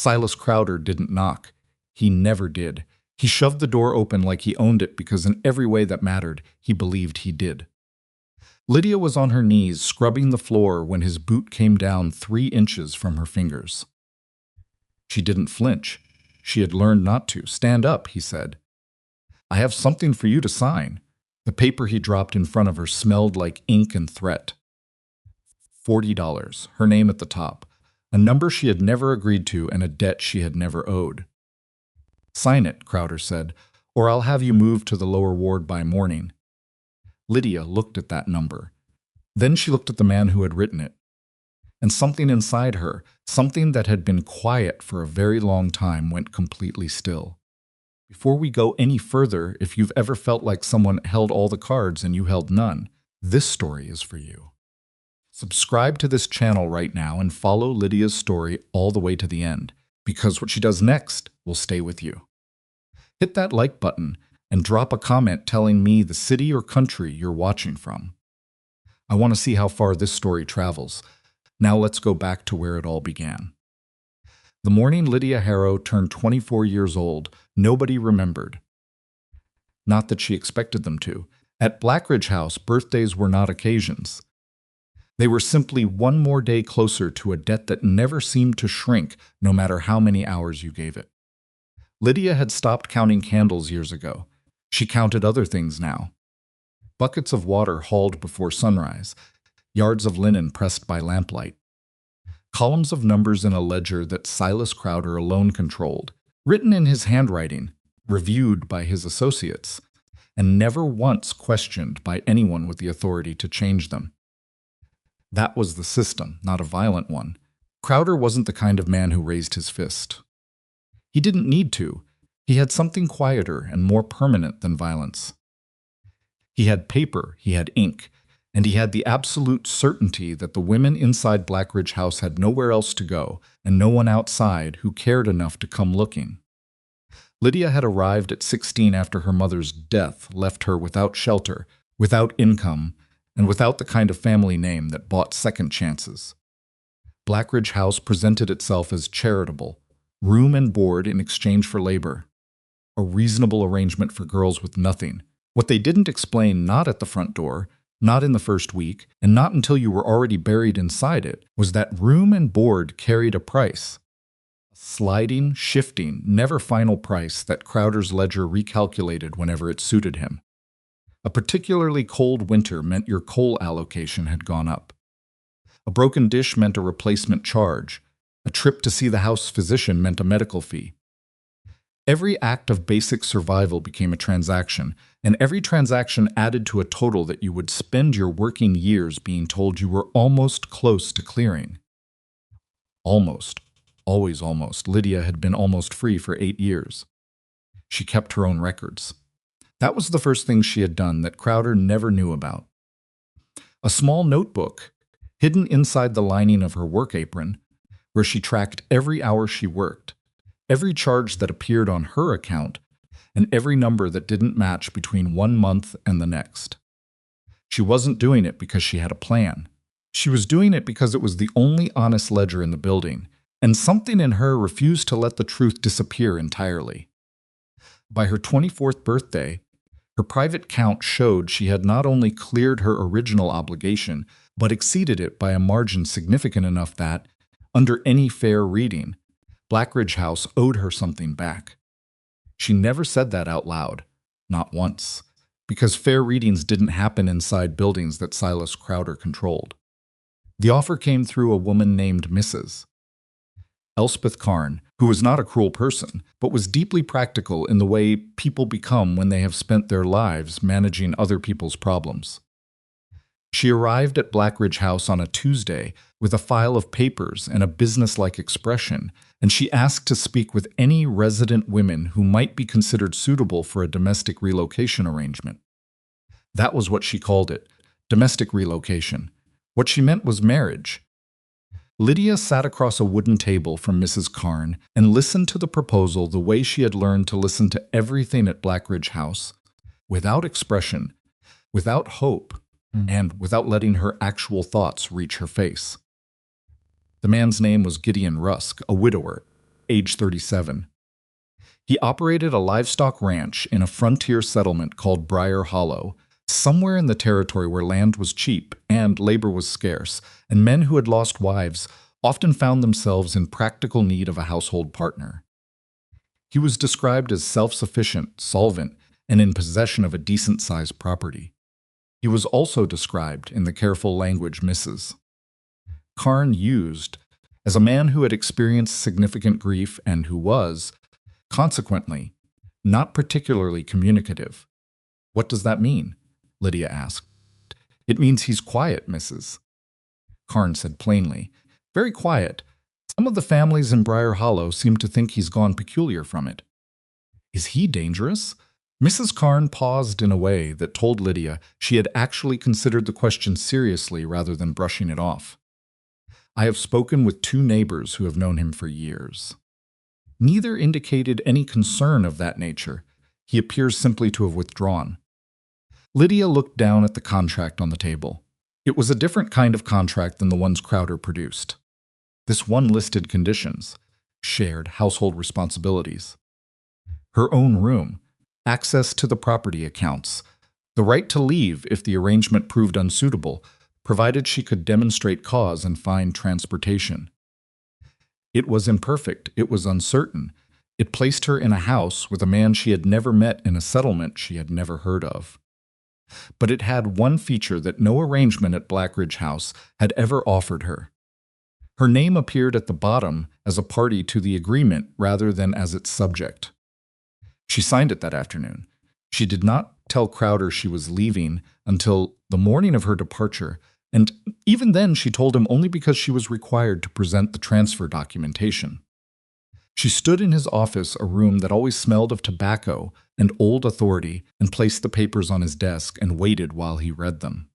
Silas Crowder didn't knock. He never did. He shoved the door open like he owned it because in every way that mattered, he believed he did. Lydia was on her knees, scrubbing the floor when his boot came down 3 inches from her fingers. She didn't flinch. She had learned not to. "Stand up," he said. "I have something for you to sign." The paper he dropped in front of her smelled like ink and threat. $40, her name at the top, a number she had never agreed to and a debt she had never owed. "Sign it," Crowder said, "or I'll have you moved to the lower ward by morning." Lydia looked at that number. Then she looked at the man who had written it. And something inside her, something that had been quiet for a very long time, went completely still. Before we go any further, if you've ever felt like someone held all the cards and you held none, this story is for you. Subscribe to this channel right now and follow Lydia's story all the way to the end, because what she does next will stay with you. Hit that like button and drop a comment telling me the city or country you're watching from. I want to see how far this story travels. Now let's go back to where it all began. The morning Lydia Harrow turned 24 years old, nobody remembered. Not that she expected them to. At Blackridge House, birthdays were not occasions. They were simply one more day closer to a debt that never seemed to shrink, no matter how many hours you gave it. Lydia had stopped counting candles years ago. She counted other things now. Buckets of water hauled before sunrise, yards of linen pressed by lamplight, columns of numbers in a ledger that Silas Crowder alone controlled, written in his handwriting, reviewed by his associates, and never once questioned by anyone with the authority to change them. That was the system, not a violent one. Crowder wasn't the kind of man who raised his fist. He didn't need to. He had something quieter and more permanent than violence. He had paper, he had ink, and he had the absolute certainty that the women inside Blackridge House had nowhere else to go, and no one outside who cared enough to come looking. Lydia had arrived at 16 after her mother's death left her without shelter, without income, and without the kind of family name that bought second chances. Blackridge House presented itself as charitable, room and board in exchange for labor, a reasonable arrangement for girls with nothing. What they didn't explain, not at the front door, not in the first week, and not until you were already buried inside it, was that room and board carried a price. A sliding, shifting, never final price that Crowder's ledger recalculated whenever it suited him. A particularly cold winter meant your coal allocation had gone up. A broken dish meant a replacement charge. A trip to see the house physician meant a medical fee. Every act of basic survival became a transaction, and every transaction added to a total that you would spend your working years being told you were almost close to clearing. Almost. Always almost. Lydia had been almost free for 8 years. She kept her own records. That was the first thing she had done that Crowder never knew about. A small notebook, hidden inside the lining of her work apron, where she tracked every hour she worked, every charge that appeared on her account, and every number that didn't match between 1 month and the next. She wasn't doing it because she had a plan. She was doing it because it was the only honest ledger in the building, and something in her refused to let the truth disappear entirely. By her 24th birthday, her private count showed she had not only cleared her original obligation, but exceeded it by a margin significant enough that, under any fair reading, Blackridge House owed her something back. She never said that out loud, not once, because fair readings didn't happen inside buildings that Silas Crowder controlled. The offer came through a woman named Mrs. Elspeth Carn, who was not a cruel person, but was deeply practical in the way people become when they have spent their lives managing other people's problems. She arrived at Blackridge House on a Tuesday with a file of papers and a businesslike expression, and she asked to speak with any resident women who might be considered suitable for a domestic relocation arrangement. That was what she called it, domestic relocation. What she meant was marriage. Lydia sat across a wooden table from Mrs. Carn and listened to the proposal the way she had learned to listen to everything at Blackridge House, without expression, without hope, and without letting her actual thoughts reach her face. The man's name was Gideon Rusk, a widower, age 37. He operated a livestock ranch in a frontier settlement called Briar Hollow, somewhere in the territory where land was cheap and labor was scarce, and men who had lost wives often found themselves in practical need of a household partner. He was described as self-sufficient, solvent, and in possession of a decent-sized property. He was also described in the careful language Mrs. Karn used as a man who had experienced significant grief and who was, consequently, not particularly communicative. "What does that mean?" Lydia asked. "It means he's quiet, Mrs." Karn said plainly. "Very quiet. Some of the families in Briar Hollow seem to think he's gone peculiar from it." "Is he dangerous?" Mrs. Karn paused in a way that told Lydia she had actually considered the question seriously rather than brushing it off. "I have spoken with 2 neighbors who have known him for years. Neither indicated any concern of that nature. He appears simply to have withdrawn." Lydia looked down at the contract on the table. It was a different kind of contract than the ones Crowder produced. This one listed conditions: shared household responsibilities, her own room, access to the property accounts, the right to leave if the arrangement proved unsuitable, provided she could demonstrate cause and find transportation. It was imperfect, it was uncertain. It placed her in a house with a man she had never met in a settlement she had never heard of. But it had one feature that no arrangement at Blackridge House had ever offered her. Her name appeared at the bottom as a party to the agreement rather than as its subject. She signed it that afternoon. She did not tell Crowder she was leaving until the morning of her departure, and even then she told him only because she was required to present the transfer documentation. She stood in his office, a room that always smelled of tobacco and old authority, and placed the papers on his desk and waited while he read them.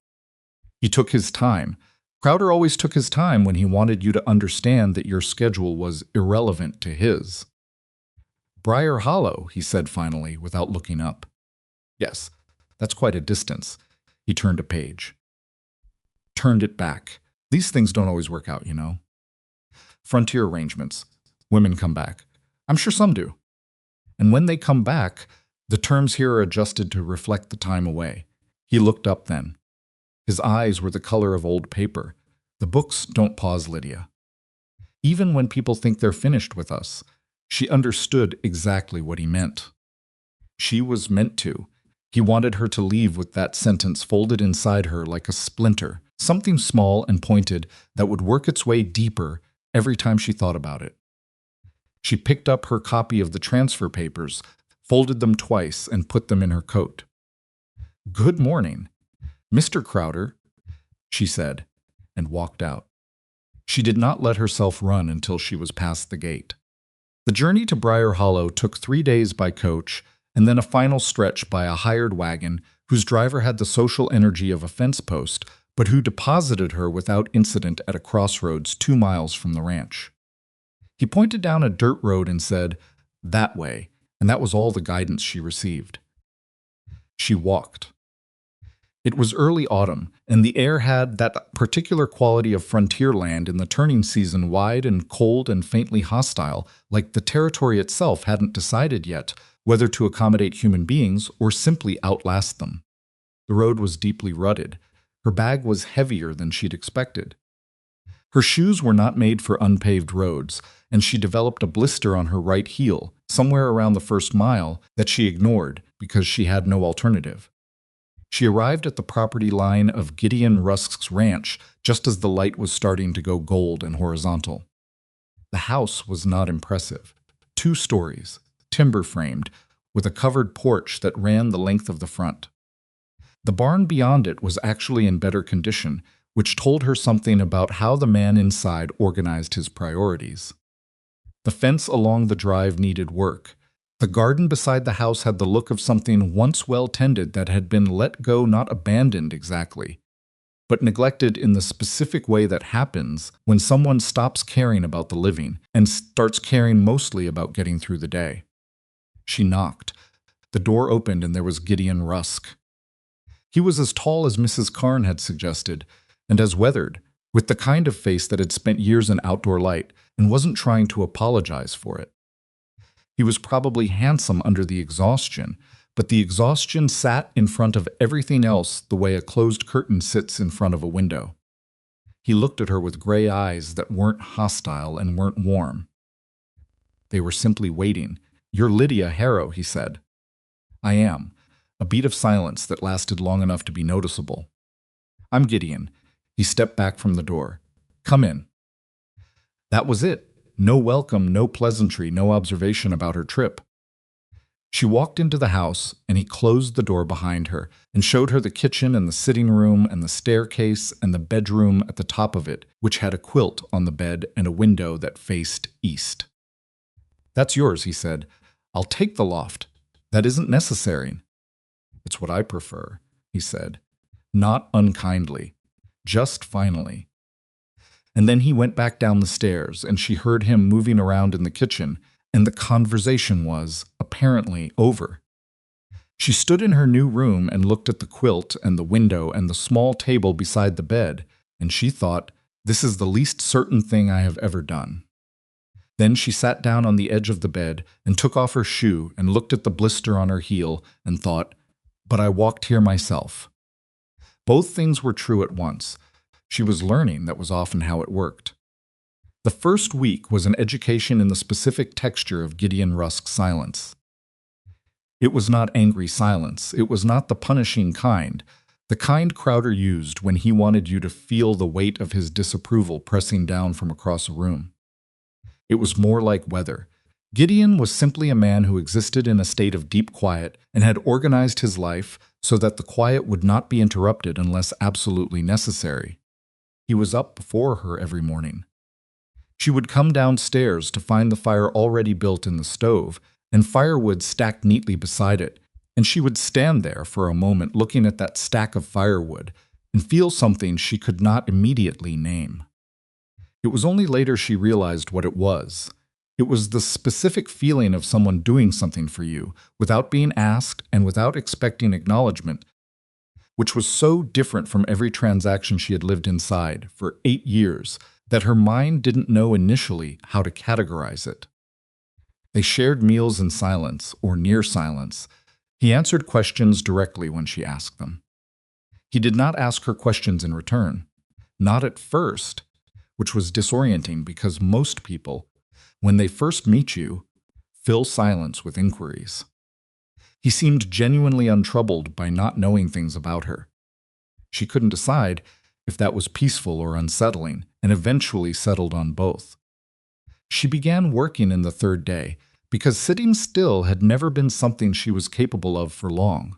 He took his time. Crowder always took his time when he wanted you to understand that your schedule was irrelevant to his. "Briar Hollow," he said finally, without looking up. "Yes, that's quite a distance." He turned a page. Turned it back. "These things don't always work out, you know. Frontier arrangements. Women come back. I'm sure some do. And when they come back, the terms here are adjusted to reflect the time away." He looked up then. His eyes were the color of old paper. "The books don't pause, Lydia. Even when people think they're finished with us." She understood exactly what he meant. She was meant to. He wanted her to leave with that sentence folded inside her like a splinter, something small and pointed that would work its way deeper every time she thought about it. She picked up her copy of the transfer papers, folded them twice, and put them in her coat. "Good morning, Mr. Crowder," she said, and walked out. She did not let herself run until she was past the gate. The journey to Briar Hollow took 3 days by coach, and then a final stretch by a hired wagon whose driver had the social energy of a fence post, but who deposited her without incident at a crossroads 2 miles from the ranch. He pointed down a dirt road and said, "That way," and that was all the guidance she received. She walked. It was early autumn, and the air had that particular quality of frontier land in the turning season, wide and cold and faintly hostile, like the territory itself hadn't decided yet whether to accommodate human beings or simply outlast them. The road was deeply rutted. Her bag was heavier than she'd expected. Her shoes were not made for unpaved roads, and she developed a blister on her right heel, somewhere around the first mile, that she ignored because she had no alternative. She arrived at the property line of Gideon Rusk's ranch just as the light was starting to go gold and horizontal. The house was not impressive. 2 stories, timber-framed, with a covered porch that ran the length of the front. The barn beyond it was actually in better condition, which told her something about how the man inside organized his priorities. The fence along the drive needed work. The garden beside the house had the look of something once well tended that had been let go, not abandoned exactly, but neglected in the specific way that happens when someone stops caring about the living and starts caring mostly about getting through the day. She knocked. The door opened and there was Gideon Rusk. He was as tall as Mrs. Karn had suggested, and as weathered, with the kind of face that had spent years in outdoor light and wasn't trying to apologize for it. He was probably handsome under the exhaustion, but the exhaustion sat in front of everything else the way a closed curtain sits in front of a window. He looked at her with gray eyes that weren't hostile and weren't warm. They were simply waiting. "You're Lydia Harrow," he said. "I am." A beat of silence that lasted long enough to be noticeable. "I'm Gideon." He stepped back from the door. "Come in." That was it. No welcome, no pleasantry, no observation about her trip. She walked into the house, and he closed the door behind her and showed her the kitchen and the sitting room and the staircase and the bedroom at the top of it, which had a quilt on the bed and a window that faced east. "That's yours," he said. "I'll take the loft. That isn't necessary." "It's what I prefer," he said. Not unkindly, just finally. And then he went back down the stairs, and she heard him moving around in the kitchen, and the conversation was, apparently, over. She stood in her new room and looked at the quilt and the window and the small table beside the bed, and she thought, "This is the least certain thing I have ever done." Then she sat down on the edge of the bed and took off her shoe and looked at the blister on her heel and thought, "But I walked here myself." Both things were true at once. She was learning that was often how it worked. The first week was an education in the specific texture of Gideon Rusk's silence. It was not angry silence. It was not the punishing kind, the kind Crowder used when he wanted you to feel the weight of his disapproval pressing down from across a room. It was more like weather. Gideon was simply a man who existed in a state of deep quiet and had organized his life so that the quiet would not be interrupted unless absolutely necessary. He was up before her every morning. She would come downstairs to find the fire already built in the stove and firewood stacked neatly beside it, and she would stand there for a moment looking at that stack of firewood and feel something she could not immediately name. It was only later she realized what it was. It was the specific feeling of someone doing something for you without being asked and without expecting acknowledgement, which was so different from every transaction she had lived inside for 8 years that her mind didn't know initially how to categorize it. They shared meals in silence or near silence. He answered questions directly when she asked them. He did not ask her questions in return. Not at first, which was disorienting because most people, when they first meet you, fill silence with inquiries. He seemed genuinely untroubled by not knowing things about her. She couldn't decide if that was peaceful or unsettling, and eventually settled on both. She began working in the third day, because sitting still had never been something she was capable of for long.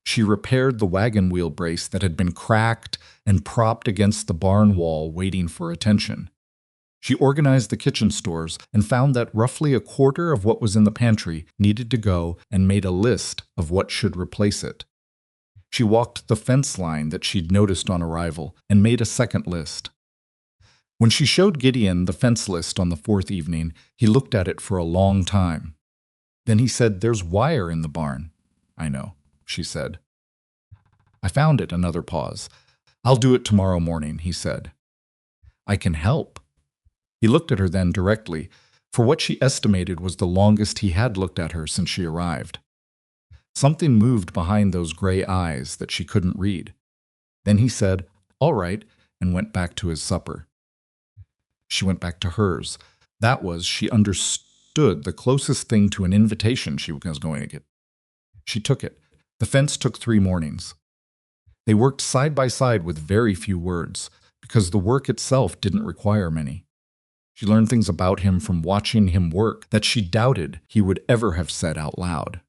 She repaired the wagon wheel brace that had been cracked and propped against the barn wall waiting for attention. She organized the kitchen stores and found that roughly a quarter of what was in the pantry needed to go and made a list of what should replace it. She walked the fence line that she'd noticed on arrival and made a second list. When she showed Gideon the fence list on the fourth evening, he looked at it for a long time. Then he said, "There's wire in the barn." "I know," she said. "I found it." Another pause. "I'll do it tomorrow morning," he said. "I can help." He looked at her then directly, for what she estimated was the longest he had looked at her since she arrived. Something moved behind those gray eyes that she couldn't read. Then he said, "All right," and went back to his supper. She went back to hers. That was, she understood, the closest thing to an invitation she was going to get. She took it. The fence took 3 mornings. They worked side by side with very few words, because the work itself didn't require many. She learned things about him from watching him work that she doubted he would ever have said out loud.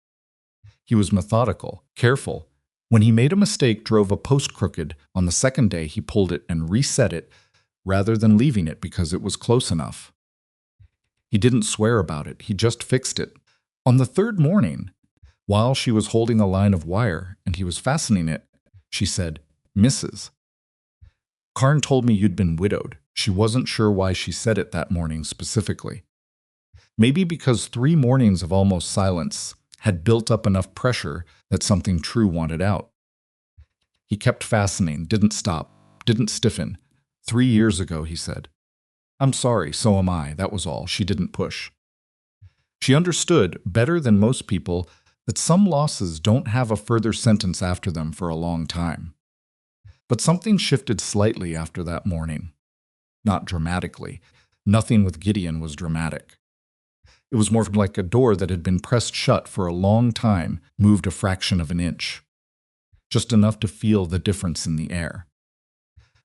He was methodical, careful. When he made a mistake, drove a post crooked, on the second day he pulled it and reset it rather than leaving it because it was close enough. He didn't swear about it, he just fixed it. On the 3rd morning, while she was holding a line of wire and he was fastening it, she said, "Mrs. Karn told me you'd been widowed." She wasn't sure why she said it that morning specifically. Maybe because 3 mornings of almost silence had built up enough pressure that something true wanted out. He kept fastening, didn't stop, didn't stiffen. 3 years ago, he said. I'm sorry, so am I, that was all. She didn't push. She understood, better than most people, that some losses don't have a further sentence after them for a long time. But something shifted slightly after that morning. Not dramatically. Nothing with Gideon was dramatic. It was more like a door that had been pressed shut for a long time, moved a fraction of an inch. Just enough to feel the difference in the air.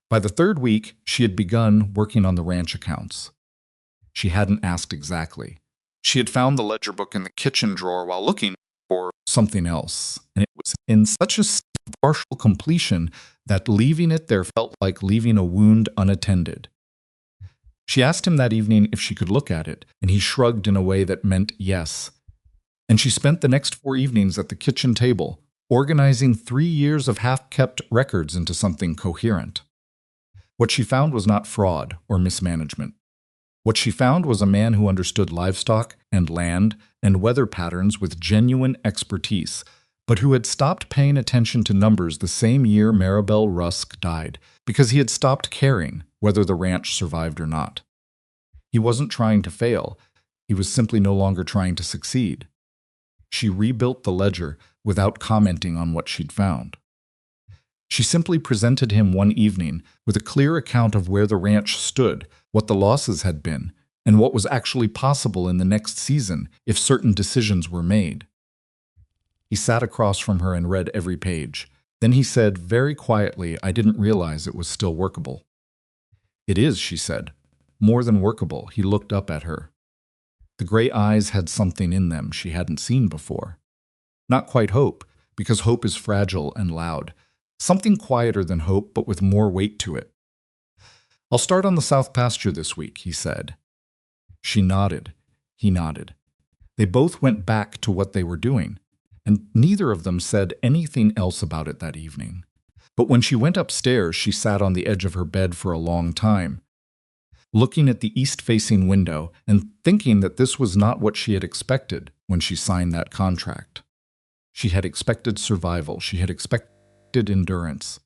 By the third week, she had begun working on the ranch accounts. She hadn't asked exactly. She had found the ledger book in the kitchen drawer while looking for something else, and it was in such a state of partial completion that leaving it there felt like leaving a wound unattended. She asked him that evening if she could look at it, and he shrugged in a way that meant yes. And she spent the next 4 evenings at the kitchen table, organizing 3 years of half-kept records into something coherent. What she found was not fraud or mismanagement. What she found was a man who understood livestock and land and weather patterns with genuine expertise, but who had stopped paying attention to numbers the same year Maribel Rusk died, because he had stopped caring whether the ranch survived or not. He wasn't trying to fail, he was simply no longer trying to succeed. She rebuilt the ledger without commenting on what she'd found. She simply presented him one evening with a clear account of where the ranch stood, what the losses had been, and what was actually possible in the next season if certain decisions were made. He sat across from her and read every page. Then he said very quietly, "I didn't realize it was still workable." "It is," she said. "More than workable." He looked up at her. The gray eyes had something in them she hadn't seen before. Not quite hope, because hope is fragile and loud. Something quieter than hope, but with more weight to it. "I'll start on the south pasture this week," he said. She nodded. He nodded. They both went back to what they were doing, and neither of them said anything else about it that evening. But when she went upstairs, she sat on the edge of her bed for a long time, looking at the east-facing window and thinking that this was not what she had expected when she signed that contract. She had expected survival. She had expected endurance.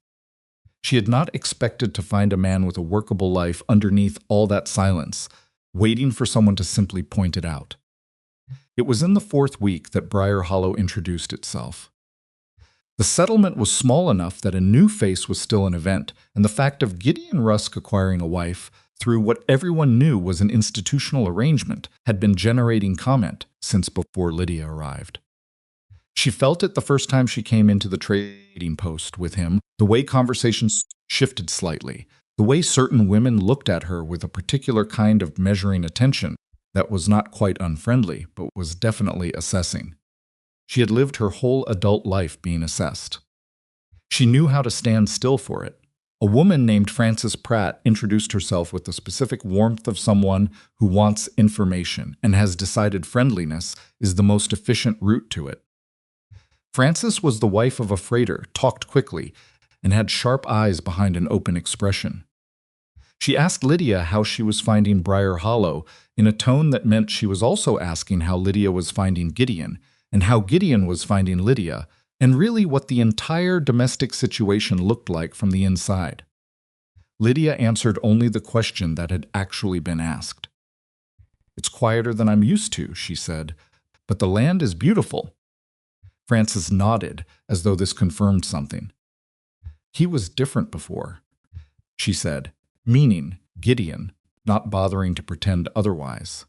She had not expected to find a man with a workable life underneath all that silence, waiting for someone to simply point it out. It was in the 4th week that Briar Hollow introduced itself. The settlement was small enough that a new face was still an event, and the fact of Gideon Rusk acquiring a wife through what everyone knew was an institutional arrangement had been generating comment since before Lydia arrived. She felt it the first time she came into the trading post with him, the way conversations shifted slightly, the way certain women looked at her with a particular kind of measuring attention that was not quite unfriendly, but was definitely assessing. She had lived her whole adult life being assessed. She knew how to stand still for it. A woman named Frances Pratt introduced herself with the specific warmth of someone who wants information and has decided friendliness is the most efficient route to it. Frances was the wife of a freighter, talked quickly, and had sharp eyes behind an open expression. She asked Lydia how she was finding Briar Hollow in a tone that meant she was also asking how Lydia was finding Gideon, and how Gideon was finding Lydia, and really what the entire domestic situation looked like from the inside. Lydia answered only the question that had actually been asked. "It's quieter than I'm used to," she said, "but the land is beautiful." Frances nodded, as though this confirmed something. "He was different before," she said, meaning Gideon, not bothering to pretend otherwise.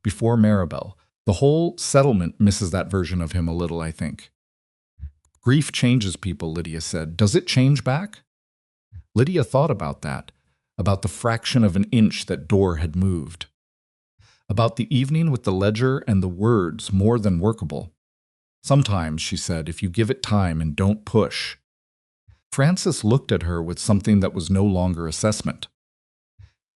Before Maribel, the whole settlement misses that version of him a little, I think. "Grief changes people," Lydia said. "Does it change back?" Lydia thought about that, about the fraction of an inch that door had moved. About the evening with the ledger and the words more than workable. "Sometimes," she said, "if you give it time and don't push." Frances looked at her with something that was no longer assessment.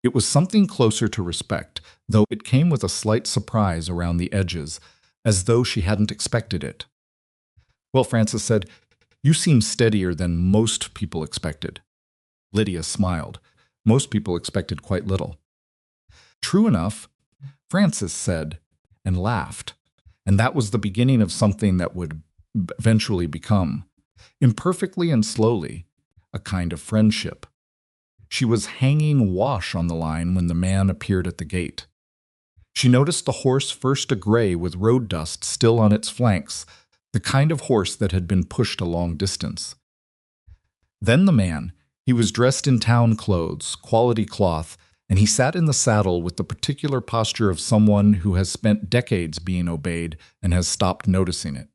It was something closer to respect, though it came with a slight surprise around the edges, as though she hadn't expected it. "Well," Frances said, "you seem steadier than most people expected." Lydia smiled. Most people expected quite little. "True enough," Frances said, and laughed. And that was the beginning of something that would eventually become, imperfectly and slowly, a kind of friendship. She was hanging wash on the line when the man appeared at the gate. She noticed the horse first a gray with road dust still on its flanks, the kind of horse that had been pushed a long distance. Then the man. He was dressed in town clothes, quality cloth, and he sat in the saddle with the particular posture of someone who has spent decades being obeyed and has stopped noticing it.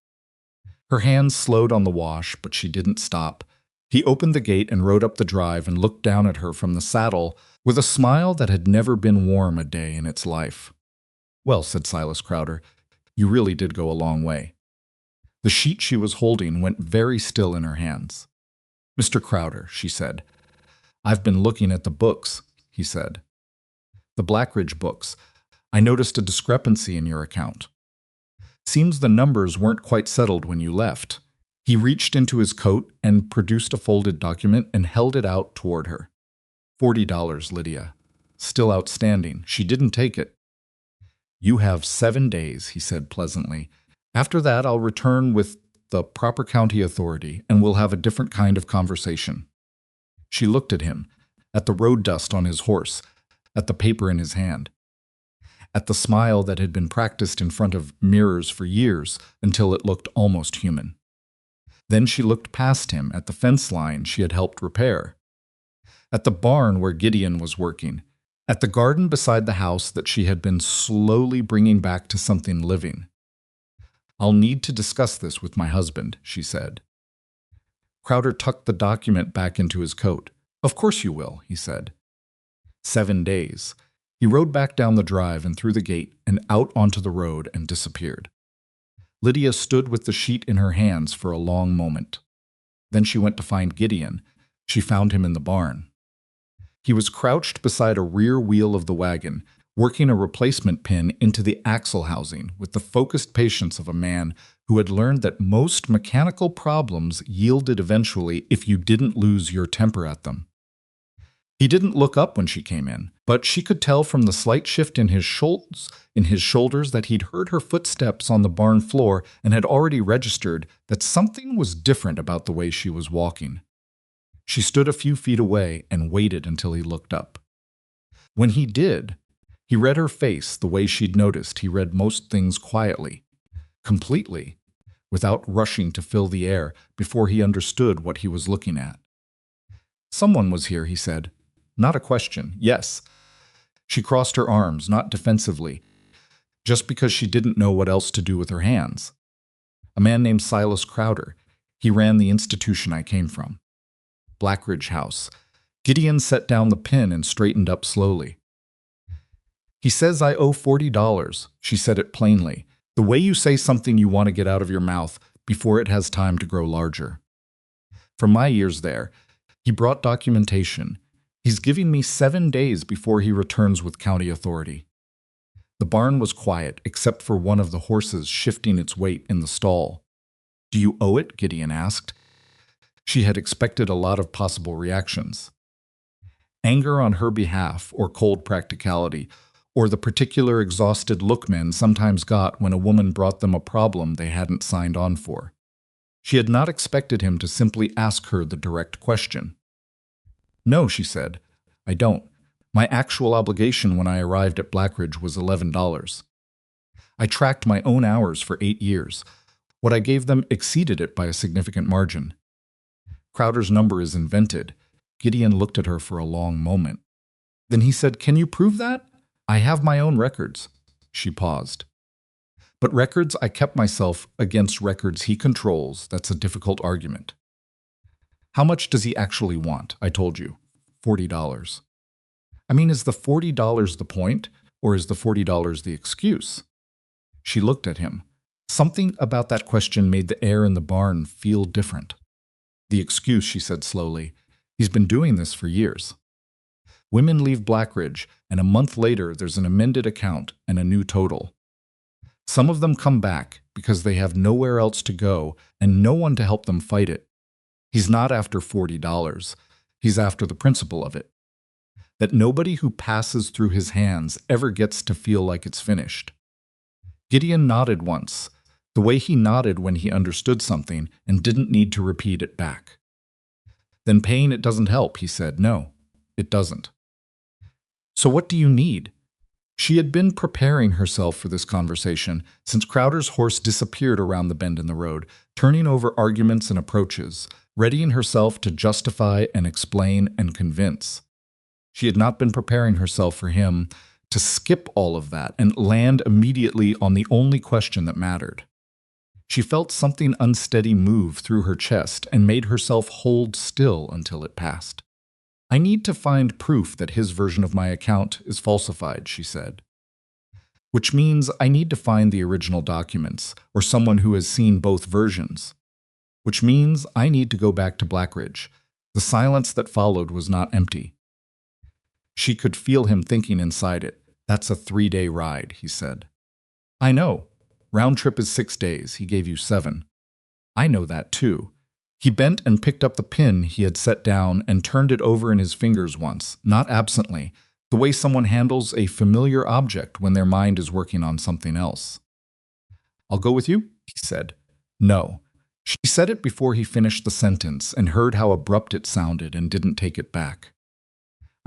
Her hands slowed on the wash, but she didn't stop. He opened the gate and rode up the drive and looked down at her from the saddle with a smile that had never been warm a day in its life. "Well," said Silas Crowder, "you really did go a long way." The sheet she was holding went very still in her hands. "Mr. Crowder," she said. "I've been looking at the books," he said. "The Blackridge books. I noticed a discrepancy in your account. Seems the numbers weren't quite settled when you left." He reached into his coat and produced a folded document and held it out toward her. $40, Lydia. Still outstanding. She didn't take it. "You have 7 days," he said pleasantly. "After that, I'll return with the proper county authority, and we'll have a different kind of conversation." She looked at him, at the road dust on his horse, at the paper in his hand, at the smile that had been practiced in front of mirrors for years until it looked almost human. Then she looked past him at the fence line she had helped repair, at the barn where Gideon was working, at the garden beside the house that she had been slowly bringing back to something living. "I'll need to discuss this with my husband," she said. Crowder tucked the document back into his coat. "Of course you will," he said. 7 days. He rode back down the drive and through the gate and out onto the road and disappeared. Lydia stood with the sheet in her hands for a long moment. Then she went to find Gideon. She found him in the barn. He was crouched beside a rear wheel of the wagon, working a replacement pin into the axle housing with the focused patience of a man who had learned that most mechanical problems yielded eventually if you didn't lose your temper at them. He didn't look up when she came in, but she could tell from the slight shift in his shoulders that he'd heard her footsteps on the barn floor and had already registered that something was different about the way she was walking. She stood a few feet away and waited until he looked up. When he did, he read her face the way she'd noticed he read most things quietly, completely, without rushing to fill the air before he understood what he was looking at. "Someone was here," he said. "Not a question. Yes." She crossed her arms, not defensively, just because she didn't know what else to do with her hands. "A man named Silas Crowder. He ran the institution I came from. Blackridge House." Gideon set down the pen and straightened up slowly. "He says I owe $40. She said it plainly, the way you say something you want to get out of your mouth before it has time to grow larger. From my years there, he brought documentation. He's giving me 7 days before he returns with county authority." The barn was quiet, except for one of the horses shifting its weight in the stall. "Do you owe it?" Gideon asked. She had expected a lot of possible reactions. Anger on her behalf, or cold practicality, or the particular exhausted look men sometimes got when a woman brought them a problem they hadn't signed on for. She had not expected him to simply ask her the direct question. "No," she said, "I don't. My actual obligation when I arrived at Blackridge was $11. I tracked my own hours for 8 years. What I gave them exceeded it by a significant margin." Crowder's number is invented. Gideon looked at her for a long moment. Then he said, "Can you prove that?" "I have my own records." She paused. "But records I kept myself against records he controls, that's a difficult argument." "How much does he actually want?" "I told you. $40. I mean, is the $40 the point, or is the $40 the excuse?" She looked at him. Something about that question made the air in the barn feel different. "The excuse," she said slowly. "He's been doing this for years. Women leave Blackridge, and a month later there's an amended account and a new total. Some of them come back because they have nowhere else to go and no one to help them fight it. He's not after $40. He's after the principle of it. That nobody who passes through his hands ever gets to feel like it's finished." Gideon nodded once, the way he nodded when he understood something and didn't need to repeat it back. "Then paying it doesn't help," he said. "No." It doesn't. So what do you need? She had been preparing herself for this conversation since Crowder's horse disappeared around the bend in the road, turning over arguments and approaches, readying herself to justify and explain and convince. She had not been preparing herself for him to skip all of that and land immediately on the only question that mattered. She felt something unsteady move through her chest and made herself hold still until it passed. I need to find proof that his version of my account is falsified, she said. Which means I need to find the original documents, or someone who has seen both versions. Which means I need to go back to Blackridge. The silence that followed was not empty. She could feel him thinking inside it. That's a 3-day ride, he said. I know. Round trip is 6 days. He gave you 7. I know that too. He bent and picked up the pin he had set down and turned it over in his fingers once, not absently, the way someone handles a familiar object when their mind is working on something else. I'll go with you, he said. No. She said it before he finished the sentence and heard how abrupt it sounded and didn't take it back.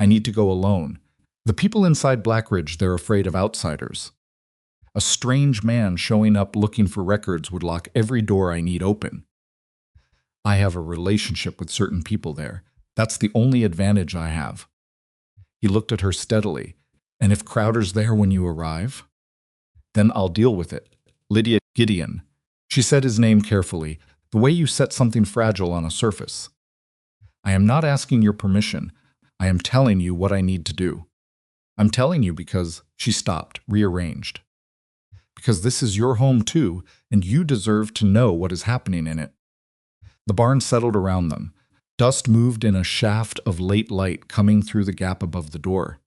I need to go alone. The people inside Blackridge, they're afraid of outsiders. A strange man showing up looking for records would lock every door I need open. I have a relationship with certain people there. That's the only advantage I have. He looked at her steadily. And if Crowder's there when you arrive? Then I'll deal with it. Lydia Gideon. She said his name carefully, the way you set something fragile on a surface. I am not asking your permission. I am telling you what I need to do. I'm telling you because she stopped, rearranged. Because this is your home too, and you deserve to know what is happening in it. The barn settled around them. Dust moved in a shaft of late light coming through the gap above the door.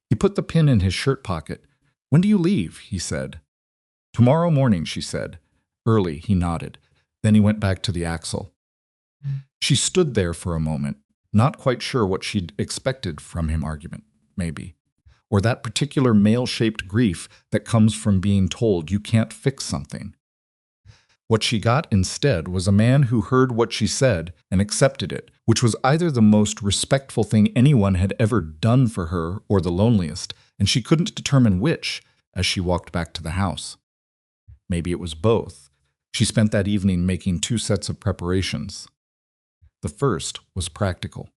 He put the pin in his shirt pocket. When do you leave? He said. Tomorrow morning, she said. Early, he nodded. Then he went back to the axle. She stood there for a moment, not quite sure what she'd expected from him. Argument, maybe. Or that particular male-shaped grief that comes from being told you can't fix something. What she got instead was a man who heard what she said and accepted it, which was either the most respectful thing anyone had ever done for her or the loneliest, and she couldn't determine which as she walked back to the house. Maybe it was both. She spent that evening making 2 sets of preparations. The first was practical.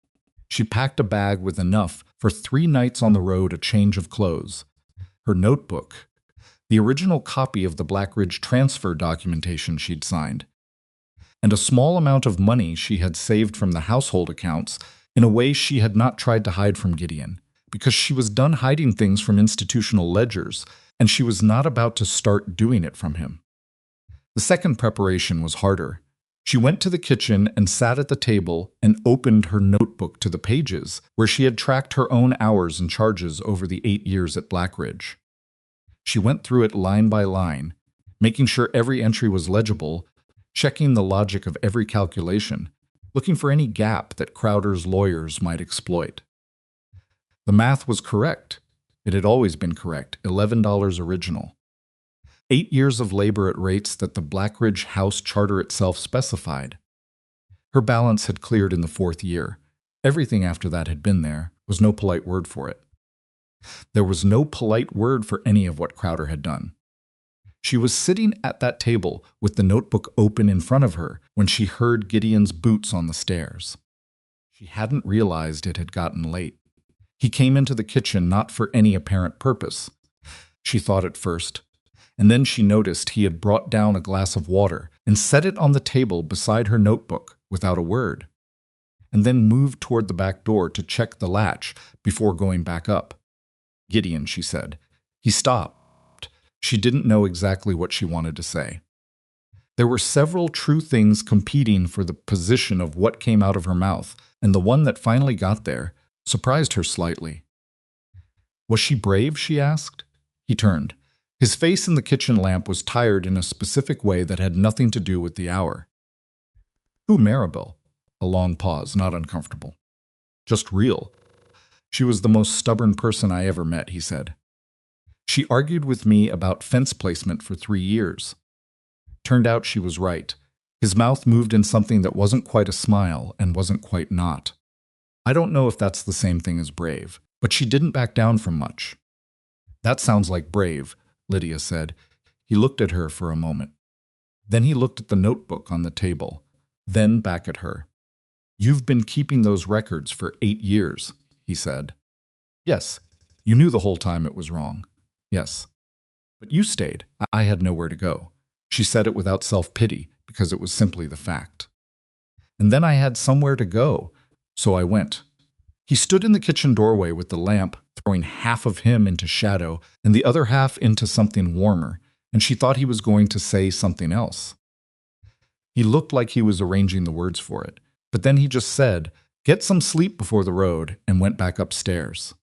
She packed a bag with enough for 3 nights on the road, a change of clothes, her notebook, the original copy of the Blackridge transfer documentation she'd signed, and a small amount of money she had saved from the household accounts in a way she had not tried to hide from Gideon, because she was done hiding things from institutional ledgers, and she was not about to start doing it from him. The second preparation was harder. She went to the kitchen and sat at the table and opened her notebook to the pages where she had tracked her own hours and charges over the 8 years at Blackridge. She went through it line by line, making sure every entry was legible, checking the logic of every calculation, looking for any gap that Crowder's lawyers might exploit. The math was correct. It had always been correct, $11 original. 8 years of labor at rates that the Blackridge house charter itself specified. Her balance had cleared in the 4th year. Everything after that had been there, was no polite word for it. There was no polite word for any of what Crowder had done. She was sitting at that table with the notebook open in front of her when she heard Gideon's boots on the stairs. She hadn't realized it had gotten late. He came into the kitchen not for any apparent purpose. She thought at first, and then she noticed he had brought down a glass of water and set it on the table beside her notebook without a word, and then moved toward the back door to check the latch before going back up. Gideon, she said. He stopped. She didn't know exactly what she wanted to say. There were several true things competing for the position of what came out of her mouth, and the one that finally got there surprised her slightly. Was she brave, she asked. He turned. His face in the kitchen lamp was tired in a specific way that had nothing to do with the hour. Who, Maribel? A long pause, not uncomfortable. Just real. She was the most stubborn person I ever met, he said. She argued with me about fence placement for 3 years. Turned out she was right. His mouth moved in something that wasn't quite a smile and wasn't quite not. I don't know if that's the same thing as brave, but she didn't back down from much. That sounds like brave, Lydia said. He looked at her for a moment. Then he looked at the notebook on the table, then back at her. You've been keeping those records for 8 years, he said. Yes, you knew the whole time it was wrong. Yes. But you stayed. I had nowhere to go. She said it without self-pity, because it was simply the fact. And then I had somewhere to go, so I went. He stood in the kitchen doorway with the lamp, throwing half of him into shadow and the other half into something warmer, and she thought he was going to say something else. He looked like he was arranging the words for it, but then he just said, "Get some sleep before the road," and went back upstairs.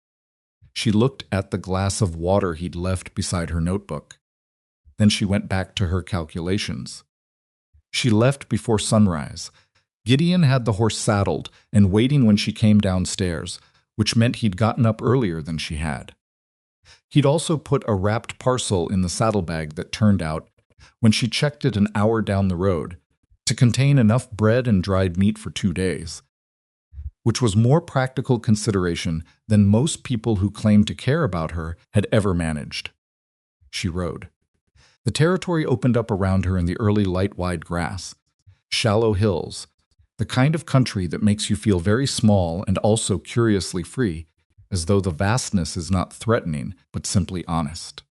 She looked at the glass of water he'd left beside her notebook. Then she went back to her calculations. She left before sunrise. Gideon had the horse saddled and waiting when she came downstairs, which meant he'd gotten up earlier than she had. He'd also put a wrapped parcel in the saddlebag that turned out, when she checked it an hour down the road, to contain enough bread and dried meat for 2 days, which was more practical consideration than most people who claimed to care about her had ever managed. She rode. The territory opened up around her in the early light-wide grass. Shallow hills, the kind of country that makes you feel very small and also curiously free, as though the vastness is not threatening, but simply honest.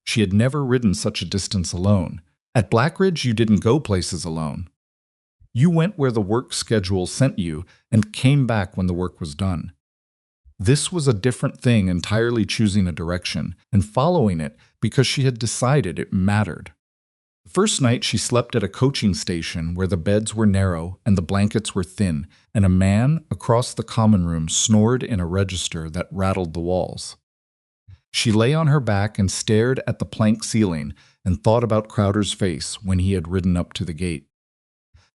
She had never ridden such a distance alone. At Blackridge, you didn't go places alone. You went where the work schedule sent you and came back when the work was done. This was a different thing, entirely choosing a direction and following it because she had decided it mattered. The first night she slept at a coaching station where the beds were narrow and the blankets were thin, and a man across the common room snored in a register that rattled the walls. She lay on her back and stared at the plank ceiling and thought about Crowder's face when he had ridden up to the gate.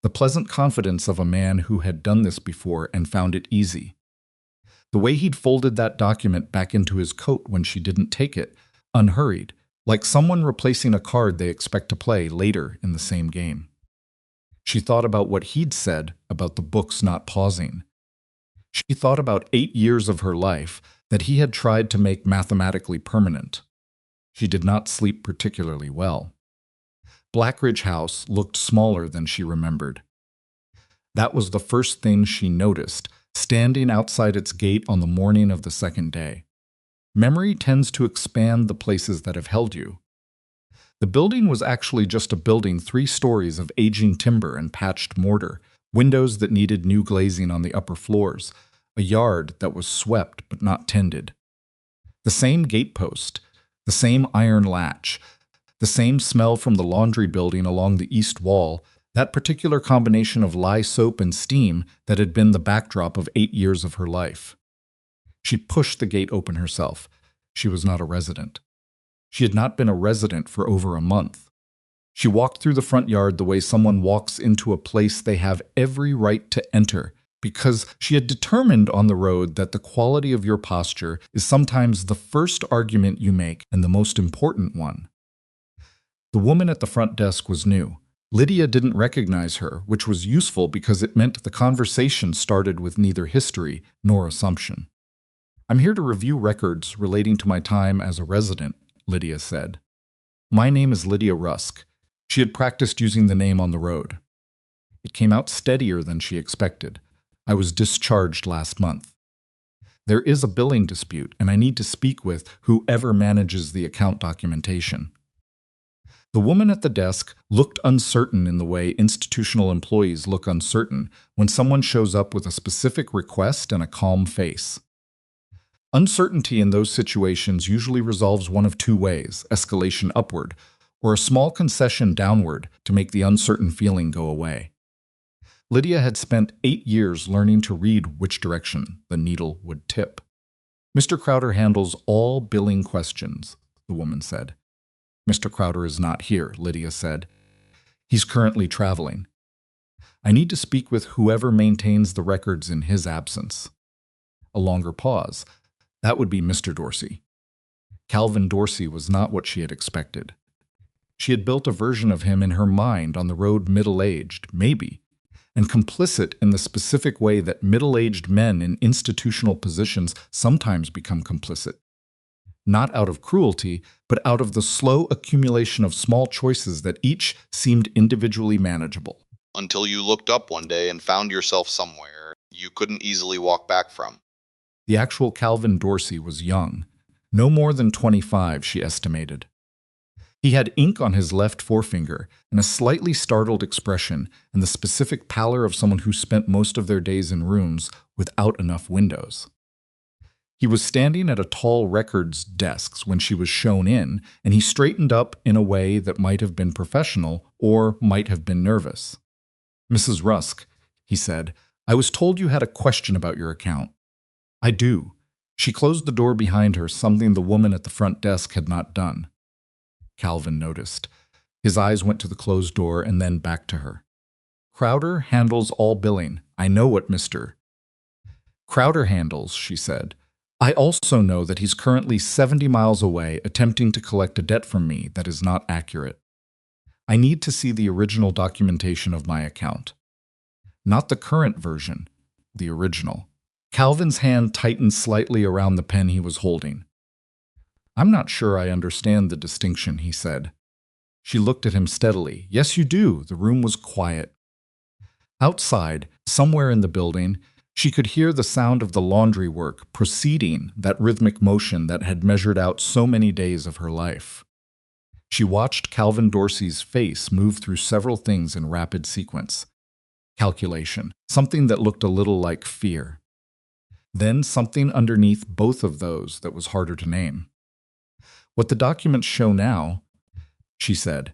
The pleasant confidence of a man who had done this before and found it easy. The way he'd folded that document back into his coat when she didn't take it, unhurried, like someone replacing a card they expect to play later in the same game. She thought about what he'd said about the books not pausing. She thought about 8 years of her life that he had tried to make mathematically permanent. She did not sleep particularly well. Blackridge House looked smaller than she remembered. That was the first thing she noticed, standing outside its gate on the morning of the second day. Memory tends to expand the places that have held you. The building was actually just a building 3 stories of aging timber and patched mortar, windows that needed new glazing on the upper floors, a yard that was swept but not tended. The same gatepost, the same iron latch, the same smell from the laundry building along the east wall, that particular combination of lye soap and steam that had been the backdrop of 8 years of her life. She pushed the gate open herself. She was not a resident. She had not been a resident for over a month. She walked through the front yard the way someone walks into a place they have every right to enter, because she had determined on the road that the quality of your posture is sometimes the first argument you make and the most important one. The woman at the front desk was new. Lydia didn't recognize her, which was useful because it meant the conversation started with neither history nor assumption. "I'm here to review records relating to my time as a resident," Lydia said. "My name is Lydia Rusk." She had practiced using the name on the road. It came out steadier than she expected. "I was discharged last month. There is a billing dispute, and I need to speak with whoever manages the account documentation." The woman at the desk looked uncertain in the way institutional employees look uncertain when someone shows up with a specific request and a calm face. Uncertainty in those situations usually resolves one of 2 ways: escalation upward, or a small concession downward to make the uncertain feeling go away. Lydia had spent 8 years learning to read which direction the needle would tip. "Mr. Crowder handles all billing questions," the woman said. "Mr. Crowder is not here," Lydia said. "He's currently traveling. I need to speak with whoever maintains the records in his absence." A longer pause. That would be Mr. Dorsey. Calvin Dorsey was not what she had expected. She had built a version of him in her mind on the road middle-aged, maybe, and complicit in the specific way that middle-aged men in institutional positions sometimes become complicit. Not out of cruelty, but out of the slow accumulation of small choices that each seemed individually manageable. Until you looked up one day and found yourself somewhere you couldn't easily walk back from. The actual Calvin Dorsey was young, no more than 25, she estimated. He had ink on his left forefinger and a slightly startled expression and the specific pallor of someone who spent most of their days in rooms without enough windows. He was standing at a tall records desk when she was shown in, and he straightened up in a way that might have been professional or might have been nervous. "Mrs. Rusk," he said, "I was told you had a question about your account." "I do." She closed the door behind her, something the woman at the front desk had not done. Calvin noticed. His eyes went to the closed door and then back to her. "Crowder handles all billing. I know what Mr. Crowder handles," she said. "I also know that he's currently 70 miles away attempting to collect a debt from me that is not accurate. I need to see the original documentation of my account. Not the current version, the original." Calvin's hand tightened slightly around the pen he was holding. "I'm not sure I understand the distinction," he said. She looked at him steadily. "Yes, you do." The room was quiet. Outside, somewhere in the building, she could hear the sound of the laundry work proceeding, that rhythmic motion that had measured out so many days of her life. She watched Calvin Dorsey's face move through several things in rapid sequence. Calculation, something that looked a little like fear. Then something underneath both of those that was harder to name. "What the documents show now," she said,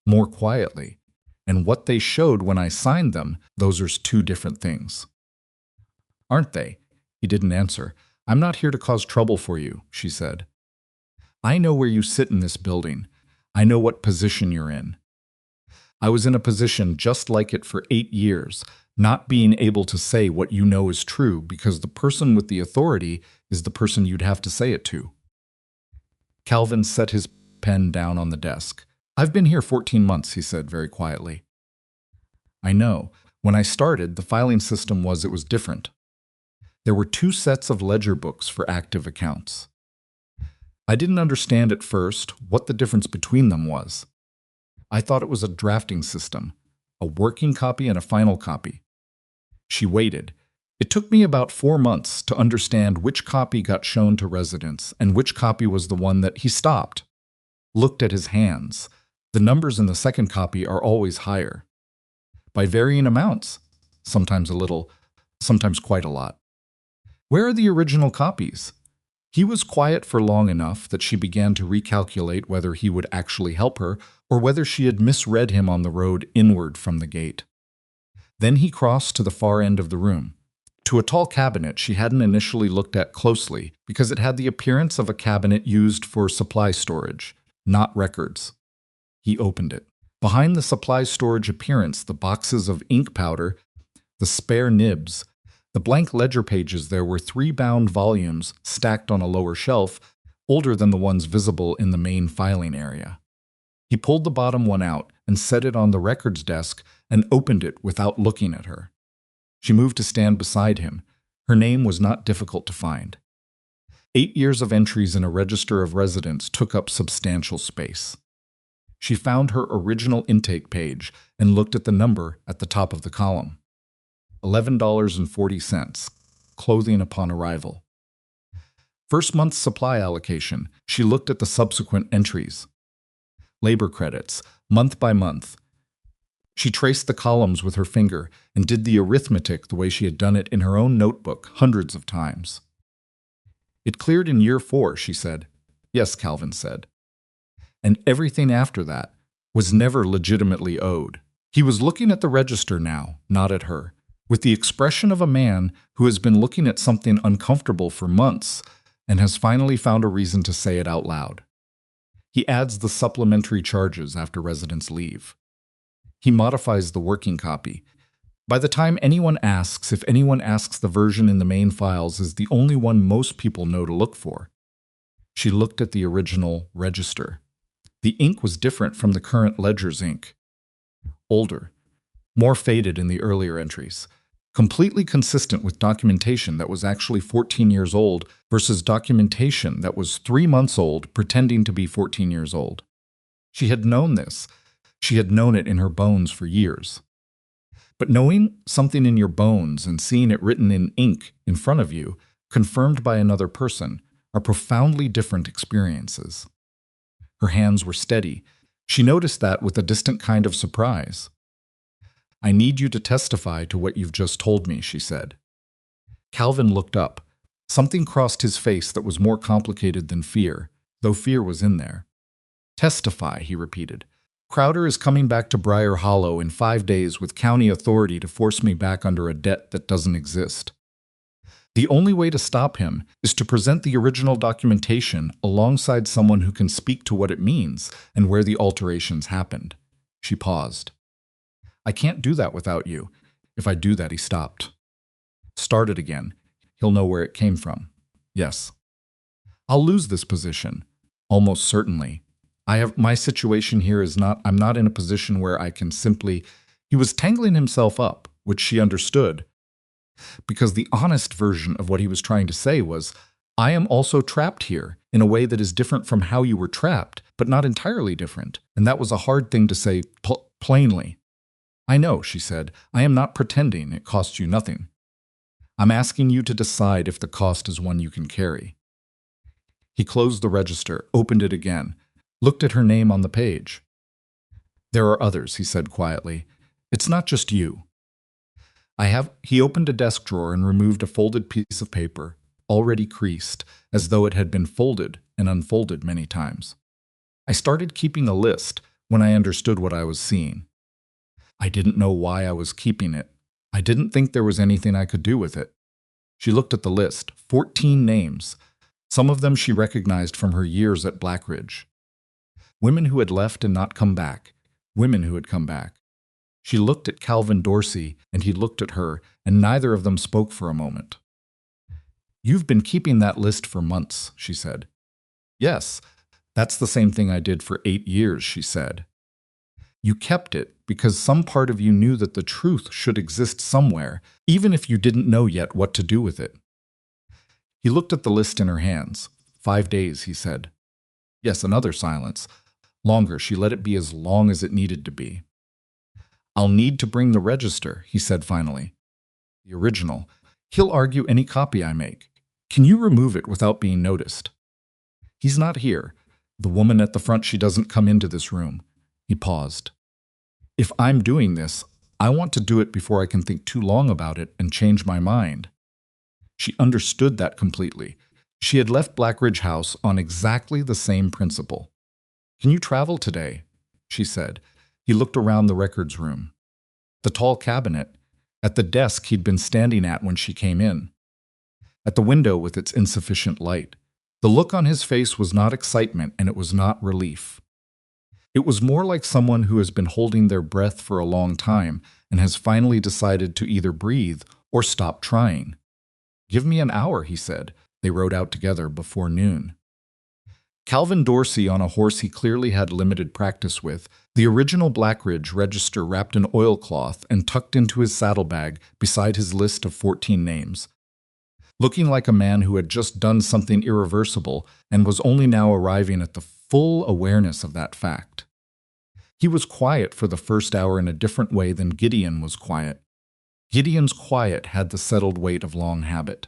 more quietly, "and what they showed when I signed them, those are two different things." "Aren't they?" He didn't answer. "I'm not here to cause trouble for you," she said. "I know where you sit in this building. I know what position you're in. I was in a position just like it for 8 years, not being able to say what you know is true because the person with the authority is the person you'd have to say it to." Calvin set his pen down on the desk. "I've been here 14 months, he said very quietly. "I know. When I started, the filing system was different. There were 2 sets of ledger books for active accounts. I didn't understand at first what the difference between them was. I thought it was a drafting system, a working copy and a final copy." She waited. "It took me about 4 months to understand which copy got shown to residents and which copy was the one that..." He stopped, looked at his hands. "The numbers in the second copy are always higher. By varying amounts, sometimes a little, sometimes quite a lot." "Where are the original copies?" He was quiet for long enough that she began to recalculate whether he would actually help her or whether she had misread him on the road inward from the gate. Then he crossed to the far end of the room, to a tall cabinet she hadn't initially looked at closely because it had the appearance of a cabinet used for supply storage, not records. He opened it. Behind the supply storage appearance, the boxes of ink powder, the spare nibs, the blank ledger pages, there were 3 bound volumes stacked on a lower shelf, older than the ones visible in the main filing area. He pulled the bottom one out and set it on the records desk and opened it without looking at her. She moved to stand beside him. Her name was not difficult to find. 8 years of entries in a register of residence took up substantial space. She found her original intake page and looked at the number at the top of the column. $11.40, clothing upon arrival. First month's supply allocation, she looked at the subsequent entries. Labor credits, month by month. She traced the columns with her finger and did the arithmetic the way she had done it in her own notebook hundreds of times. "It cleared in year 4, she said. "Yes," Calvin said. "And everything after that was never legitimately owed." He was looking at the register now, not at her, with the expression of a man who has been looking at something uncomfortable for months and has finally found a reason to say it out loud. He adds the supplementary charges after residents leave. He modifies the working copy. By the time anyone asks, if anyone asks, the version in the main files is the only one most people know to look for. She looked at the original register. The ink was different from the current ledger's ink. Older. more faded in the earlier entries. Completely consistent with documentation that was actually 14 years old versus documentation that was 3 months old pretending to be 14 years old. She had known this. She had known it in her bones for years. But knowing something in your bones and seeing it written in ink in front of you, confirmed by another person, are profoundly different experiences. Her hands were steady. She noticed that with a distant kind of surprise. "I need you to testify to what you've just told me," she said. Calvin looked up. Something crossed his face that was more complicated than fear, though fear was in there. "Testify," he repeated. "Crowder is coming back to Briar Hollow in 5 days with county authority to force me back under a debt that doesn't exist. The only way to stop him is to present the original documentation alongside someone who can speak to what it means and where the alterations happened." She paused. "I can't do that without you. If I do that," he stopped. "Start it again. He'll know where it came from." "Yes." "I'll lose this position." "Almost certainly. My situation here is I'm not in a position where I can simply..." He was tangling himself up, which she understood, because the honest version of what he was trying to say was, "I am also trapped here in a way that is different from how you were trapped, but not entirely different." And that was a hard thing to say plainly. "I know," she said. "I am not pretending it costs you nothing. I'm asking you to decide if the cost is one you can carry." He closed the register, opened it again, looked at her name on the page. "There are others," he said quietly. "It's not just you." He opened a desk drawer and removed a folded piece of paper, already creased, as though it had been folded and unfolded many times. "I started keeping a list when I understood what I was seeing. I didn't know why I was keeping it. I didn't think there was anything I could do with it." She looked at the list, 14 names. Some of them she recognized from her years at Blackridge. Women who had left and not come back. Women who had come back. She looked at Calvin Dorsey, and he looked at her, and neither of them spoke for a moment. "You've been keeping that list for months," she said. "Yes, that's the same thing I did for 8 years, she said. "You kept it because some part of you knew that the truth should exist somewhere, even if you didn't know yet what to do with it." He looked at the list in her hands. 5 days, he said. Yes, another silence. Longer. She let it be as long as it needed to be. "I'll need to bring the register," he said finally. "The original. He'll argue any copy I make. Can you remove it without being noticed?" "He's not here. The woman at the front, she doesn't come into this room." He paused. "If I'm doing this, I want to do it before I can think too long about it and change my mind." She understood that completely. She had left Blackridge House on exactly the same principle. "Can you travel today?" she said. He looked around the records room. The tall cabinet, at the desk he'd been standing at when she came in, at the window with its insufficient light. The look on his face was not excitement, and it was not relief. It was more like someone who has been holding their breath for a long time and has finally decided to either breathe or stop trying. "Give me an hour," he said. They rode out together before noon. Calvin Dorsey on a horse he clearly had limited practice with, the original Blackridge register wrapped in oilcloth and tucked into his saddlebag beside his list of 14 names. Looking like a man who had just done something irreversible and was only now arriving at the full awareness of that fact. He was quiet for the first hour in a different way than Gideon was quiet. Gideon's quiet had the settled weight of long habit.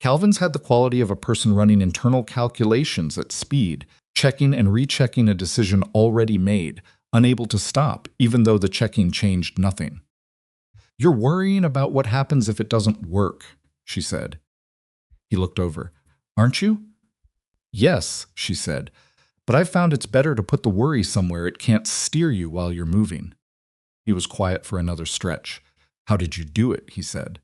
Calvin's had the quality of a person running internal calculations at speed, checking and rechecking a decision already made, unable to stop, even though the checking changed nothing. "You're worrying about what happens if it doesn't work," she said. He looked over. "Aren't you?" "Yes," she said, "but I've found it's better to put the worry somewhere it can't steer you while you're moving." He was quiet for another stretch. "How did you do it?" he said.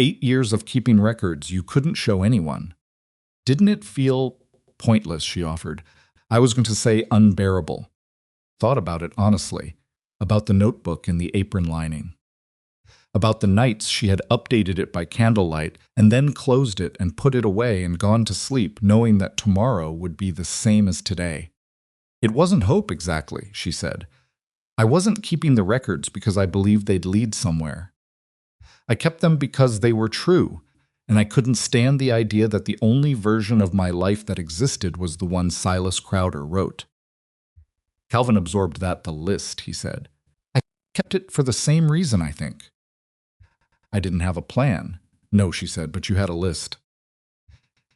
8 years of keeping records you couldn't show anyone. "Didn't it feel pointless?" she offered. "I was going to say unbearable." Thought about it honestly, about the notebook in the apron lining, about the nights she had updated it by candlelight and then closed it and put it away and gone to sleep knowing that tomorrow would be the same as today. "It wasn't hope exactly," she said. I wasn't keeping the records because I believed they'd lead somewhere. I kept them because they were true, and I couldn't stand the idea that the only version of my life that existed was the one Silas Crowder wrote. Calvin absorbed the list, he said. I kept it for the same reason, I think. I didn't have a plan. No, she said, but you had a list.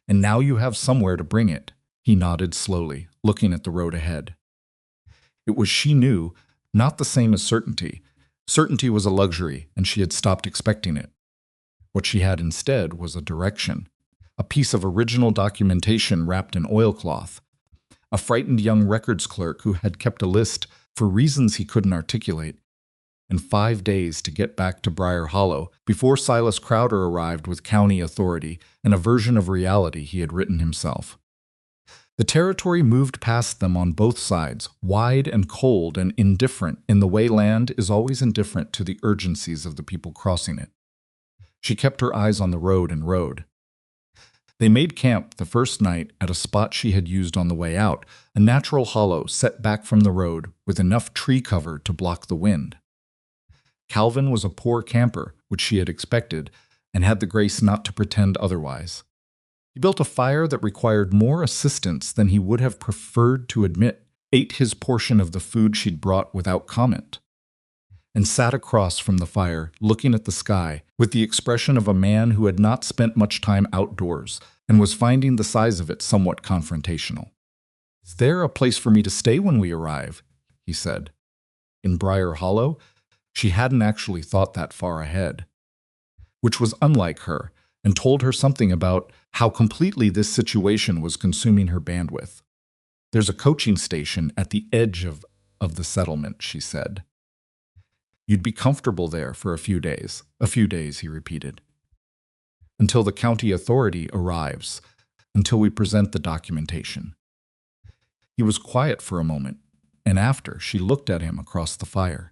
And now you have somewhere to bring it. He nodded slowly, looking at the road ahead. It was, she knew, not the same as certainty. Certainty was a luxury, and she had stopped expecting it. What she had instead was a direction, a piece of original documentation wrapped in oilcloth, a frightened young records clerk who had kept a list for reasons he couldn't articulate, and 5 days to get back to Briar Hollow before Silas Crowder arrived with county authority and a version of reality he had written himself. The territory moved past them on both sides, wide and cold and indifferent in the way land is always indifferent to the urgencies of the people crossing it. She kept her eyes on the road and rode. They made camp the first night at a spot she had used on the way out, a natural hollow set back from the road with enough tree cover to block the wind. Calvin was a poor camper, which she had expected, and had the grace not to pretend otherwise. He built a fire that required more assistance than he would have preferred to admit, ate his portion of the food she'd brought without comment, and sat across from the fire, looking at the sky, with the expression of a man who had not spent much time outdoors and was finding the size of it somewhat confrontational. Is there a place for me to stay when we arrive? He said. In Briar Hollow, she hadn't actually thought that far ahead, which was unlike her, and told her something about how completely this situation was consuming her bandwidth. There's a coaching station at the edge of the settlement, she said. You'd be comfortable there for a few days, he repeated. Until the county authority arrives, until we present the documentation. He was quiet for a moment, and after, she looked at him across the fire.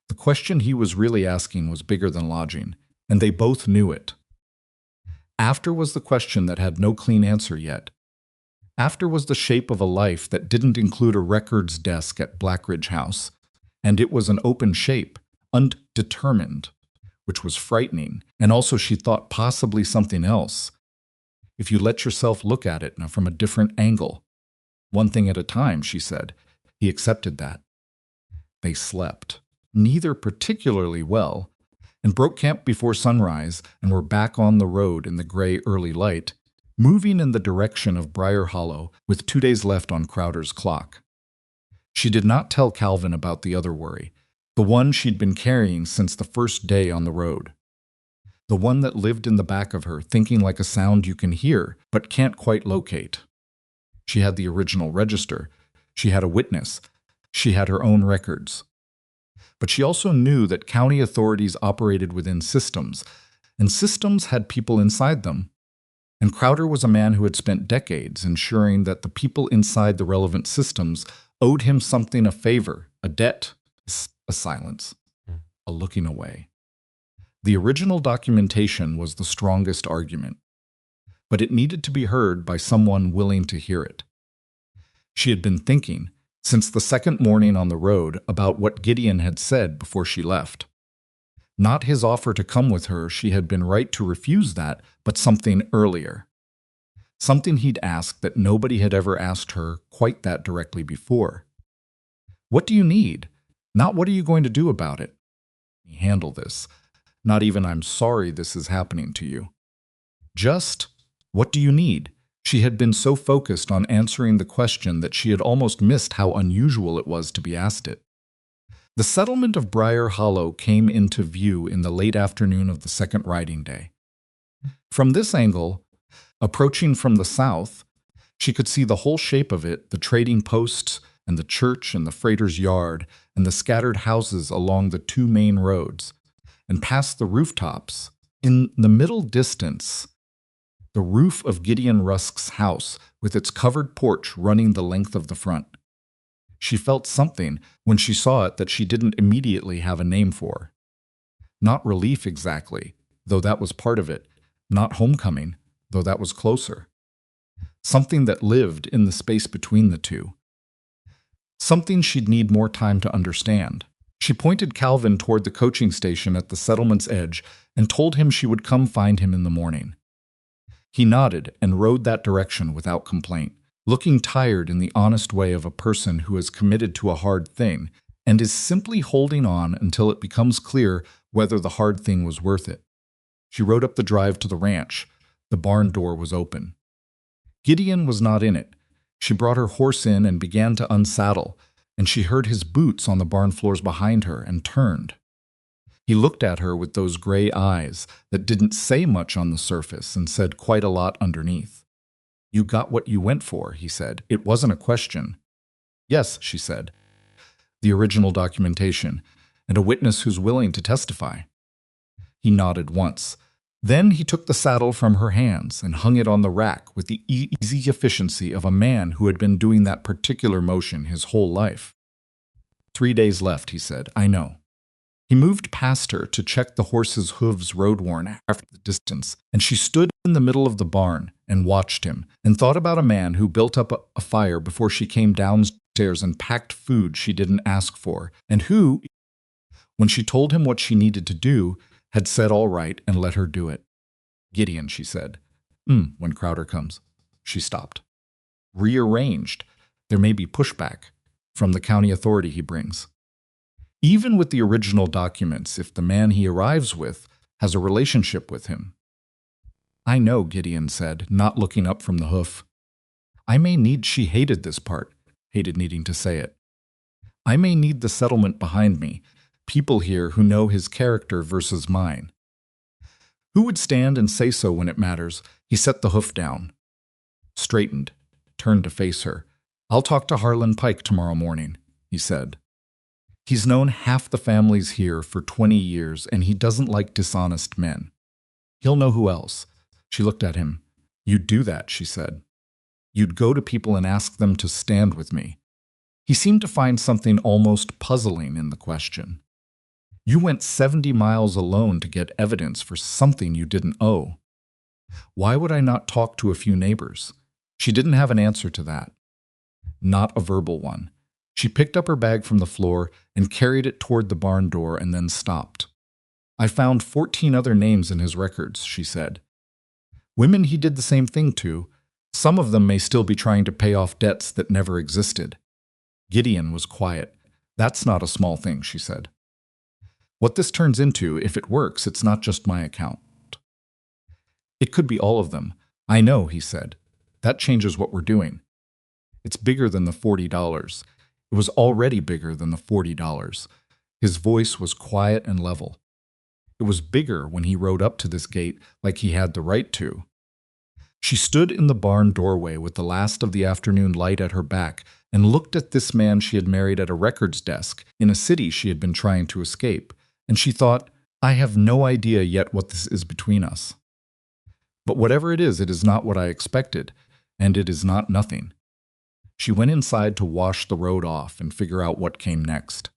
The question he was really asking was bigger than lodging, and they both knew it. After was the question that had no clean answer yet. After was the shape of a life that didn't include a records desk at Blackridge House, and it was an open shape, undetermined, which was frightening, and also she thought possibly something else. If you let yourself look at it from a different angle. One thing at a time, she said. He accepted that. They slept, neither particularly well, and broke camp before sunrise and were back on the road in the gray early light, moving in the direction of Briar Hollow with 2 days left on Crowder's clock. She did not tell Calvin about the other worry, the one she'd been carrying since the first day on the road. The one that lived in the back of her, thinking like a sound you can hear but can't quite locate. She had the original register. She had a witness. She had her own records. But she also knew that county authorities operated within systems, and systems had people inside them. And Crowder was a man who had spent decades ensuring that the people inside the relevant systems owed him something, a favor, a debt, a silence, a looking away. The original documentation was the strongest argument, but it needed to be heard by someone willing to hear it. She had been thinking, since the second morning on the road, about what Gideon had said before she left. Not his offer to come with her, she had been right to refuse that, but something earlier. Something he'd asked that nobody had ever asked her quite that directly before. What do you need? Not what are you going to do about it? Handle this. Not even I'm sorry this is happening to you. Just, what do you need? She had been so focused on answering the question that she had almost missed how unusual it was to be asked it. The settlement of Briar Hollow came into view in the late afternoon of the second riding day. From this angle, approaching from the south, she could see the whole shape of it, the trading posts and the church and the freighter's yard and the scattered houses along the two main roads, and past the rooftops. In the middle distance, the roof of Gideon Rusk's house with its covered porch running the length of the front. She felt something when she saw it that she didn't immediately have a name for. Not relief exactly, though that was part of it. Not homecoming, though that was closer. Something that lived in the space between the two. something she'd need more time to understand. She pointed Calvin toward the coaching station at the settlement's edge and told him she would come find him in the morning. He nodded and rode that direction without complaint, looking tired in the honest way of a person who is committed to a hard thing and is simply holding on until it becomes clear whether the hard thing was worth it. She rode up the drive to the ranch. The barn door was open. Gideon was not in it. She brought her horse in and began to unsaddle, and she heard his boots on the barn floors behind her and turned. He looked at her with those gray eyes that didn't say much on the surface and said quite a lot underneath. "You got what you went for," he said. "It wasn't a question." "Yes," she said. "The original documentation, and a witness who's willing to testify." He nodded once. Then he took the saddle from her hands and hung it on the rack with the easy efficiency of a man who had been doing that particular motion his whole life. 3 days left, he said. "I know." He moved past her to check the horse's hooves road-worn after the distance, and she stood in the middle of the barn and watched him and thought about a man who built up a fire before she came downstairs and packed food she didn't ask for, and who, when she told him what she needed to do, had said all right and let her do it. "Gideon," she said. When Crowder comes." She stopped. "Rearranged. There may be pushback from the county authority he brings. Even with the original documents, if the man he arrives with has a relationship with him." "I know," Gideon said, not looking up from the hoof. She hated this part, hated needing to say it. "I may need the settlement behind me, people here who know his character versus mine." Who would stand and say so when it matters? He set the hoof down, straightened, turned to face her. "I'll talk to Harlan Pike tomorrow morning," he said. "He's known half the families here for 20 years, and he doesn't like dishonest men. He'll know who else." She looked at him. "You'd do that," she said. "You'd go to people and ask them to stand with me." He seemed to find something almost puzzling in the question. "You went 70 miles alone to get evidence for something you didn't owe. Why would I not talk to a few neighbors?" She didn't have an answer to that. Not a verbal one. She picked up her bag from the floor and carried it toward the barn door and then stopped. "I found 14 other names in his records," she said. "Women he did the same thing to. Some of them may still be trying to pay off debts that never existed." Gideon was quiet. "That's not a small thing," she said. "What this turns into, if it works, it's not just my account. It could be all of them." "I know," he said. "That changes what we're doing. It's bigger than the $40. It was already bigger than the $40. His voice was quiet and level. It was bigger when he rode up to this gate like he had the right to. She stood in the barn doorway with the last of the afternoon light at her back and looked at this man she had married at a records desk in a city she had been trying to escape, and she thought, "I have no idea yet what this is between us. But whatever it is not what I expected, and it is not nothing." She went inside to wash the road off and figure out what came next.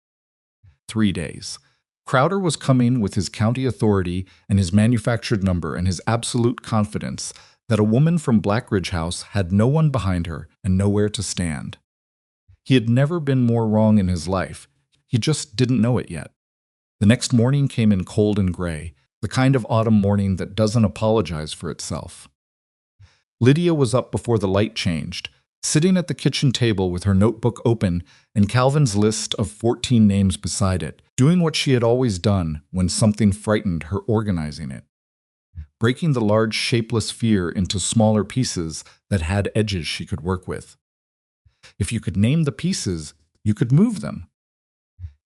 3 days. Crowder was coming with his county authority and his manufactured number and his absolute confidence that a woman from Blackridge House had no one behind her and nowhere to stand. He had never been more wrong in his life. He just didn't know it yet. The next morning came in cold and gray, the kind of autumn morning that doesn't apologize for itself. Lydia was up before the light changed, sitting at the kitchen table with her notebook open and Calvin's list of 14 names beside it, doing what she had always done when something frightened her, organizing it. Breaking the large, shapeless fear into smaller pieces that had edges she could work with. If you could name the pieces, you could move them.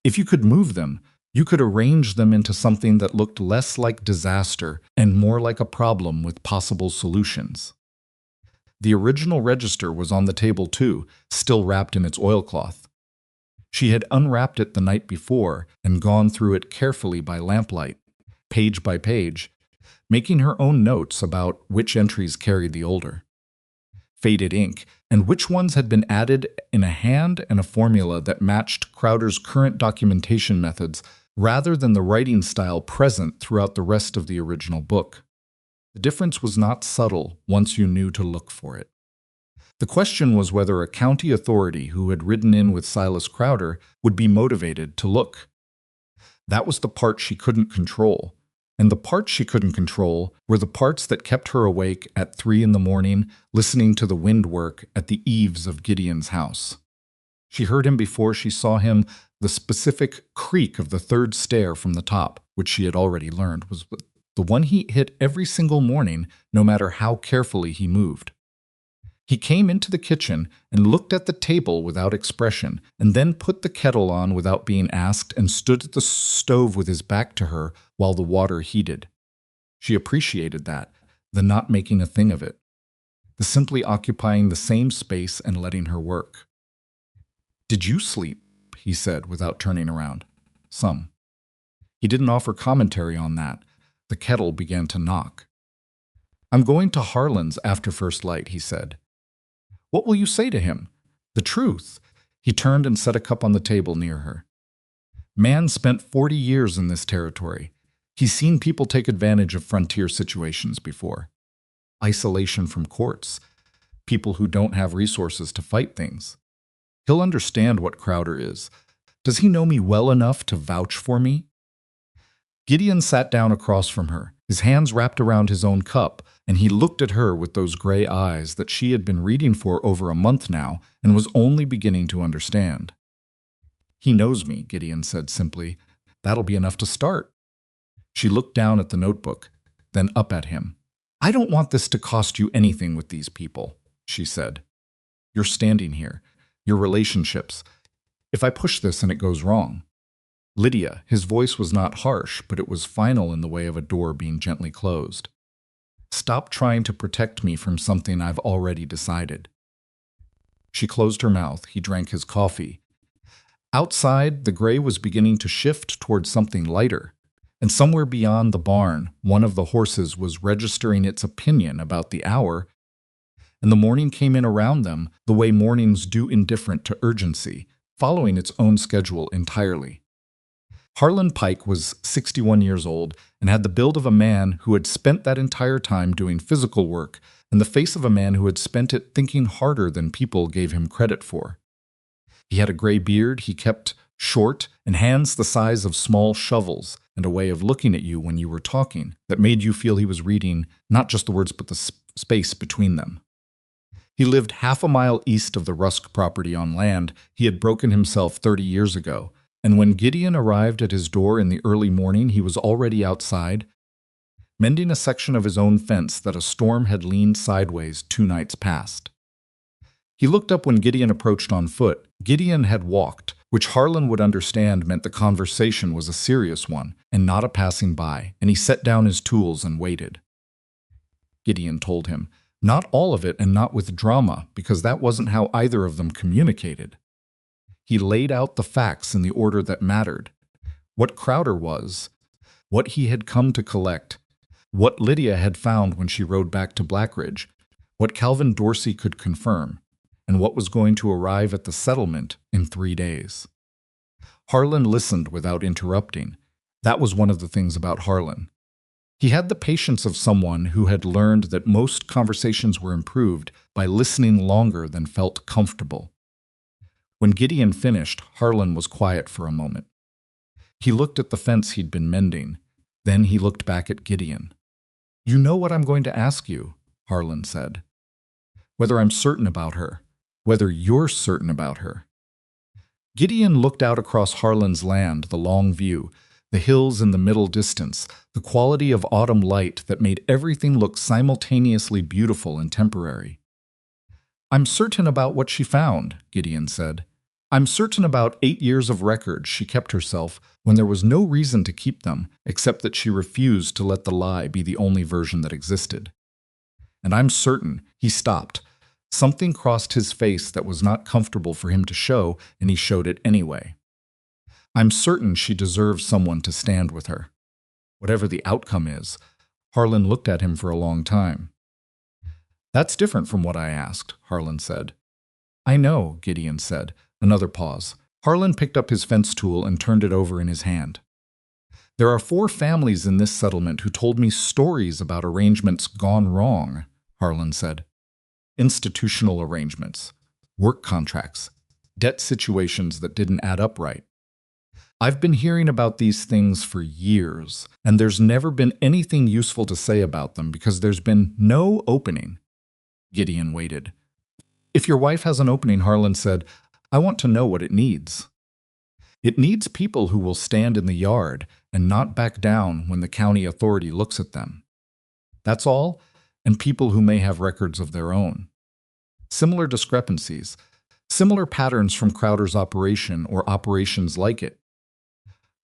If you could move them, you could arrange them into something that looked less like disaster and more like a problem with possible solutions. The original register was on the table too, still wrapped in its oilcloth. She had unwrapped it the night before and gone through it carefully by lamplight, page by page, making her own notes about which entries carried the older faded ink and which ones had been added in a hand and a formula that matched Crowder's current documentation methods rather than the writing style present throughout the rest of the original book. The difference was not subtle once you knew to look for it. The question was whether a county authority who had ridden in with Silas Crowder would be motivated to look. That was the part she couldn't control. And the parts she couldn't control were the parts that kept her awake at 3 in the morning, listening to the wind work at the eaves of Gideon's house. She heard him before she saw him, the specific creak of the third stair from the top, which she had already learned was the one he hit every single morning, no matter how carefully he moved. He came into the kitchen and looked at the table without expression, and then put the kettle on without being asked and stood at the stove with his back to her while the water heated. She appreciated that, the not making a thing of it, the simply occupying the same space and letting her work. "Did you sleep?" he said without turning around. "Some." He didn't offer commentary on that. The kettle began to knock. "I'm going to Harlan's after first light," he said. "What will you say to him?" "The truth." He turned and set a cup on the table near her. "Man spent 40 years in this territory. He's seen people take advantage of frontier situations before. Isolation from courts. People who don't have resources to fight things. He'll understand what Crowder is. Does he know me well enough to vouch for me?" Gideon sat down across from her, his hands wrapped around his own cup, and he looked at her with those gray eyes that she had been reading for over a month now and was only beginning to understand. "He knows me," Gideon said simply. "That'll be enough to start." She looked down at the notebook, then up at him. "I don't want this to cost you anything with these people," she said. "You're standing here. Your relationships. If I push this and it goes wrong." "Lydia," his voice was not harsh, but it was final in the way of a door being gently closed. "Stop trying to protect me from something I've already decided." She closed her mouth. He drank his coffee. Outside, the gray was beginning to shift towards something lighter, and somewhere beyond the barn, one of the horses was registering its opinion about the hour, and the morning came in around them the way mornings do, indifferent to urgency, following its own schedule entirely. Harlan Pike was 61 years old and had the build of a man who had spent that entire time doing physical work and the face of a man who had spent it thinking harder than people gave him credit for. He had a gray beard he kept short and hands the size of small shovels and a way of looking at you when you were talking that made you feel he was reading not just the words but the space between them. He lived half a mile east of the Rusk property on land he had broken himself 30 years ago, and when Gideon arrived at his door in the early morning, he was already outside, mending a section of his own fence that a storm had leaned sideways 2 nights past. He looked up when Gideon approached on foot. Gideon had walked, which Harlan would understand meant the conversation was a serious one and not a passing by, and he set down his tools and waited. Gideon told him, not all of it and not with drama, because that wasn't how either of them communicated. He laid out the facts in the order that mattered. What Crowder was, what he had come to collect, what Lydia had found when she rode back to Blackridge, what Calvin Dorsey could confirm, and what was going to arrive at the settlement in 3 days. Harlan listened without interrupting. That was one of the things about Harlan. He had the patience of someone who had learned that most conversations were improved by listening longer than felt comfortable. When Gideon finished, Harlan was quiet for a moment. He looked at the fence he'd been mending. Then he looked back at Gideon. "You know what I'm going to ask you," Harlan said. "Whether I'm certain about her. Whether you're certain about her." Gideon looked out across Harlan's land, the long view, the hills in the middle distance, the quality of autumn light that made everything look simultaneously beautiful and temporary. "I'm certain about what she found," Gideon said. "I'm certain about 8 years of records she kept herself when there was no reason to keep them, except that she refused to let the lie be the only version that existed. And I'm certain," he stopped. Something crossed his face that was not comfortable for him to show, and he showed it anyway. "I'm certain she deserves someone to stand with her. Whatever the outcome is." Harlan looked at him for a long time. "That's different from what I asked," Harlan said. "I know," Gideon said. Another pause. Harlan picked up his fence tool and turned it over in his hand. "There are 4 families in this settlement who told me stories about arrangements gone wrong," Harlan said. institutional arrangements, work contracts, debt situations that didn't add up right. I've been hearing about these things for years, and there's never been anything useful to say about them because there's been no opening. Gideon waited. If your wife has an opening, Harlan said, I want to know what it needs. It needs people who will stand in the yard and not back down when the county authority looks at them. That's all, and people who may have records of their own. Similar discrepancies, similar patterns from Crowder's operation or operations like it.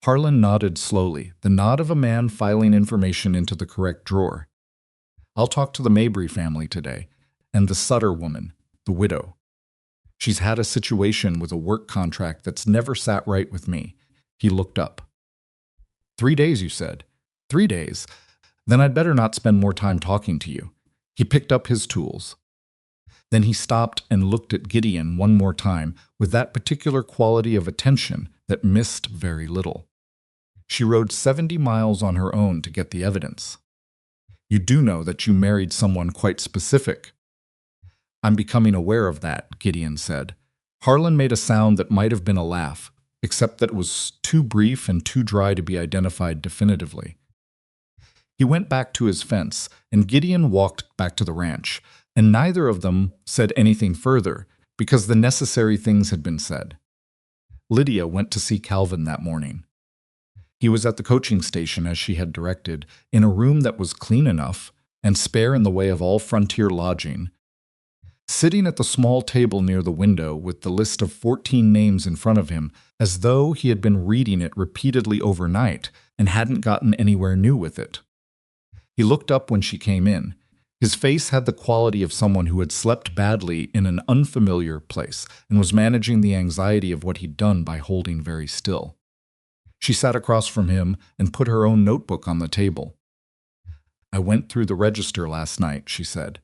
Harlan nodded slowly, the nod of a man filing information into the correct drawer. I'll talk to the Mabry family today, and the Sutter woman, the widow. She's had a situation with a work contract that's never sat right with me. He looked up. 3 days, you said. 3 days. Then I'd better not spend more time talking to you. He picked up his tools. Then he stopped and looked at Gideon one more time with that particular quality of attention that missed very little. She rode 70 miles on her own to get the evidence. You do know that you married someone quite specific. I'm becoming aware of that, Gideon said. Harlan made a sound that might have been a laugh, except that it was too brief and too dry to be identified definitively. He went back to his fence, and Gideon walked back to the ranch, and neither of them said anything further, because the necessary things had been said. Lydia went to see Calvin that morning. He was at the coaching station as she had directed, in a room that was clean enough and spare in the way of all frontier lodging, sitting at the small table near the window with the list of 14 names in front of him, as though he had been reading it repeatedly overnight and hadn't gotten anywhere new with it. He looked up when she came in. His face had the quality of someone who had slept badly in an unfamiliar place and was managing the anxiety of what he'd done by holding very still. She sat across from him and put her own notebook on the table. I went through the register last night, she said.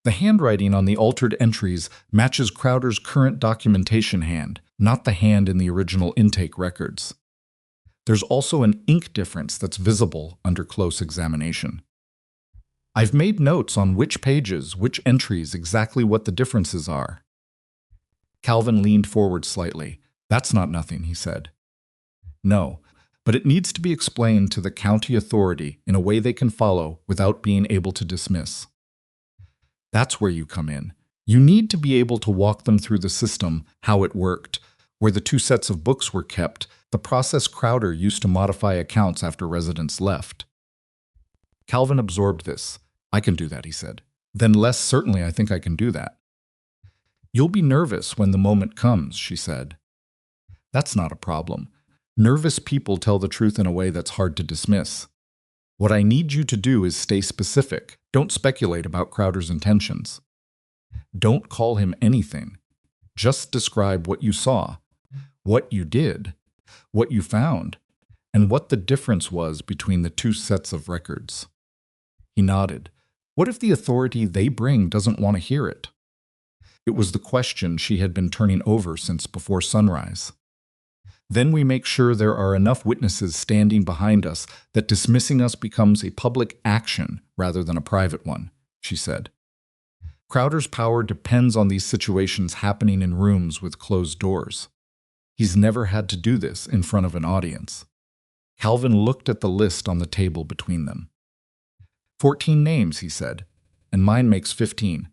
The handwriting on the altered entries matches Crowder's current documentation hand, not the hand in the original intake records. There's also an ink difference that's visible under close examination. I've made notes on which pages, which entries, exactly what the differences are. Calvin leaned forward slightly. That's not nothing, he said. No, but it needs to be explained to the county authority in a way they can follow without being able to dismiss. That's where you come in. You need to be able to walk them through the system, how it worked, where the 2 sets of books were kept, the process Crowder used to modify accounts after residents left. Calvin absorbed this. I can do that, he said. Then less certainly I think I can do that. You'll be nervous when the moment comes, she said. That's not a problem. Nervous people tell the truth in a way that's hard to dismiss. What I need you to do is stay specific. Don't speculate about Crowder's intentions. Don't call him anything. Just describe what you saw, what you did, what you found, and what the difference was between the 2 sets of records. He nodded. What if the authority they bring doesn't want to hear it? It was the question she had been turning over since before sunrise. Then we make sure there are enough witnesses standing behind us that dismissing us becomes a public action rather than a private one, she said. Crowder's power depends on these situations happening in rooms with closed doors. He's never had to do this in front of an audience. Calvin looked at the list on the table between them. 14 names, he said, and mine makes 15.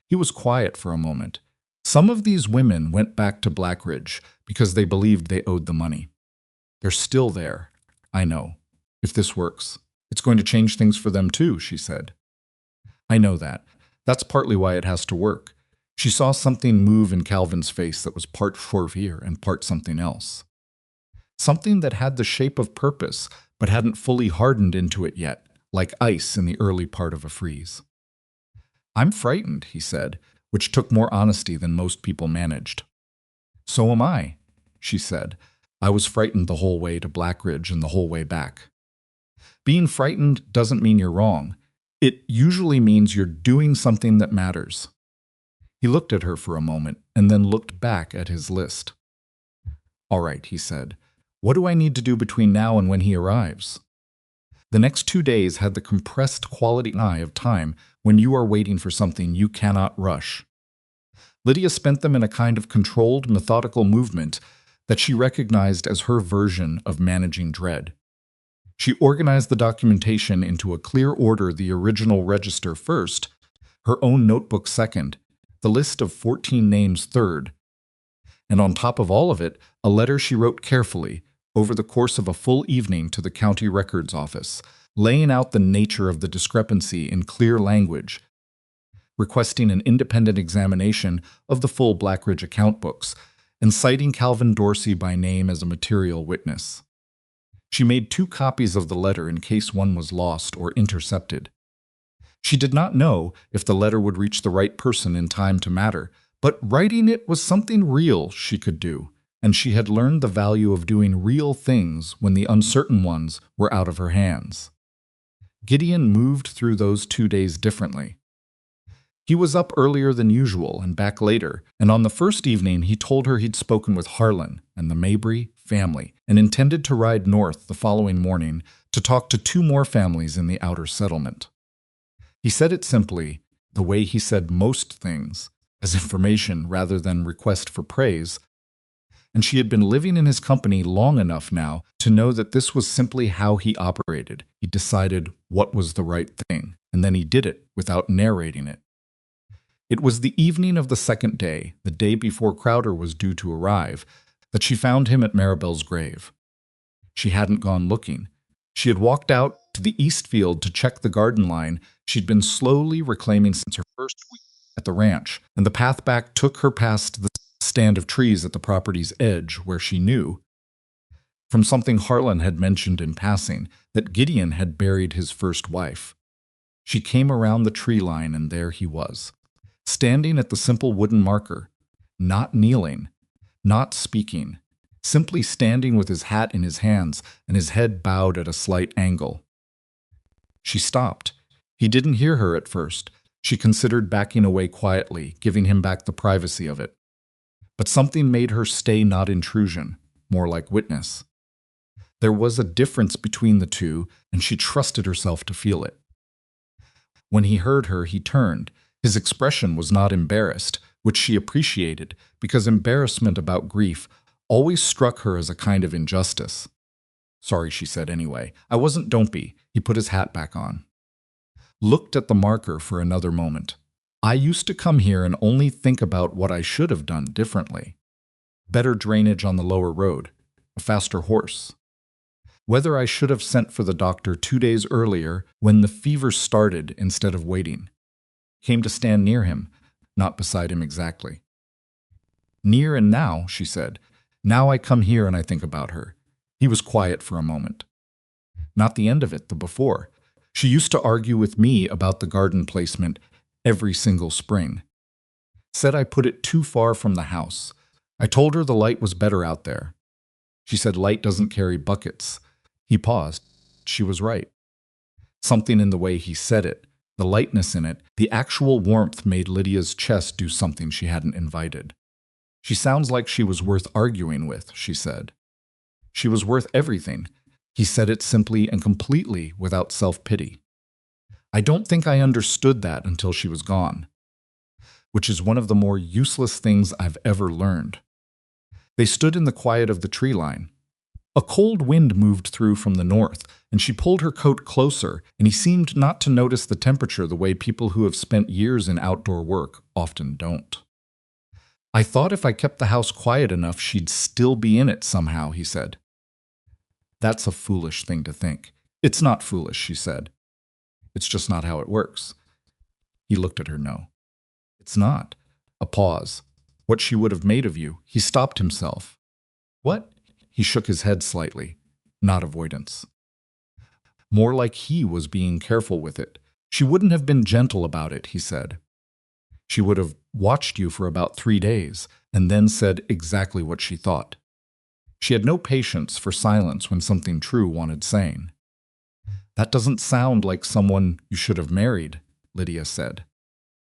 He was quiet for a moment. Some of these women went back to Blackridge because they believed they owed the money. They're still there, I know. If this works, it's going to change things for them too, she said. I know that. That's partly why it has to work. She saw something move in Calvin's face that was part Fourvier and part something else. Something that had the shape of purpose, but hadn't fully hardened into it yet, like ice in the early part of a freeze. I'm frightened, he said, which took more honesty than most people managed. So am I, she said. I was frightened the whole way to Blackridge and the whole way back. Being frightened doesn't mean you're wrong. It usually means you're doing something that matters. He looked at her for a moment and then looked back at his list. All right, he said. What do I need to do between now and when he arrives? The next 2 days had the compressed quality of time when you are waiting for something you cannot rush. Lydia spent them in a kind of controlled, methodical movement that she recognized as her version of managing dread. She organized the documentation into a clear order: the original register first, her own notebook second, the list of 14 names third, and on top of all of it, a letter she wrote carefully over the course of a full evening to the county records office, laying out the nature of the discrepancy in clear language, requesting an independent examination of the full Blackridge account books, and citing Calvin Dorsey by name as a material witness. She made 2 copies of the letter in case one was lost or intercepted. She did not know if the letter would reach the right person in time to matter, but writing it was something real she could do, and she had learned the value of doing real things when the uncertain ones were out of her hands. Gideon moved through those 2 days differently. He was up earlier than usual and back later, and on the first evening he told her he'd spoken with Harlan and the Mabry family and intended to ride north the following morning to talk to 2 more families in the outer settlement. He said it simply, the way he said most things, as information rather than request for praise, and she had been living in his company long enough now to know that this was simply how he operated. He decided what was the right thing, and then he did it without narrating it. It was the evening of the second day, the day before Crowder was due to arrive, that she found him at Maribel's grave. She hadn't gone looking. She had walked out to the east field to check the garden line she'd been slowly reclaiming since her first week at the ranch, and the path back took her past the stand of trees at the property's edge where she knew, from something Harlan had mentioned in passing, that Gideon had buried his first wife. She came around the tree line, and there he was, standing at the simple wooden marker, not kneeling, not speaking, simply standing with his hat in his hands and his head bowed at a slight angle. She stopped. He didn't hear her at first. She considered backing away quietly, giving him back the privacy of it. But something made her stay, not intrusion, more like witness. There was a difference between the two, and she trusted herself to feel it. When he heard her, he turned. His expression was not embarrassed, which she appreciated, because embarrassment about grief always struck her as a kind of injustice. "Sorry," she said anyway. "Don't be." He put his hat back on. Looked at the marker for another moment. "I used to come here and only think about what I should have done differently. Better drainage on the lower road, a faster horse. Whether I should have sent for the doctor 2 days earlier when the fever started instead of waiting. Came to stand near him, not beside him exactly. Near and now," she said. "Now I come here and I think about her." He was quiet for a moment. "Not the end of it, the before. She used to argue with me about the garden placement every single spring. Said I put it too far from the house. I told her the light was better out there. She said light doesn't carry buckets." He paused. She was right. Something in the way he said it, the lightness in it, the actual warmth made Lydia's chest do something she hadn't invited. "She sounds like she was worth arguing with," she said. "She was worth everything." He said it simply and completely without self-pity. "I don't think I understood that until she was gone, which is one of the more useless things I've ever learned." They stood in the quiet of the tree line. A cold wind moved through from the north, and she pulled her coat closer, and he seemed not to notice the temperature the way people who have spent years in outdoor work often don't. "I thought if I kept the house quiet enough, she'd still be in it somehow," he said. "That's a foolish thing to think." "It's not foolish," she said. "It's just not how it works." He looked at her. "No, it's not." A pause. "What she would have made of you." He stopped himself. "What?" He shook his head slightly. Not avoidance. More like he was being careful with it. "She wouldn't have been gentle about it," he said. "She would have watched you for about 3 days and then said exactly what she thought. She had no patience for silence when something true wanted saying." "That doesn't sound like someone you should have married," Lydia said.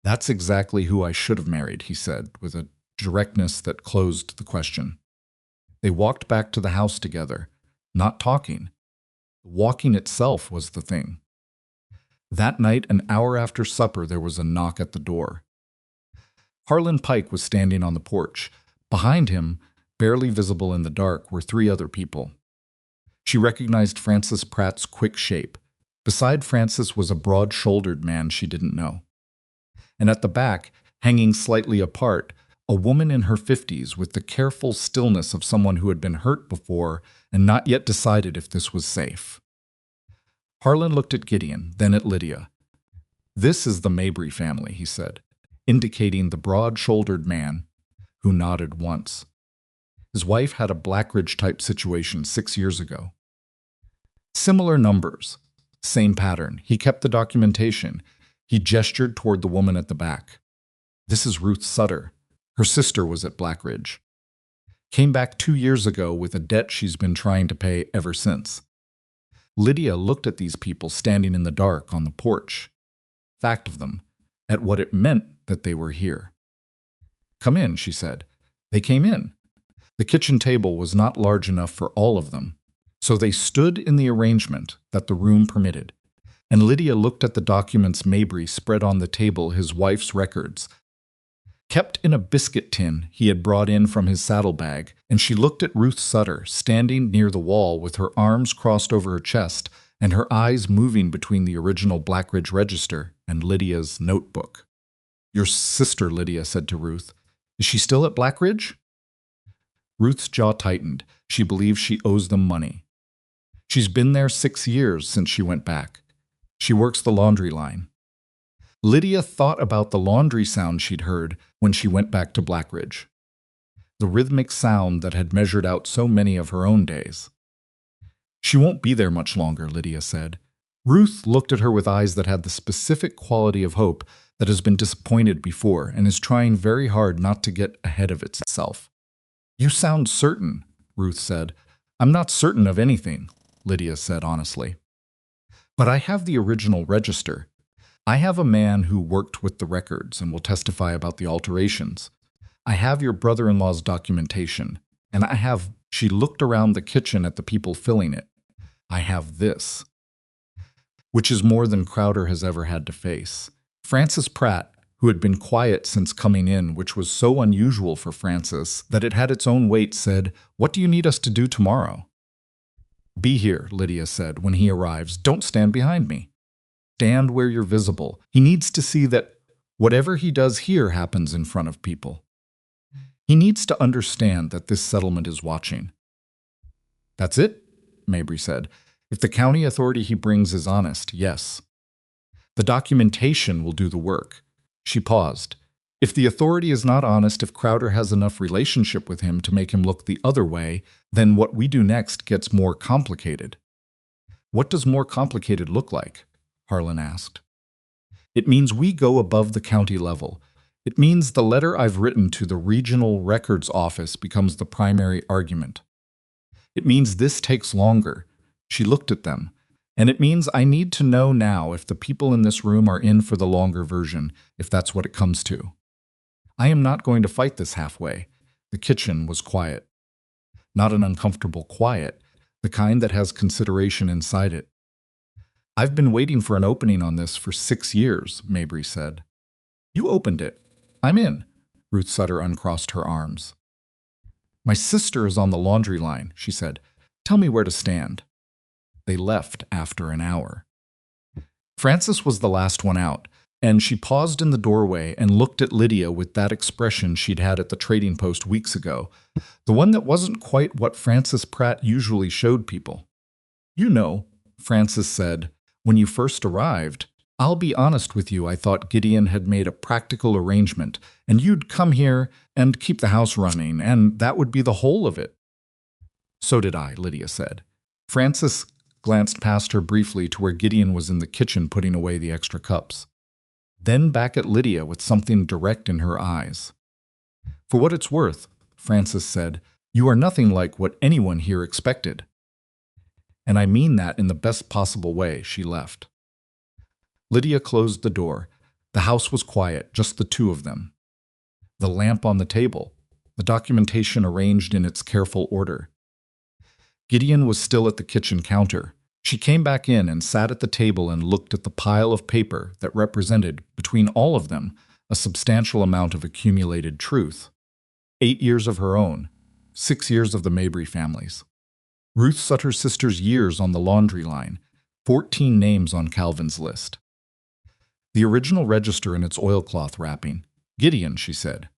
"That's exactly who I should have married," he said, with a directness that closed the question. They walked back to the house together, not talking, Walking itself was the thing. That night, an hour after supper, there was a knock at the door. Harlan Pike was standing on the porch. Behind him, barely visible in the dark, were three other people. She recognized Francis Pratt's quick shape. Beside Francis was a broad-shouldered man she didn't know. And at the back, hanging slightly apart, a woman in her 50s with the careful stillness of someone who had been hurt before and not yet decided if this was safe. Harlan looked at Gideon, then at Lydia. "This is the Mabry family," he said, indicating the broad-shouldered man, who nodded once. His wife had a Blackridge-type situation 6 years ago. Similar numbers, same pattern. He kept the documentation. He gestured toward the woman at the back. "This is Ruth Sutter. Her sister was at Blackridge. Came back 2 years ago with a debt she's been trying to pay ever since." Lydia looked at these people standing in the dark on the porch. Fact of them, at what it meant that they were here. "Come in," she said. They came in. The kitchen table was not large enough for all of them, so they stood in the arrangement that the room permitted, and Lydia looked at the documents Mabry spread on the table, his wife's records, kept in a biscuit tin he had brought in from his saddlebag, and she looked at Ruth Sutter, standing near the wall with her arms crossed over her chest and her eyes moving between the original Blackridge register and Lydia's notebook. "Your sister," Lydia said to Ruth. "Is she still at Blackridge?" Ruth's jaw tightened. She believes she owes them money. "She's been there 6 years since she went back. She works the laundry line." Lydia thought about the laundry sound she'd heard when she went back to Blackridge. The rhythmic sound that had measured out so many of her own days. "She won't be there much longer," Lydia said. Ruth looked at her with eyes that had the specific quality of hope that has been disappointed before and is trying very hard not to get ahead of itself. "You sound certain," Ruth said. "I'm not certain of anything," Lydia said honestly. "But I have the original register. I have a man who worked with the records and will testify about the alterations. I have your brother-in-law's documentation, and I have—" She looked around the kitchen at the people filling it. "I have this." Which is more than Crowder has ever had to face. Francis Pratt, who had been quiet since coming in, which was so unusual for Francis that it had its own weight, said, "What do you need us to do tomorrow?" "Be here," Lydia said, "when he arrives. Don't stand behind me. Stand where you're visible. He needs to see that whatever he does here happens in front of people. He needs to understand that this settlement is watching." "That's it," Mabry said. "If the county authority he brings is honest, yes. The documentation will do the work." She paused. "If the authority is not honest, if Crowder has enough relationship with him to make him look the other way, then what we do next gets more complicated." "What does more complicated look like?" Harlan asked. "It means we go above the county level. It means the letter I've written to the regional records office becomes the primary argument. It means this takes longer." She looked at them. "And it means I need to know now if the people in this room are in for the longer version, if that's what it comes to. I am not going to fight this halfway." The kitchen was quiet. Not an uncomfortable quiet, the kind that has consideration inside it. "I've been waiting for an opening on this for 6 years, Mabry said. "You opened it. I'm in." Ruth Sutter uncrossed her arms. "My sister is on the laundry line," she said. "Tell me where to stand." They left after an hour. Francis was the last one out, and she paused in the doorway and looked at Lydia with that expression she'd had at the trading post weeks ago, the one that wasn't quite what Francis Pratt usually showed people. "You know," Francis said, "when you first arrived, I'll be honest with you, I thought Gideon had made a practical arrangement, and you'd come here and keep the house running, and that would be the whole of it." "So did I," Lydia said. Francis glanced past her briefly to where Gideon was in the kitchen putting away the extra cups. Then back at Lydia with something direct in her eyes. "For what it's worth," Francis said, "you are nothing like what anyone here expected." "And I mean that in the best possible way." She left. Lydia closed the door. The house was quiet, just the two of them. The lamp on the table, the documentation arranged in its careful order. Gideon was still at the kitchen counter, She came back in and sat at the table and looked at the pile of paper that represented, between all of them, a substantial amount of accumulated truth. 8 years of her own, 6 years of the Mabry family's. Ruth Sutter's sister's years on the laundry line, 14 names on Calvin's list. The original register in its oilcloth wrapping. Gideon, she said.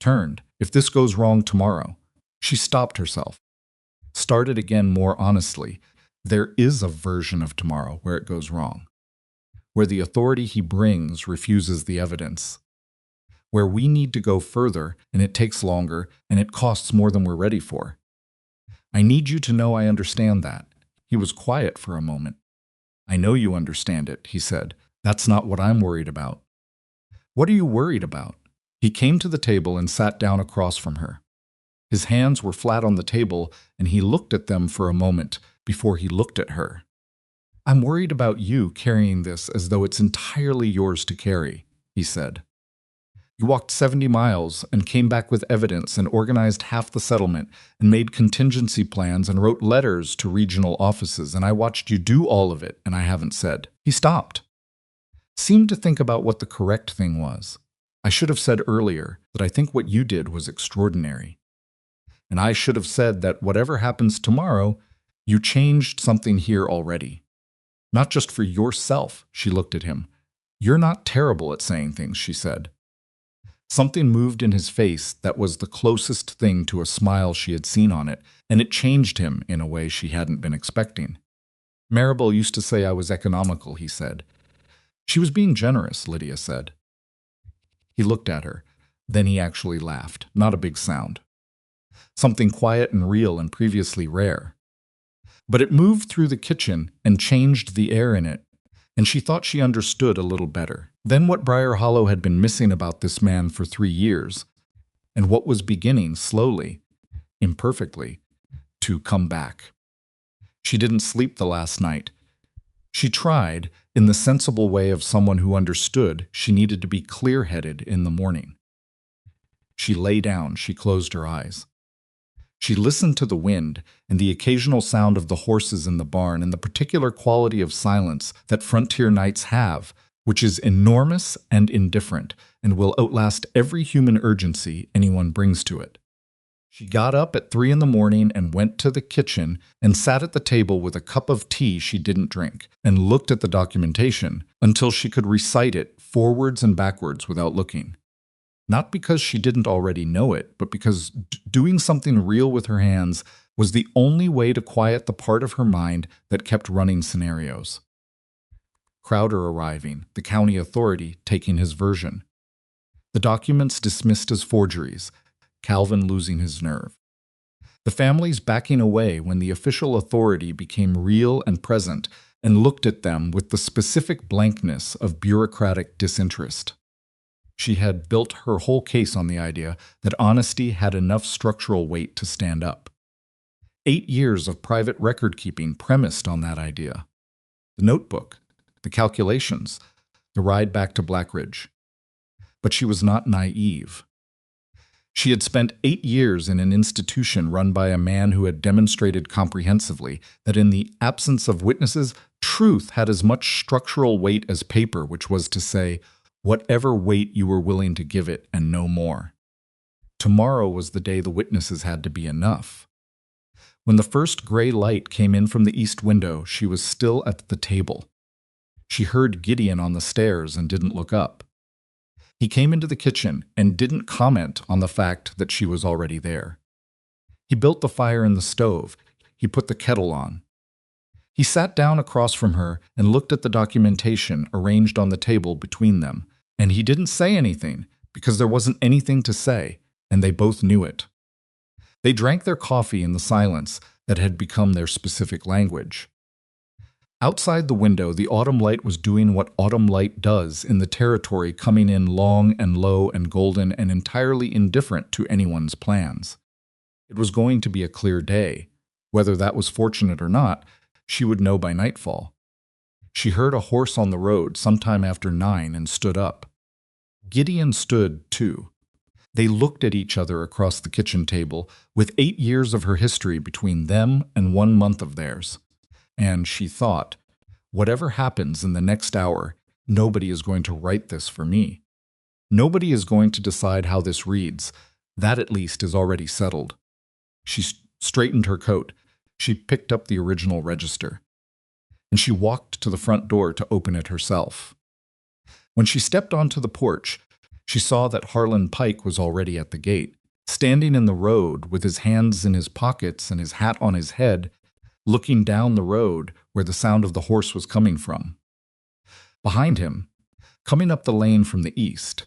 Turned. If this goes wrong tomorrow. She stopped herself. Started again more honestly. There is a version of tomorrow where it goes wrong. Where the authority he brings refuses the evidence. Where we need to go further and it takes longer and it costs more than we're ready for. I need you to know I understand that. He was quiet for a moment. I know you understand it, he said. That's not what I'm worried about. What are you worried about? He came to the table and sat down across from her. His hands were flat on the table, and he looked at them for a moment before he looked at her. I'm worried about you carrying this as though it's entirely yours to carry, he said. You walked 70 miles and came back with evidence and organized half the settlement and made contingency plans and wrote letters to regional offices, and I watched you do all of it, and I haven't said. He stopped. Seemed to think about what the correct thing was. I should have said earlier that I think what you did was extraordinary. And I should have said that whatever happens tomorrow, you changed something here already. Not just for yourself, she looked at him. You're not terrible at saying things, she said. Something moved in his face that was the closest thing to a smile she had seen on it, and it changed him in a way she hadn't been expecting. Maribel used to say I was economical, he said. She was being generous, Lydia said. He looked at her. Then he actually laughed, not a big sound. Something quiet and real and previously rare. But it moved through the kitchen and changed the air in it, and she thought she understood a little better. Then what Briar Hollow had been missing about this man for 3 years, and what was beginning slowly, imperfectly, to come back. She didn't sleep the last night. She tried, in the sensible way of someone who understood she needed to be clear-headed in the morning. She lay down, she closed her eyes. She listened to the wind and the occasional sound of the horses in the barn and the particular quality of silence that frontier nights have, which is enormous and indifferent and will outlast every human urgency anyone brings to it. She got up at 3 a.m. and went to the kitchen and sat at the table with a cup of tea she didn't drink and looked at the documentation until she could recite it forwards and backwards without looking. Not because she didn't already know it, but because doing something real with her hands was the only way to quiet the part of her mind that kept running scenarios. Crowder arriving, the county authority taking his version. The documents dismissed as forgeries, Calvin losing his nerve. The families backing away when the official authority became real and present and looked at them with the specific blankness of bureaucratic disinterest. She had built her whole case on the idea that honesty had enough structural weight to stand up. 8 years of private record-keeping premised on that idea. The notebook, the calculations, the ride back to Blackridge. But she was not naive. She had spent 8 years in an institution run by a man who had demonstrated comprehensively that in the absence of witnesses, truth had as much structural weight as paper, which was to say, whatever weight you were willing to give it and no more. Tomorrow was the day the witnesses had to be enough. When the first gray light came in from the east window, she was still at the table. She heard Gideon on the stairs and didn't look up. He came into the kitchen and didn't comment on the fact that she was already there. He built the fire in the stove. He put the kettle on. He sat down across from her and looked at the documentation arranged on the table between them, and he didn't say anything because there wasn't anything to say, and they both knew it. They drank their coffee in the silence that had become their specific language. Outside the window, the autumn light was doing what autumn light does in the territory, coming in long and low and golden and entirely indifferent to anyone's plans. It was going to be a clear day. Whether that was fortunate or not, she would know by nightfall. She heard a horse on the road sometime after 9 and stood up. Gideon stood, too. They looked at each other across the kitchen table, with 8 years of her history between them and 1 month of theirs. and she thought, whatever happens in the next hour, nobody is going to write this for me. Nobody is going to decide how this reads. That at least is already settled. She straightened her coat. She picked up the original register. And she walked to the front door to open it herself. When she stepped onto the porch, she saw that Harlan Pike was already at the gate, standing in the road with his hands in his pockets and his hat on his head, looking down the road where the sound of the horse was coming from. Behind him, coming up the lane from the east,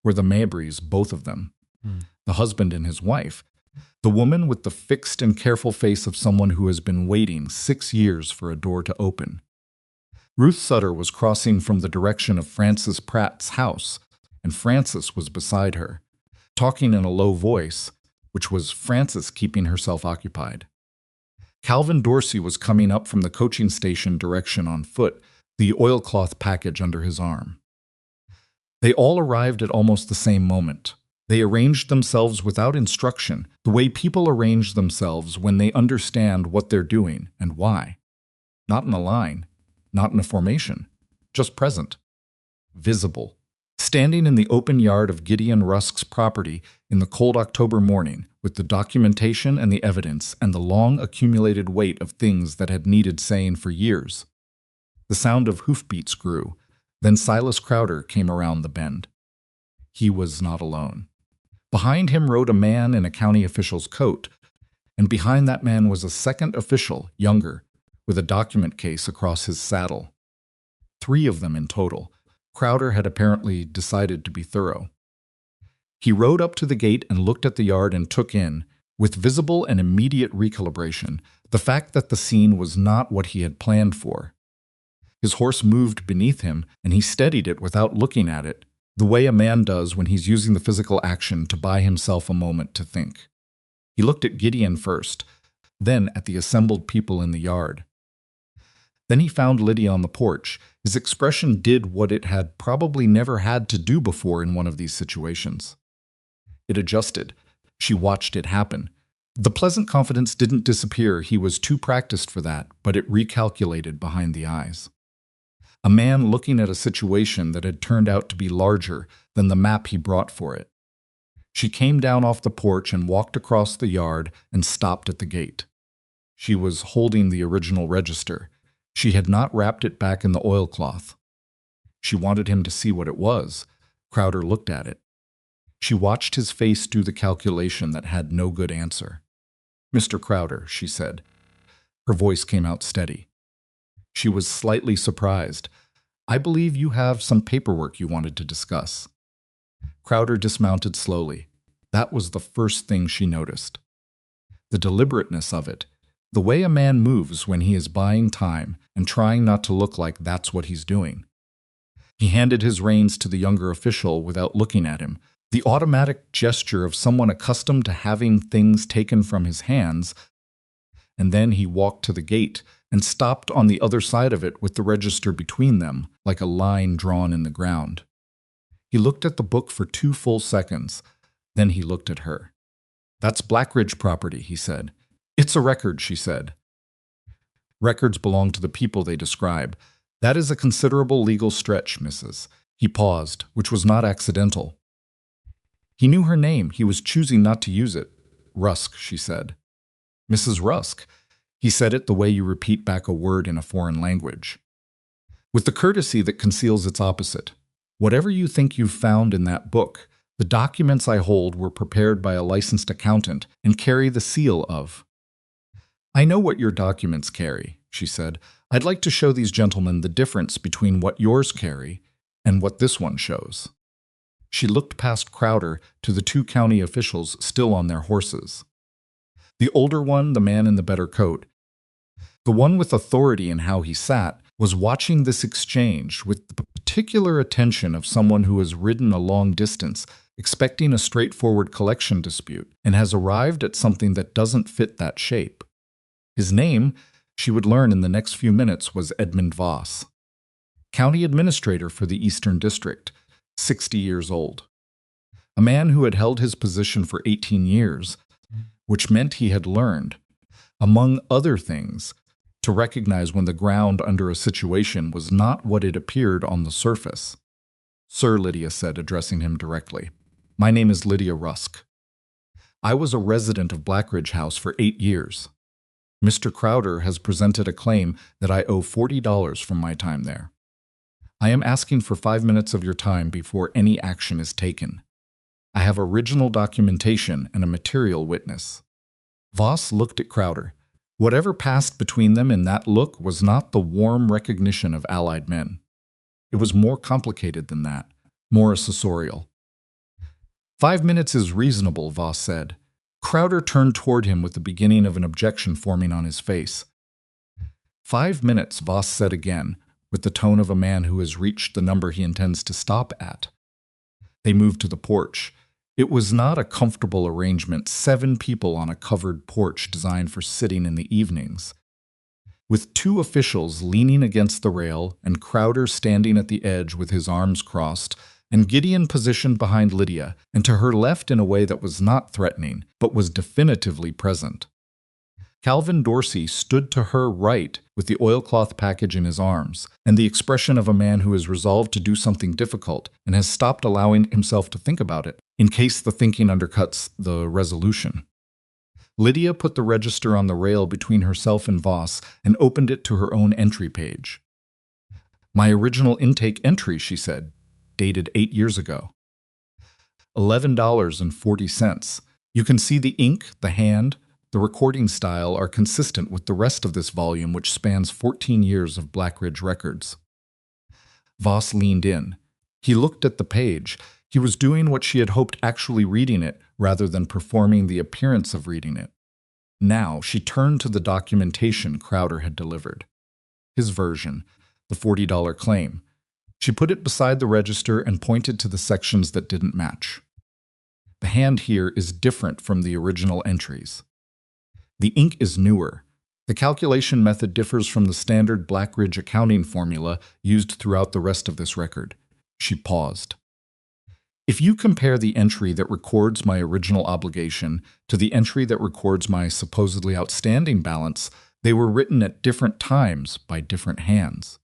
were the Mabrys, both of them, the husband and his wife, the woman with the fixed and careful face of someone who has been waiting 6 years for a door to open. Ruth Sutter was crossing from the direction of Frances Pratt's house, and Frances was beside her, talking in a low voice, which was Frances keeping herself occupied. Calvin Dorsey was coming up from the coaching station direction on foot, the oilcloth package under his arm. They all arrived at almost the same moment. They arranged themselves without instruction, the way people arrange themselves when they understand what they're doing and why. Not in a line, not in a formation, just present, visible, standing in the open yard of Gideon Rusk's property in the cold October morning with the documentation and the evidence and the long accumulated weight of things that had needed saying for years. The sound of hoofbeats grew. Then Silas Crowder came around the bend. He was not alone. Behind him rode a man in a county official's coat, and behind that man was a second official, younger, with a document case across his saddle. 3 of them in total. Crowder had apparently decided to be thorough. He rode up to the gate and looked at the yard and took in, with visible and immediate recalibration, the fact that the scene was not what he had planned for. His horse moved beneath him, and he steadied it without looking at it, the way a man does when he's using the physical action to buy himself a moment to think. He looked at Gideon first, then at the assembled people in the yard. Then he found Lydia on the porch. His expression did what it had probably never had to do before in one of these situations. It adjusted. She watched it happen. The pleasant confidence didn't disappear. He was too practiced for that, but it recalculated behind the eyes. A man looking at a situation that had turned out to be larger than the map he brought for it. She came down off the porch and walked across the yard and stopped at the gate. She was holding the original register. She had not wrapped it back in the oilcloth. She wanted him to see what it was. Crowder looked at it. She watched his face do the calculation that had no good answer. "Mr. Crowder," she said. Her voice came out steady. She was slightly surprised. "I believe you have some paperwork you wanted to discuss." Crowder dismounted slowly. That was the first thing she noticed. The deliberateness of it, the way a man moves when he is buying time and trying not to look like that's what he's doing. He handed his reins to the younger official without looking at him, the automatic gesture of someone accustomed to having things taken from his hands, and then he walked to the gate and stopped on the other side of it with the register between them, like a line drawn in the ground. He looked at the book for 2 full seconds. Then he looked at her. "That's Blackridge property," he said. "It's a record," she said. "Records belong to the people they describe. That is a considerable legal stretch, Mrs." He paused, which was not accidental. He knew her name. He was choosing not to use it. "Rusk," she said. "Mrs. Rusk." He said it the way you repeat back a word in a foreign language, with the courtesy that conceals its opposite. "Whatever you think you've found in that book, the documents I hold were prepared by a licensed accountant and carry the seal of." "I know what your documents carry," she said. "I'd like to show these gentlemen the difference between what yours carry and what this one shows." She looked past Crowder to the 2 county officials still on their horses. The older one, the man in the better coat, the one with authority in how he sat, was watching this exchange with the particular attention of someone who has ridden a long distance, expecting a straightforward collection dispute, and has arrived at something that doesn't fit that shape. His name, she would learn in the next few minutes, was Edmund Voss, county administrator for the Eastern District, 60 years old. A man who had held his position for 18 years, which meant he had learned, among other things, to recognize when the ground under a situation was not what it appeared on the surface. "Sir," Lydia said, addressing him directly, "my name is Lydia Rusk. I was a resident of Blackridge House for 8 years. Mr. Crowder has presented a claim that I owe $40 from my time there. I am asking for 5 minutes of your time before any action is taken. I have original documentation and a material witness." Voss looked at Crowder. Whatever passed between them in that look was not the warm recognition of allied men. It was more complicated than that, more accessorial. "5 minutes is reasonable," Voss said. Crowder turned toward him with the beginning of an objection forming on his face. "5 minutes," Voss said again, with the tone of a man who has reached the number he intends to stop at. They moved to the porch. It was not a comfortable arrangement, 7 people on a covered porch designed for sitting in the evenings. With 2 officials leaning against the rail and Crowder standing at the edge with his arms crossed, and Gideon positioned behind Lydia and to her left in a way that was not threatening, but was definitively present. Calvin Dorsey stood to her right with the oilcloth package in his arms, and the expression of a man who is resolved to do something difficult and has stopped allowing himself to think about it, in case the thinking undercuts the resolution. Lydia put the register on the rail between herself and Voss and opened it to her own entry page. "My original intake entry," she said, dated 8 years ago. $11.40. You can see the ink, the hand, the recording style are consistent with the rest of this volume, which spans 14 years of Blackridge records. Voss leaned in. He looked at the page. He was doing what she had hoped, actually reading it, rather than performing the appearance of reading it. Now she turned to the documentation Crowder had delivered. His version, the $40 claim. She put it beside the register and pointed to the sections that didn't match. The hand here is different from the original entries. The ink is newer. The calculation method differs from the standard Blackridge accounting formula used throughout the rest of this record. She paused. "If you compare the entry that records my original obligation to the entry that records my supposedly outstanding balance, they were written at different times by different hands."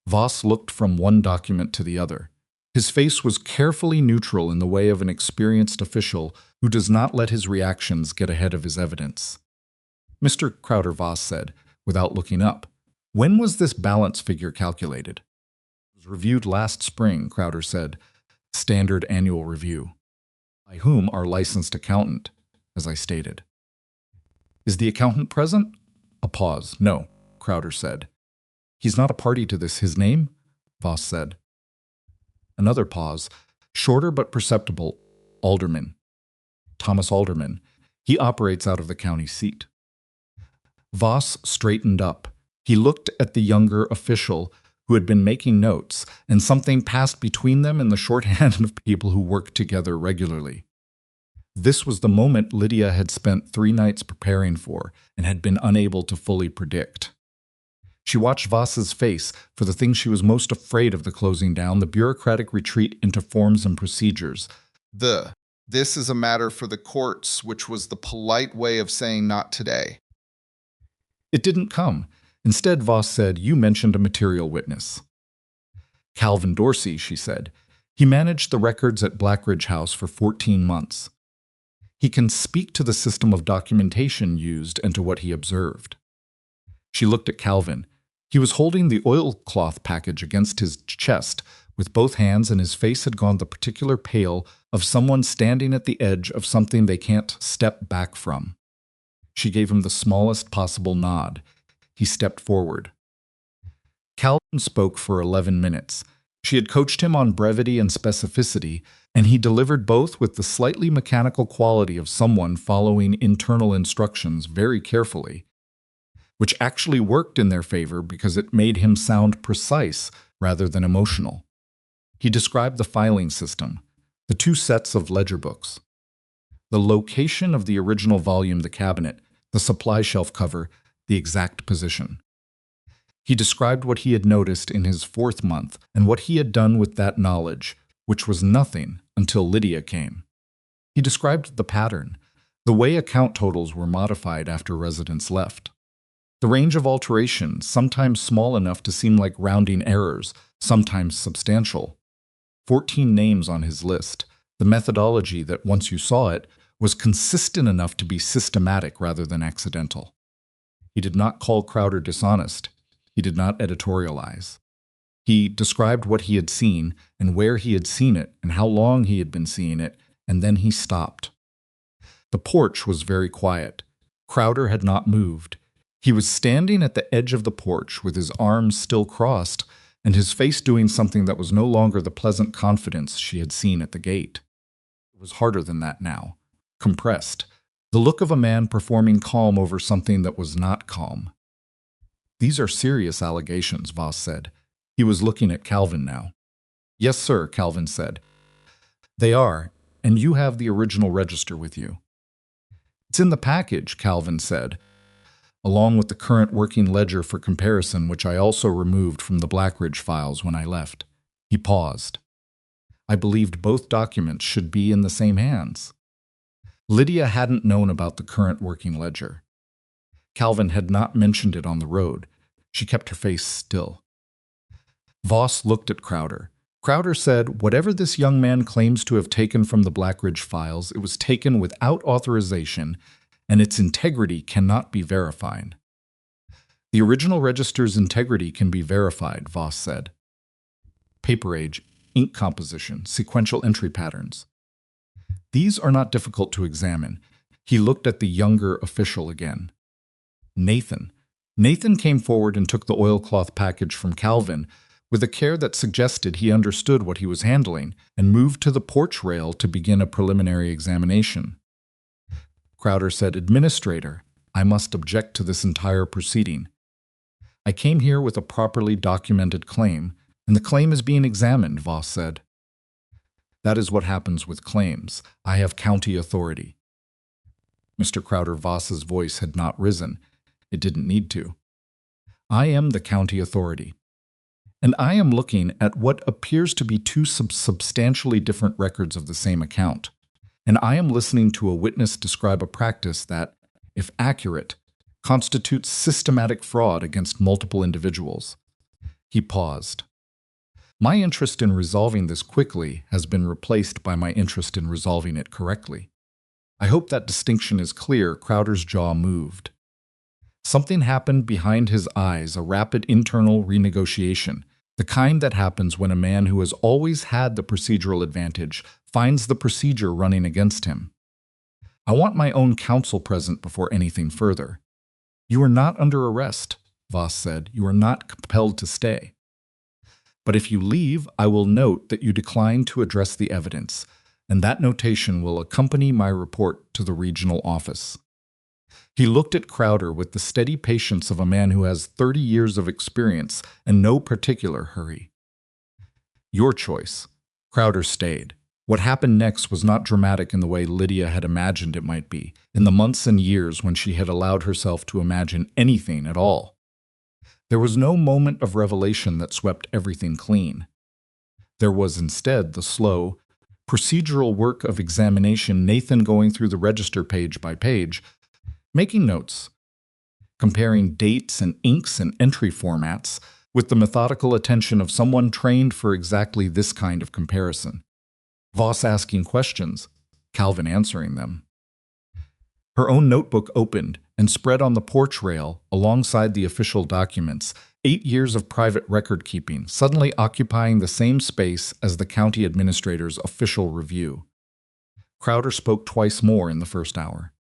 Voss looked from one document to the other. His face was carefully neutral in the way of an experienced official who does not let his reactions get ahead of his evidence. "Mr. Crowder," Voss said, without looking up, "when was this balance figure calculated?" "It was reviewed last spring," Crowder said. "Standard annual review." "By whom? Our licensed accountant, as I stated." "Is the accountant present?" A pause. "No," Crowder said. "He's not a party to this. His name?" Voss said. Another pause. Shorter but perceptible. "Alderman. Thomas Alderman. He operates out of the county seat." Voss straightened up. He looked at the younger official who had been making notes, and something passed between them and the shorthand of people who worked together regularly. This was the moment Lydia had spent 3 nights preparing for and had been unable to fully predict. She watched Voss's face for the thing she was most afraid of: the closing down, the bureaucratic retreat into forms and procedures. This is a matter for the courts, which was the polite way of saying not today. It didn't come. Instead, Voss said, "You mentioned a material witness." "Calvin Dorsey," she said. "He managed the records at Blackridge House for 14 months. He can speak to the system of documentation used and to what he observed." She looked at Calvin. He was holding the oilcloth package against his chest with both hands, and his face had gone the particular pale of someone standing at the edge of something they can't step back from. She gave him the smallest possible nod. He stepped forward. Calvin spoke for 11 minutes. She had coached him on brevity and specificity, and he delivered both with the slightly mechanical quality of someone following internal instructions very carefully, which actually worked in their favor because it made him sound precise rather than emotional. He described the filing system, the 2 sets of ledger books, the location of the original volume, the cabinet, the supply shelf cover, the exact position. He described what he had noticed in his 4th month and what he had done with that knowledge, which was nothing until Lydia came. He described the pattern, the way account totals were modified after residents left, The range of alterations, sometimes small enough to seem like rounding errors, sometimes substantial. 14 names on his list. The methodology that, once you saw it, was consistent enough to be systematic rather than accidental. He did not call Crowder dishonest. He did not editorialize. He described what he had seen and where he had seen it and how long he had been seeing it, and then he stopped. The porch was very quiet. Crowder had not moved. He was standing at the edge of the porch with his arms still crossed and his face doing something that was no longer the pleasant confidence she had seen at the gate. It was harder than that now, compressed, the look of a man performing calm over something that was not calm. "These are serious allegations," Voss said. He was looking at Calvin now. "Yes, sir," Calvin said. "They are, and you have the original register with you." "It's in the package," Calvin said, "along with the current working ledger for comparison, which I also removed from the Blackridge files when I left." He paused. I believed both documents should be in the same hands. Lydia hadn't known about the current working ledger. Calvin had not mentioned it on the road. She kept her face still. Voss looked at Crowder. Crowder said, "Whatever this young man claims to have taken from the Blackridge files, it was taken without authorization, and its integrity cannot be verified." "The original register's integrity can be verified," Voss said. "Paper age, ink composition, sequential entry patterns. These are not difficult to examine." He looked at the younger official again. Nathan. Nathan came forward and took the oilcloth package from Calvin with a care that suggested he understood what he was handling, and moved to the porch rail to begin a preliminary examination. Crowder said, "Administrator, I must object to this entire proceeding. I came here with a properly documented claim, and the claim is being examined," Voss said. "That is what happens with claims. I have county authority." Mr. Crowder Voss's voice had not risen. It didn't need to. "I am the county authority. And I am looking at what appears to be two substantially different records of the same account. And I am listening to a witness describe a practice that, if accurate, constitutes systematic fraud against multiple individuals." He paused. "My interest in resolving this quickly has been replaced by my interest in resolving it correctly. I hope that distinction is clear." Crowder's jaw moved. Something happened behind his eyes, a rapid internal renegotiation, the kind that happens when a man who has always had the procedural advantage finds the procedure running against him. "I want my own counsel present before anything further." "You are not under arrest," Voss said. "You are not compelled to stay. But if you leave, I will note that you decline to address the evidence, and that notation will accompany my report to the regional office." He looked at Crowder with the steady patience of a man who has 30 years of experience and no particular hurry. "Your choice." Crowder stayed. What happened next was not dramatic in the way Lydia had imagined it might be, in the months and years when she had allowed herself to imagine anything at all. There was no moment of revelation that swept everything clean. There was instead the slow, procedural work of examination, Nathan going through the register page by page, making notes, comparing dates and inks and entry formats with the methodical attention of someone trained for exactly this kind of comparison. Voss asking questions, Calvin answering them. Her own notebook opened and spread on the porch rail alongside the official documents, 8 years of private record keeping, suddenly occupying the same space as the county administrator's official review. Crowder spoke twice more in the first hour.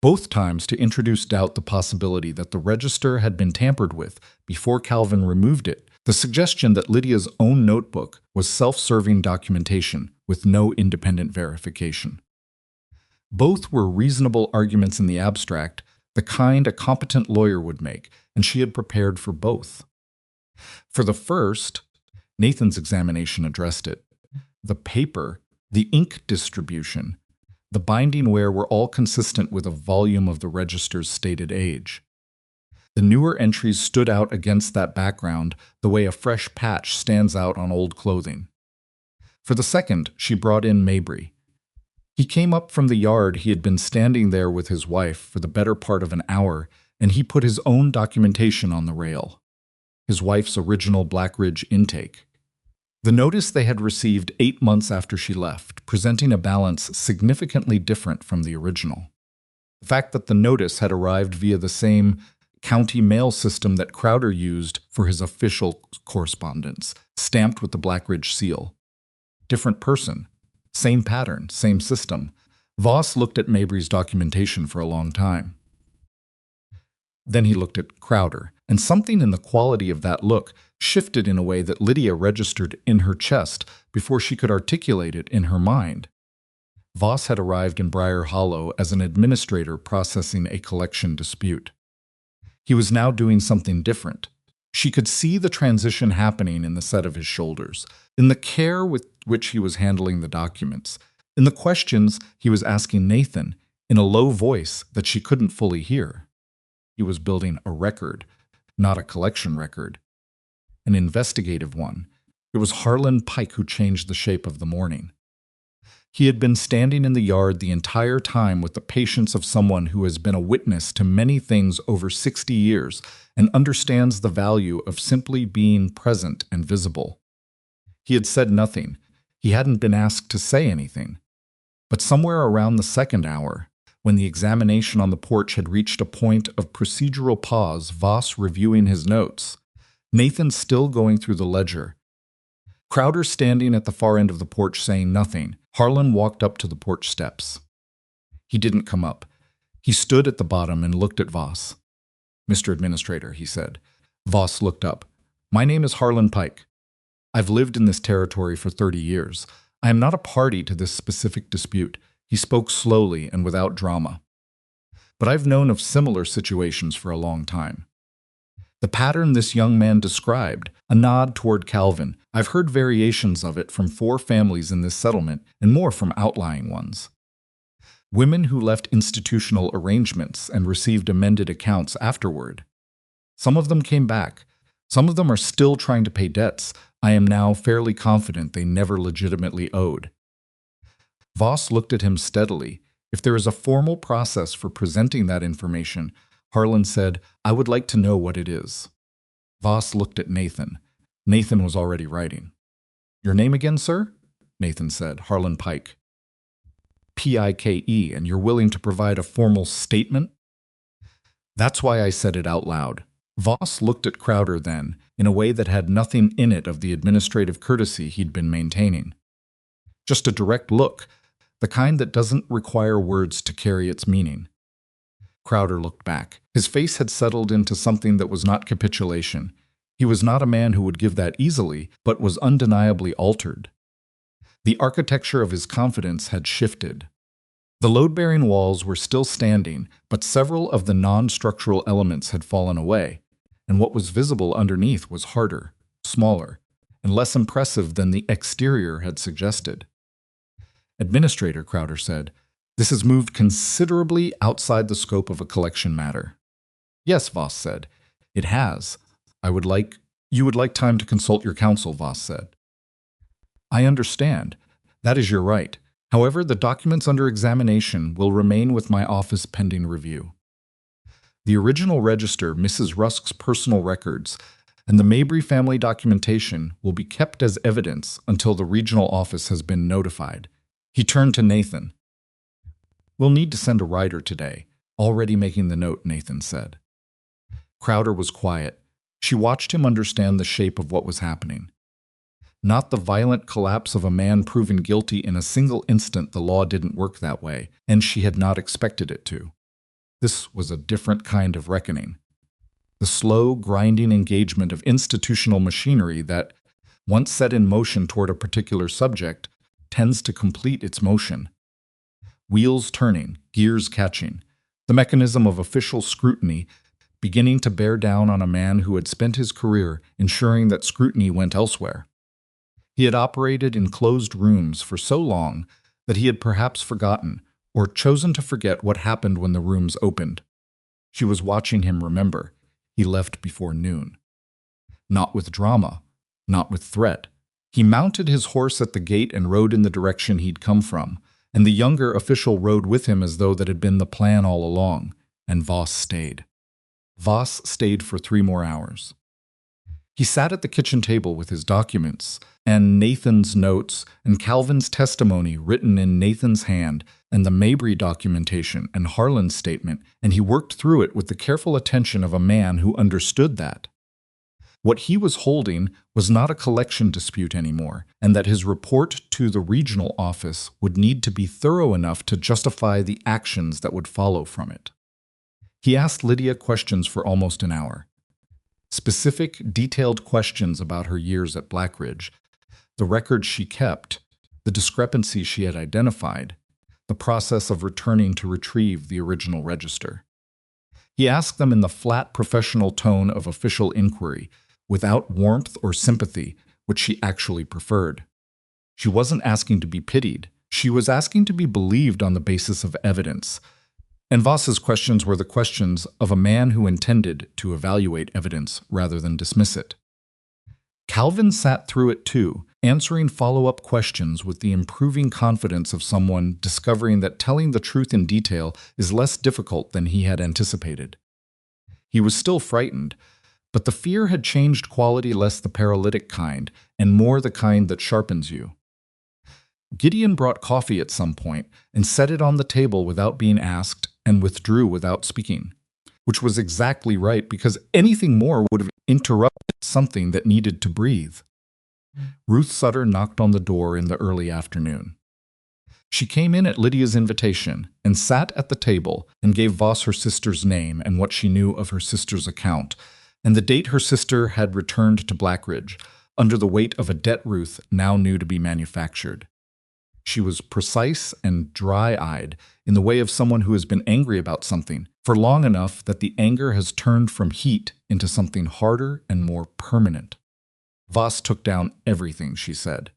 Both times to introduce doubt the possibility that the register had been tampered with before Calvin removed it, the suggestion that Lydia's own notebook was self-serving documentation with no independent verification. Both were reasonable arguments in the abstract, the kind a competent lawyer would make, and she had prepared for both. For the first, Nathan's examination addressed it. The paper, the ink distribution, the binding wear were all consistent with a volume of the register's stated age. The newer entries stood out against that background the way a fresh patch stands out on old clothing. For the second, she brought in Mabry. He came up from the yard. He had been standing there with his wife for the better part of an hour, and he put his own documentation on the rail, his wife's original Blackridge intake. The notice they had received 8 months after she left, presenting a balance significantly different from the original. The fact that the notice had arrived via the same county mail system that Crowder used for his official correspondence, stamped with the Blackridge seal. Different person, same pattern, same system. Voss looked at Mabry's documentation for a long time. Then he looked at Crowder, and something in the quality of that look shifted in a way that Lydia registered in her chest before she could articulate it in her mind. Voss had arrived in Briar Hollow as an administrator processing a collection dispute. He was now doing something different. She could see the transition happening in the set of his shoulders, in the care with which he was handling the documents, in the questions he was asking Nathan in a low voice that she couldn't fully hear. He was building a record, not a collection record, an investigative one. It was Harlan Pike who changed the shape of the morning. He had been standing in the yard the entire time with the patience of someone who has been a witness to many things over 60 years and understands the value of simply being present and visible. He had said nothing. He hadn't been asked to say anything. But somewhere around the second hour, when the examination on the porch had reached a point of procedural pause, Voss reviewing his notes, Nathan still going through the ledger, Crowder standing at the far end of the porch saying nothing, Harlan walked up to the porch steps. He didn't come up. He stood at the bottom and looked at Voss. "Mr. Administrator," he said. Voss looked up. "My name is Harlan Pike. I've lived in this territory for 30 years. I am not a party to this specific dispute." He spoke slowly and without drama. "But I've known of similar situations for a long time. The pattern this young man described, a nod toward Calvin, I've heard variations of it from 4 families in this settlement and more from outlying ones. Women who left institutional arrangements and received amended accounts afterward. Some of them came back. Some of them are still trying to pay debts I am now fairly confident they never legitimately owed." Voss looked at him steadily. If there is a formal process for presenting that information, Harlan said, "I would like to know what it is." Voss looked at Nathan. Nathan was already writing. "Your name again, sir?" Nathan said. "Harlan Pike." Pike, and you're willing to provide a formal statement? That's why I said it out loud. Voss looked at Crowder then, in a way that had nothing in it of the administrative courtesy he'd been maintaining. Just a direct look, the kind that doesn't require words to carry its meaning. Crowder looked back. His face had settled into something that was not capitulation. He was not a man who would give that easily, but was undeniably altered. The architecture of his confidence had shifted. The load-bearing walls were still standing, but several of the non-structural elements had fallen away, and what was visible underneath was harder, smaller, and less impressive than the exterior had suggested. "Administrator," Crowder said, "this has moved considerably outside the scope of a collection matter." "Yes," Voss said, "it has. You would like time to consult your counsel," Voss said. "I understand. That is your right. However, the documents under examination will remain with my office pending review. The original register, Mrs. Rusk's personal records, and the Mabry family documentation will be kept as evidence until the regional office has been notified." He turned to Nathan. "We'll need to send a rider today." "Already making the note," Nathan said. Crowder was quiet. She watched him understand the shape of what was happening. Not the violent collapse of a man proven guilty in a single instant. The law didn't work that way, and she had not expected it to. This was a different kind of reckoning. The slow, grinding engagement of institutional machinery that, once set in motion toward a particular subject, tends to complete its motion. Wheels turning, gears catching, the mechanism of official scrutiny beginning to bear down on a man who had spent his career ensuring that scrutiny went elsewhere. He had operated in closed rooms for so long that he had perhaps forgotten or chosen to forget what happened when the rooms opened. She was watching him remember. He left before noon. Not with drama, not with threat. He mounted his horse at the gate and rode in the direction he'd come from, and the younger official rode with him as though that had been the plan all along, and Voss stayed. Voss stayed for 3 more hours. He sat at the kitchen table with his documents, and Nathan's notes, and Calvin's testimony written in Nathan's hand, and the Mabry documentation and Harlan's statement, and he worked through it with the careful attention of a man who understood that. What he was holding was not a collection dispute anymore, and that his report to the regional office would need to be thorough enough to justify the actions that would follow from it. He asked Lydia questions for almost an hour. Specific, detailed questions about her years at Blackridge, the records she kept, the discrepancies she had identified, the process of returning to retrieve the original register. He asked them in the flat professional tone of official inquiry, without warmth or sympathy, which she actually preferred. She wasn't asking to be pitied. She was asking to be believed on the basis of evidence. And Voss's questions were the questions of a man who intended to evaluate evidence rather than dismiss it. Calvin sat through it too, answering follow-up questions with the improving confidence of someone discovering that telling the truth in detail is less difficult than he had anticipated. He was still frightened, but the fear had changed quality, less the paralytic kind, and more the kind that sharpens you. Gideon brought coffee at some point and set it on the table without being asked and withdrew without speaking, which was exactly right because anything more would have interrupted something that needed to breathe. Ruth Sutter knocked on the door in the early afternoon. She came in at Lydia's invitation and sat at the table and gave Voss her sister's name and what she knew of her sister's account, and the date her sister had returned to Blackridge, under the weight of a debt Ruth now knew to be manufactured. She was precise and dry-eyed in the way of someone who has been angry about something for long enough that the anger has turned from heat into something harder and more permanent. Voss took down everything she said.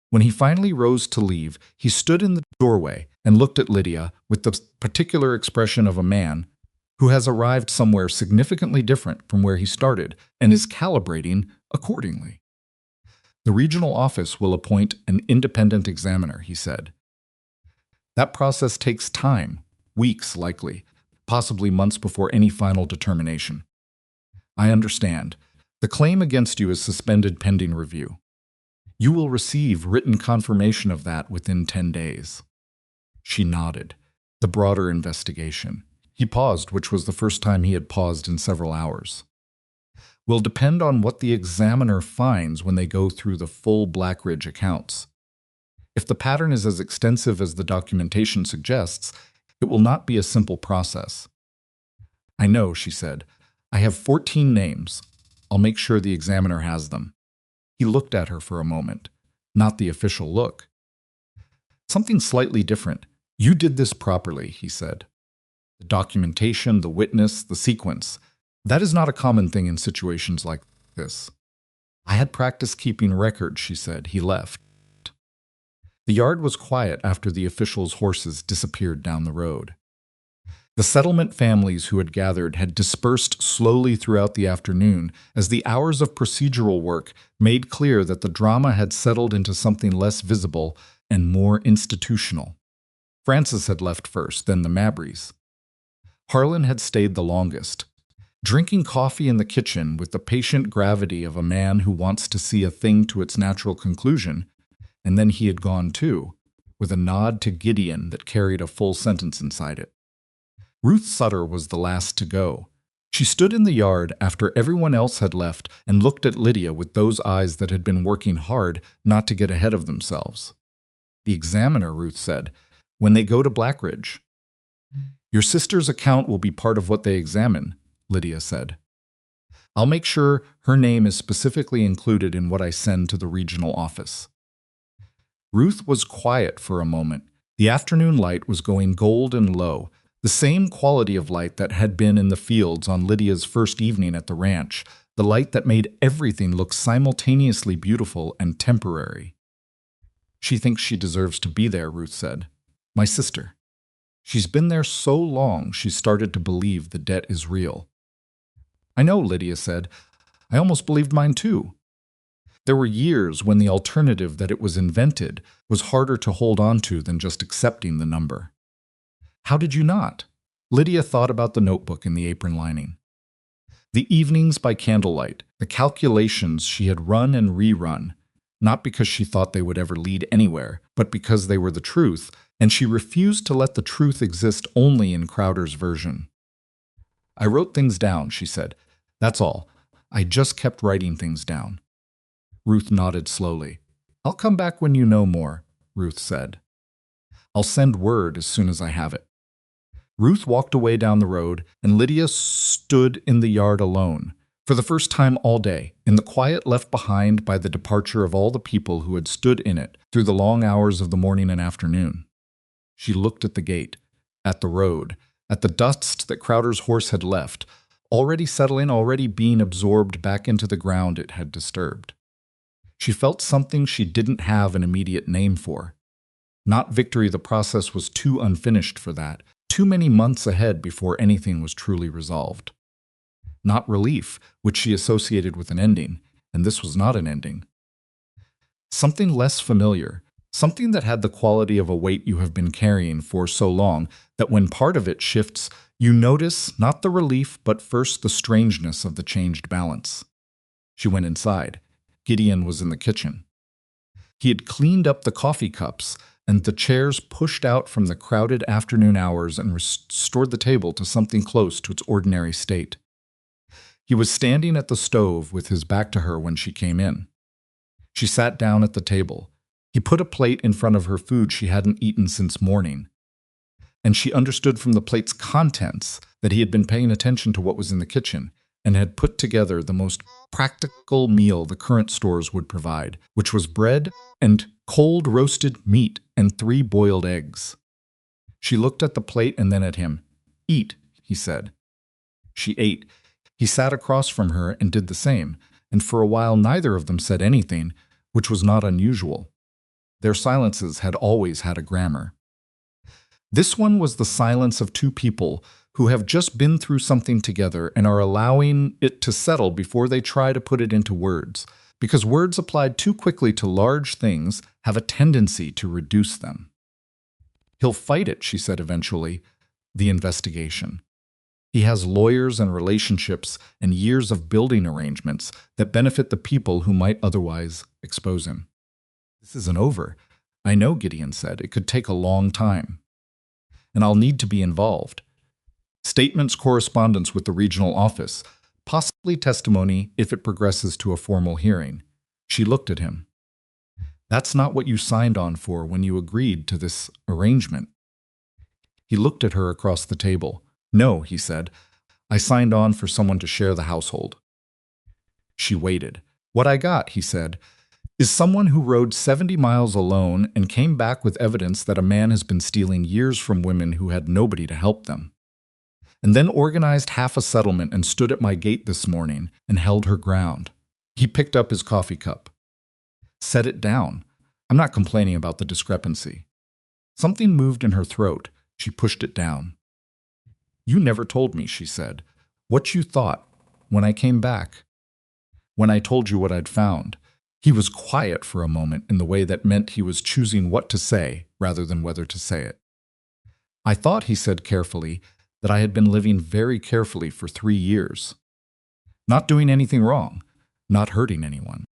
When he finally rose to leave, he stood in the doorway and looked at Lydia with the particular expression of a man who has arrived somewhere significantly different from where he started and is calibrating accordingly. The regional office will appoint an independent examiner, he said. That process takes time, weeks likely, possibly months before any final determination. I understand. The claim against you is suspended pending review. You will receive written confirmation of that within 10 days. She nodded. The broader investigation. He paused, which was the first time he had paused in several hours. Will depend on what the examiner finds when they go through the full Blackridge accounts. If the pattern is as extensive as the documentation suggests, it will not be a simple process. I know, she said. I have 14 names. I'll make sure the examiner has them. He looked at her for a moment, not the official look. Something slightly different. You did this properly, he said. The documentation, the witness, the sequence. That is not a common thing in situations like this. I had practice keeping records, she said. He left. The yard was quiet after the officials' horses disappeared down the road. The settlement families who had gathered had dispersed slowly throughout the afternoon as the hours of procedural work made clear that the drama had settled into something less visible and more institutional. Frances had left first, then the Mabrys. Harlan had stayed the longest, drinking coffee in the kitchen with the patient gravity of a man who wants to see a thing to its natural conclusion, and then he had gone too, with a nod to Gideon that carried a full sentence inside it. Ruth Sutter was the last to go. She stood in the yard after everyone else had left and looked at Lydia with those eyes that had been working hard not to get ahead of themselves. The examiner, Ruth said, when they go to Blackridge. Your sister's account will be part of what they examine, Lydia said. I'll make sure her name is specifically included in what I send to the regional office. Ruth was quiet for a moment. The afternoon light was going gold and low, the same quality of light that had been in the fields on Lydia's first evening at the ranch, the light that made everything look simultaneously beautiful and temporary. She thinks she deserves to be there, Ruth said. My sister. She's been there so long she started to believe the debt is real. I know, Lydia said. I almost believed mine too. There were years when the alternative that it was invented was harder to hold on to than just accepting the number. How did you not? Lydia thought about the notebook in the apron lining. The evenings by candlelight, the calculations she had run and rerun, not because she thought they would ever lead anywhere, but because they were the truth, and she refused to let the truth exist only in Crowder's version. I wrote things down, she said. That's all. I just kept writing things down. Ruth nodded slowly. I'll come back when you know more, Ruth said. I'll send word as soon as I have it. Ruth walked away down the road, and Lydia stood in the yard alone, for the first time all day, in the quiet left behind by the departure of all the people who had stood in it through the long hours of the morning and afternoon. She looked at the gate, at the road, at the dust that Crowder's horse had left, already settling, already being absorbed back into the ground it had disturbed. She felt something she didn't have an immediate name for. Not victory, the process was too unfinished for that, too many months ahead before anything was truly resolved. Not relief, which she associated with an ending, and this was not an ending. Something less familiar, something that had the quality of a weight you have been carrying for so long that when part of it shifts, you notice not the relief but first the strangeness of the changed balance. She went inside. Gideon was in the kitchen. He had cleaned up the coffee cups and the chairs pushed out from the crowded afternoon hours and restored the table to something close to its ordinary state. He was standing at the stove with his back to her when she came in. She sat down at the table. He put a plate in front of her food she hadn't eaten since morning, and she understood from the plate's contents that he had been paying attention to what was in the kitchen and had put together the most practical meal the current stores would provide, which was bread and cold roasted meat and 3 boiled eggs. She looked at the plate and then at him. "Eat," he said. She ate. He sat across from her and did the same, and for a while neither of them said anything, which was not unusual. Their silences had always had a grammar. This one was the silence of two people who have just been through something together and are allowing it to settle before they try to put it into words, because words applied too quickly to large things have a tendency to reduce them. "He'll fight it," she said eventually, "the investigation. He has lawyers and relationships and years of building arrangements that benefit the people who might otherwise expose him." "This isn't over. I know," Gideon said. "It could take a long time. And I'll need to be involved. Statements, correspondence with the regional office, possibly testimony if it progresses to a formal hearing." She looked at him. "That's not what you signed on for when you agreed to this arrangement." He looked at her across the table. "No," he said. "I signed on for someone to share the household." She waited. "What I got," he said, "is someone who rode 70 miles alone and came back with evidence that a man has been stealing years from women who had nobody to help them, and then organized half a settlement and stood at my gate this morning and held her ground." He picked up his coffee cup. "Set it down. I'm not complaining about the discrepancy." Something moved in her throat. She pushed it down. "You never told me," she said, "what you thought when I came back, when I told you what I'd found." He was quiet for a moment in the way that meant he was choosing what to say rather than whether to say it. "I thought," he said carefully, "that I had been living very carefully for 3 years. Not doing anything wrong, not hurting anyone,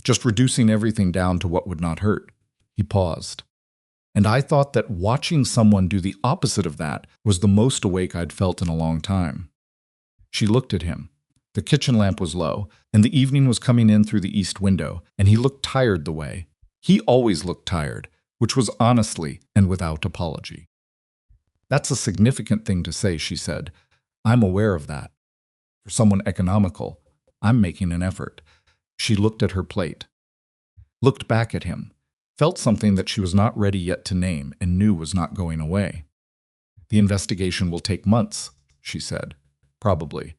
just reducing everything down to what would not hurt." He paused. "And I thought that watching someone do the opposite of that was the most awake I'd felt in a long time." She looked at him. The kitchen lamp was low, and the evening was coming in through the east window, and he looked tired the way. He always looked tired, which was honestly and without apology. "That's a significant thing to say," she said. "I'm aware of that. For someone economical, I'm making an effort." She looked at her plate, looked back at him, felt something that she was not ready yet to name and knew was not going away. "The investigation will take months," she said. "Probably.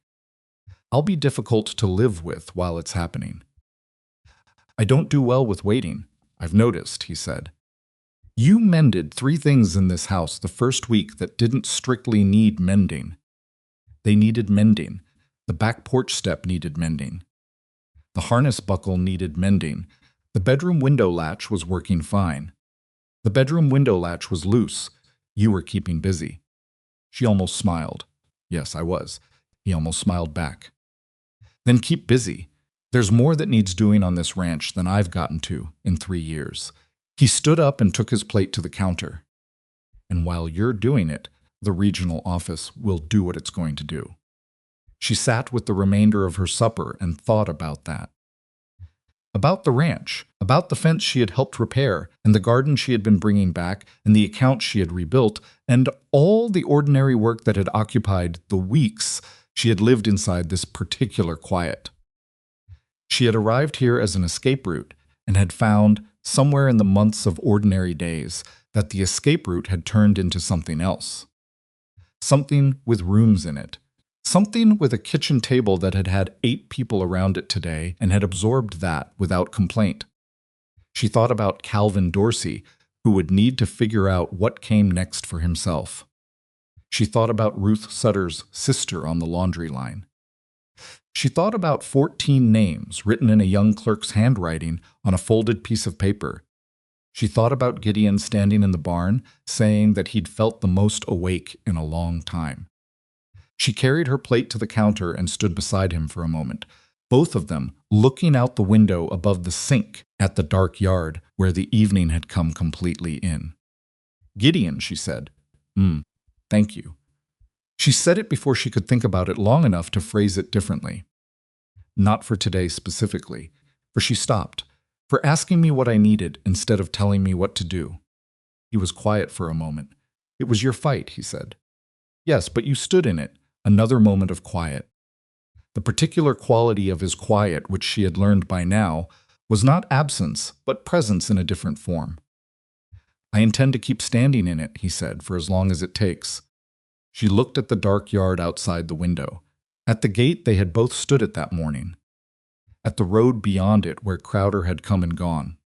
I'll be difficult to live with while it's happening." "I don't do well with waiting, I've noticed," he said. "You mended 3 things in this house the first week that didn't strictly need mending. They needed mending. The back porch step needed mending. The harness buckle needed mending. The bedroom window latch was working fine. The bedroom window latch was loose. You were keeping busy." She almost smiled. "Yes, I was." He almost smiled back. Then keep busy. There's more that needs doing on this ranch than I've gotten to in 3 years. He stood up and took his plate to the counter. And while you're doing it, the regional office will do what it's going to do. She sat with the remainder of her supper and thought about that. About the ranch, about the fence she had helped repair, and the garden she had been bringing back, and the account she had rebuilt, and all the ordinary work that had occupied the weeks she had lived inside this particular quiet. She had arrived here as an escape route, and had found, somewhere in the months of ordinary days, that the escape route had turned into something else. Something with rooms in it. Something with a kitchen table that had had 8 people around it today and had absorbed that without complaint. She thought about Calvin Dorsey, who would need to figure out what came next for himself. She thought about Ruth Sutter's sister on the laundry line. She thought about 14 names written in a young clerk's handwriting on a folded piece of paper. She thought about Gideon standing in the barn, saying that he'd felt the most awake in a long time. She carried her plate to the counter and stood beside him for a moment, both of them looking out the window above the sink at the dark yard where the evening had come completely in. "Gideon," she said. Thank you." She said it before she could think about it long enough to phrase it differently. Not for today specifically, for she stopped, for asking me what I needed instead of telling me what to do. He was quiet for a moment. "It was your fight," he said. "Yes, but you stood in it." Another moment of quiet. The particular quality of his quiet, which she had learned by now, was not absence, but presence in a different form. "I intend to keep standing in it," he said, "for as long as it takes." She looked at the dark yard outside the window, at the gate they had both stood at that morning, at the road beyond it where Crowder had come and gone.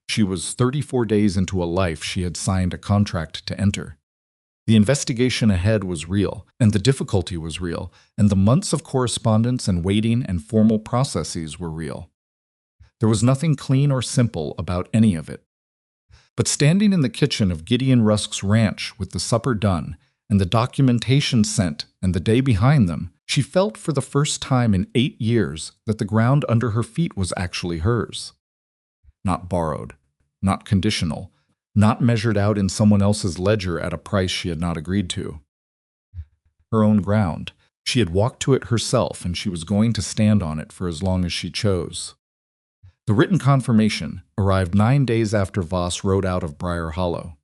She was 34 days into a life she had signed a contract to enter. The investigation ahead was real, and the difficulty was real, and the months of correspondence and waiting and formal processes were real. There was nothing clean or simple about any of it. But standing in the kitchen of Gideon Rusk's ranch with the supper done, and the documentation sent, and the day behind them, she felt for the first time in 8 years that the ground under her feet was actually hers. Not borrowed, not conditional, not measured out in someone else's ledger at a price she had not agreed to. Her own ground. She had walked to it herself, and she was going to stand on it for as long as she chose. The written confirmation arrived 9 days after Voss rode out of Briar Hollow.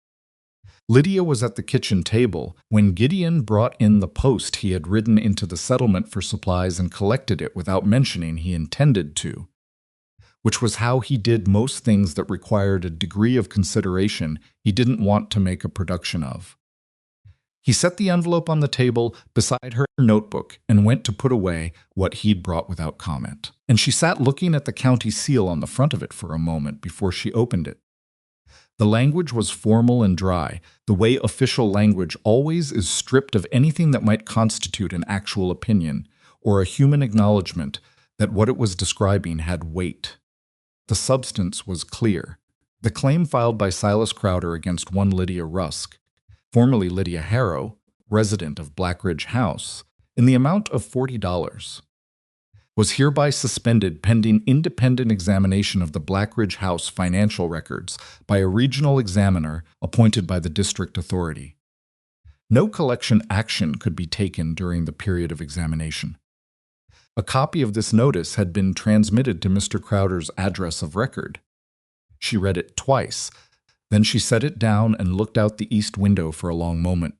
Lydia was at the kitchen table when Gideon brought in the post he had ridden into the settlement for supplies and collected it without mentioning he intended to, which was how he did most things that required a degree of consideration he didn't want to make a production of. He set the envelope on the table beside her notebook and went to put away what he'd brought without comment. And she sat looking at the county seal on the front of it for a moment before she opened it. The language was formal and dry, the way official language always is stripped of anything that might constitute an actual opinion or a human acknowledgement that what it was describing had weight. The substance was clear. The claim filed by Silas Crowder against one Lydia Rusk, formerly Lydia Harrow, resident of Blackridge House, in the amount of $40, was hereby suspended pending independent examination of the Blackridge House financial records by a regional examiner appointed by the district authority. No collection action could be taken during the period of examination. A copy of this notice had been transmitted to Mr. Crowder's address of record. She read it twice, then she set it down and looked out the east window for a long moment.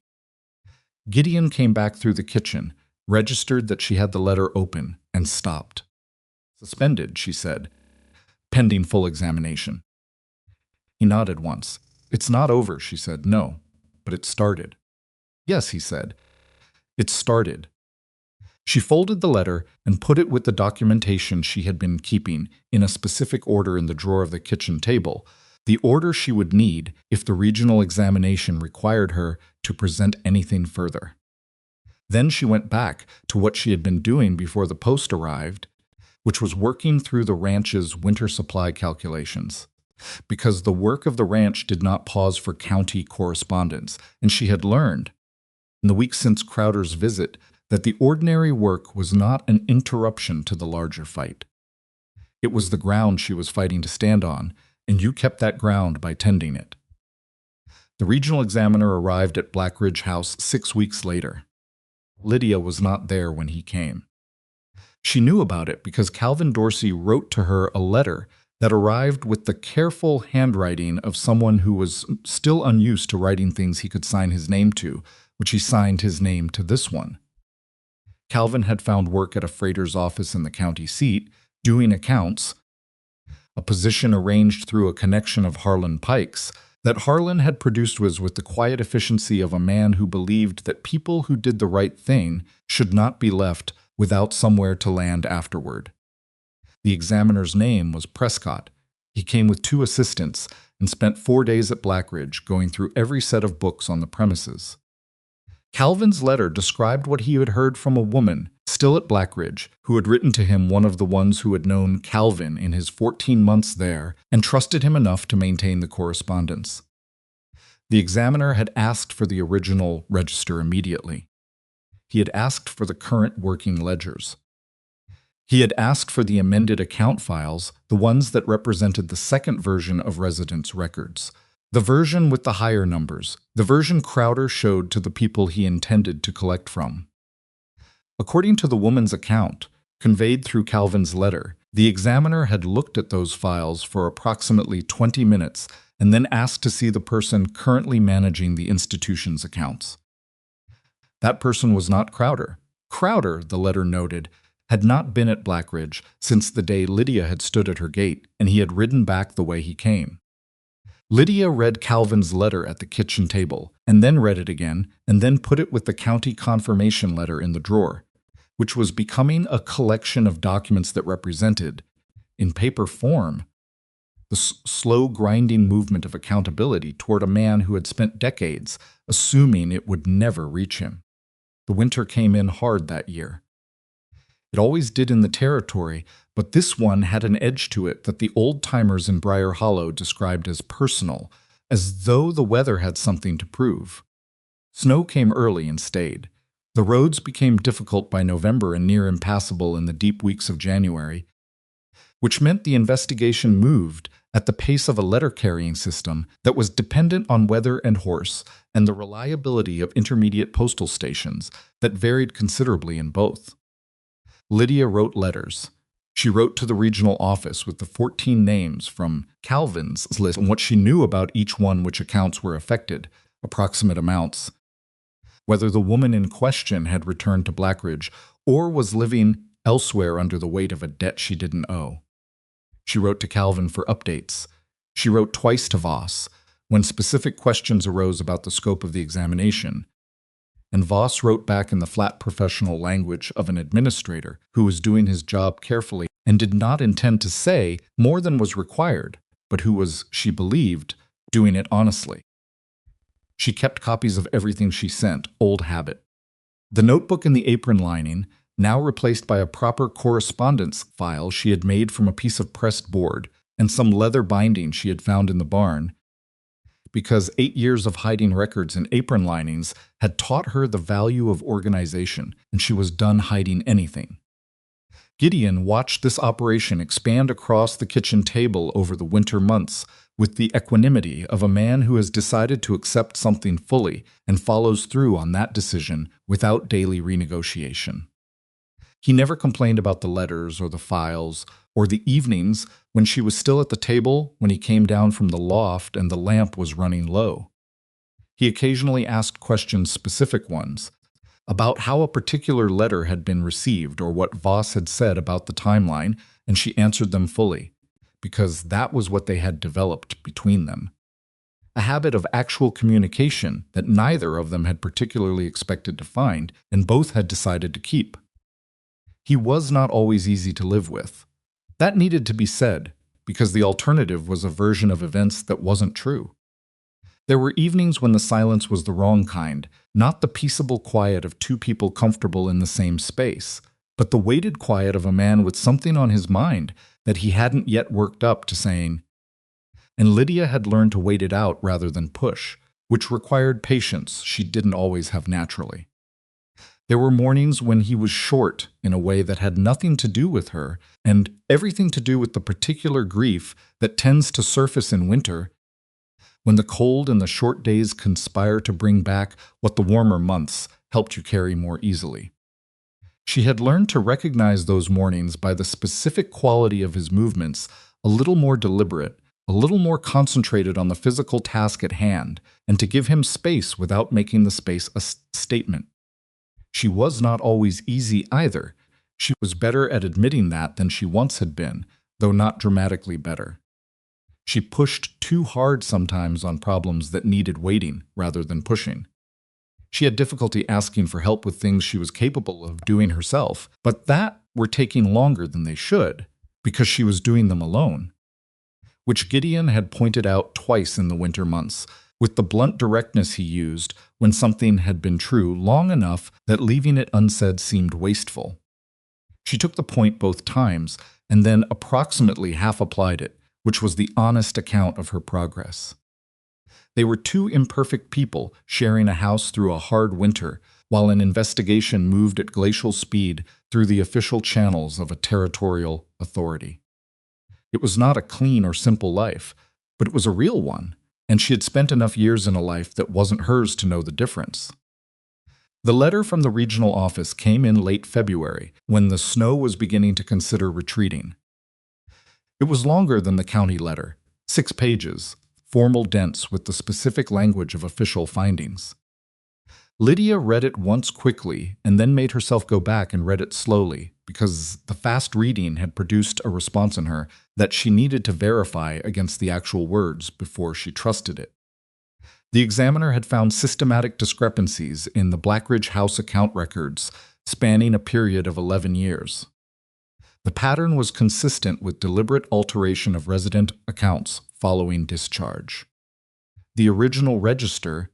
Gideon came back through the kitchen, registered that she had the letter open, and stopped. "Suspended," she said, "pending full examination." He nodded once. "It's not over," she said. "No, but it started." "Yes," he said. "It started." She folded the letter and put it with the documentation she had been keeping in a specific order in the drawer of the kitchen table, the order she would need if the regional examination required her to present anything further. Then she went back to what she had been doing before the post arrived, which was working through the ranch's winter supply calculations. Because the work of the ranch did not pause for county correspondence, and she had learned, in the weeks since Crowder's visit, that the ordinary work was not an interruption to the larger fight. It was the ground she was fighting to stand on, and you kept that ground by tending it. The regional examiner arrived at Blackridge House 6 weeks later. Lydia was not there when he came. She knew about it because Calvin Dorsey wrote to her a letter that arrived with the careful handwriting of someone who was still unused to writing things he could sign his name to, which he signed his name to this one. Calvin had found work at a freighter's office in the county seat, doing accounts, a position arranged through a connection of Harlan Pike's, that Harlan had produced was with the quiet efficiency of a man who believed that people who did the right thing should not be left without somewhere to land afterward. The examiner's name was Prescott. He came with 2 assistants and spent 4 days at Blackridge going through every set of books on the premises. Calvin's letter described what he had heard from a woman, still at Blackridge, who had written to him, one of the ones who had known Calvin in his 14 months there and trusted him enough to maintain the correspondence. The examiner had asked for the original register immediately. He had asked for the current working ledgers. He had asked for the amended account files, the ones that represented the second version of residence records, the version with the higher numbers, the version Crowder showed to the people he intended to collect from. According to the woman's account, conveyed through Calvin's letter, the examiner had looked at those files for approximately 20 minutes and then asked to see the person currently managing the institution's accounts. That person was not Crowder. Crowder, the letter noted, had not been at Blackridge since the day Lydia had stood at her gate, and he had ridden back the way he came. Lydia read Calvin's letter at the kitchen table, and then read it again, and then put it with the county confirmation letter in the drawer, which was becoming a collection of documents that represented, in paper form, the slow grinding movement of accountability toward a man who had spent decades assuming it would never reach him. The winter came in hard that year. It always did in the territory, but this one had an edge to it that the old-timers in Briar Hollow described as personal, as though the weather had something to prove. Snow came early and stayed. The roads became difficult by November and near impassable in the deep weeks of January, which meant the investigation moved at the pace of a letter-carrying system that was dependent on weather and horse and the reliability of intermediate postal stations that varied considerably in both. Lydia wrote letters. She wrote to the regional office with the 14 names from Calvin's list and what she knew about each one, which accounts were affected, approximate amounts, whether the woman in question had returned to Blackridge or was living elsewhere under the weight of a debt she didn't owe. She wrote to Calvin for updates. She wrote twice to Voss when specific questions arose about the scope of the examination, and Voss wrote back in the flat professional language of an administrator who was doing his job carefully and did not intend to say more than was required, but who was, she believed, doing it honestly. She kept copies of everything she sent, old habit. The notebook in the apron lining, now replaced by a proper correspondence file she had made from a piece of pressed board and some leather binding she had found in the barn, because 8 years of hiding records in apron linings had taught her the value of organization, and she was done hiding anything. Gideon watched this operation expand across the kitchen table over the winter months with the equanimity of a man who has decided to accept something fully and follows through on that decision without daily renegotiation. He never complained about the letters or the files or the evenings when she was still at the table when he came down from the loft and the lamp was running low. He occasionally asked questions, specific ones, about how a particular letter had been received or what Voss had said about the timeline, and she answered them fully, because that was what they had developed between them. A habit of actual communication that neither of them had particularly expected to find, and both had decided to keep. He was not always easy to live with. That needed to be said, because the alternative was a version of events that wasn't true. There were evenings when the silence was the wrong kind, not the peaceable quiet of 2 people comfortable in the same space, but the weighted quiet of a man with something on his mind that he hadn't yet worked up to saying. And Lydia had learned to wait it out rather than push, which required patience she didn't always have naturally. There were mornings when he was short in a way that had nothing to do with her, and everything to do with the particular grief that tends to surface in winter, when the cold and the short days conspire to bring back what the warmer months helped you carry more easily. She had learned to recognize those mornings by the specific quality of his movements, a little more deliberate, a little more concentrated on the physical task at hand, and to give him space without making the space a statement. She was not always easy either. She was better at admitting that than she once had been, though not dramatically better. She pushed too hard sometimes on problems that needed waiting rather than pushing. She had difficulty asking for help with things she was capable of doing herself, but that were taking longer than they should, because she was doing them alone, which Gideon had pointed out twice in the winter months, with the blunt directness he used when something had been true long enough that leaving it unsaid seemed wasteful. She took the point both times and then approximately half applied it, which was the honest account of her progress. They were two imperfect people sharing a house through a hard winter, while an investigation moved at glacial speed through the official channels of a territorial authority. It was not a clean or simple life, but it was a real one, and she had spent enough years in a life that wasn't hers to know the difference. The letter from the regional office came in late February, when the snow was beginning to consider retreating. It was longer than the county letter, 6 pages, formal, dense with the specific language of official findings. Lydia read it once quickly and then made herself go back and read it slowly, because the fast reading had produced a response in her that she needed to verify against the actual words before she trusted it. The examiner had found systematic discrepancies in the Blackridge House account records spanning a period of 11 years. The pattern was consistent with deliberate alteration of resident accounts following discharge. The original register,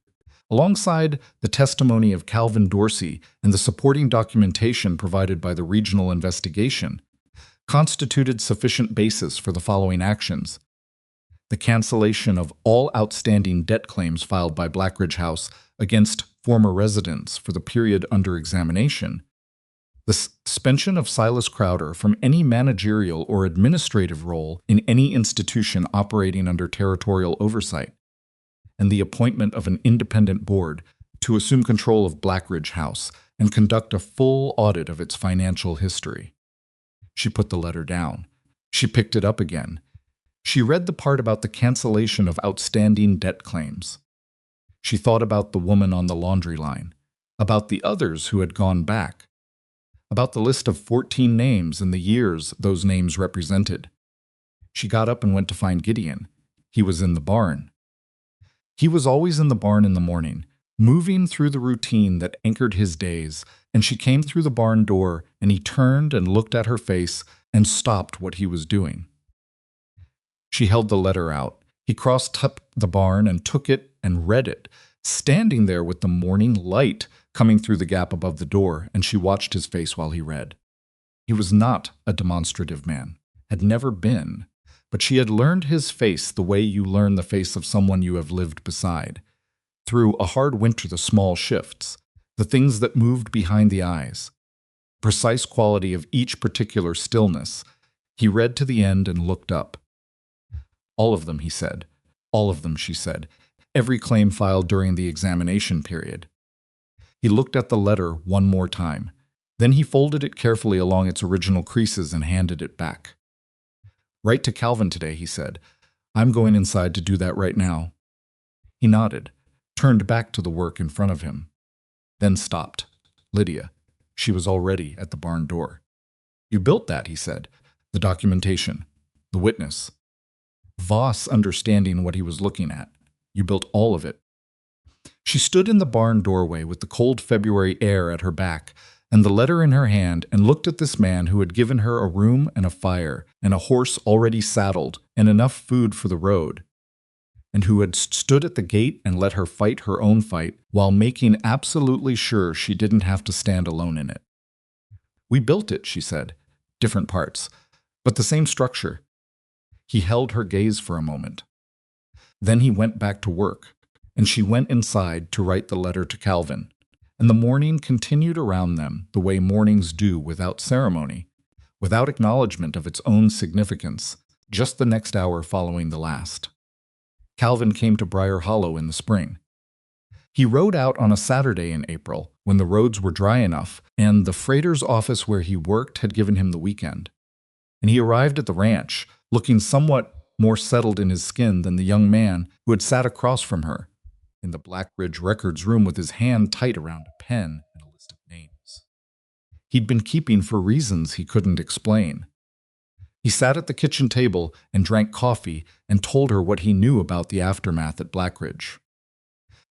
alongside the testimony of Calvin Dorsey and the supporting documentation provided by the regional investigation, constituted sufficient basis for the following actions: the cancellation of all outstanding debt claims filed by Blackridge House against former residents for the period under examination, the suspension of Silas Crowder from any managerial or administrative role in any institution operating under territorial oversight, and the appointment of an independent board to assume control of Blackridge House and conduct a full audit of its financial history. She put the letter down. She picked it up again. She read the part about the cancellation of outstanding debt claims. She thought about the woman on the laundry line, about the others who had gone back, about the list of 14 names and the years those names represented. She got up and went to find Gideon. He was in the barn. He was always in the barn in the morning, moving through the routine that anchored his days, and she came through the barn door, and he turned and looked at her face and stopped what he was doing. She held the letter out. He crossed up the barn and took it and read it, standing there with the morning light coming through the gap above the door, and she watched his face while he read. He was not a demonstrative man, had never been, but she had learned his face the way you learn the face of someone you have lived beside. Through a hard winter, the small shifts, the things that moved behind the eyes, precise quality of each particular stillness. He read to the end and looked up. All of them, he said. All of them, she said. Every claim filed during the examination period. He looked at the letter one more time. Then he folded it carefully along its original creases and handed it back. "Write to Calvin today," he said. "I'm going inside to do that right now." He nodded, turned back to the work in front of him, then stopped. Lydia. She was already at the barn door. "You built that," he said. "The documentation. The witness." Voss understanding what he was looking at. "You built all of it." She stood in the barn doorway with the cold February air at her back and the letter in her hand and looked at this man who had given her a room and a fire and a horse already saddled and enough food for the road, and who had stood at the gate and let her fight her own fight while making absolutely sure she didn't have to stand alone in it. "We built it," she said. "Different parts, but the same structure." He held her gaze for a moment. Then he went back to work, and she went inside to write the letter to Calvin. and the morning continued around them the way mornings do, without ceremony, without acknowledgement of its own significance, just the next hour following the last. Calvin came to Briar Hollow in the spring. He rode out on a Saturday in April, when the roads were dry enough, and the freighter's office where he worked had given him the weekend. And he arrived at the ranch, looking somewhat more settled in his skin than the young man who had sat across from her, in the Blackridge Records room with his hand tight around a pen and a list of names he'd been keeping for reasons he couldn't explain. He sat at the kitchen table and drank coffee and told her what he knew about the aftermath at Blackridge.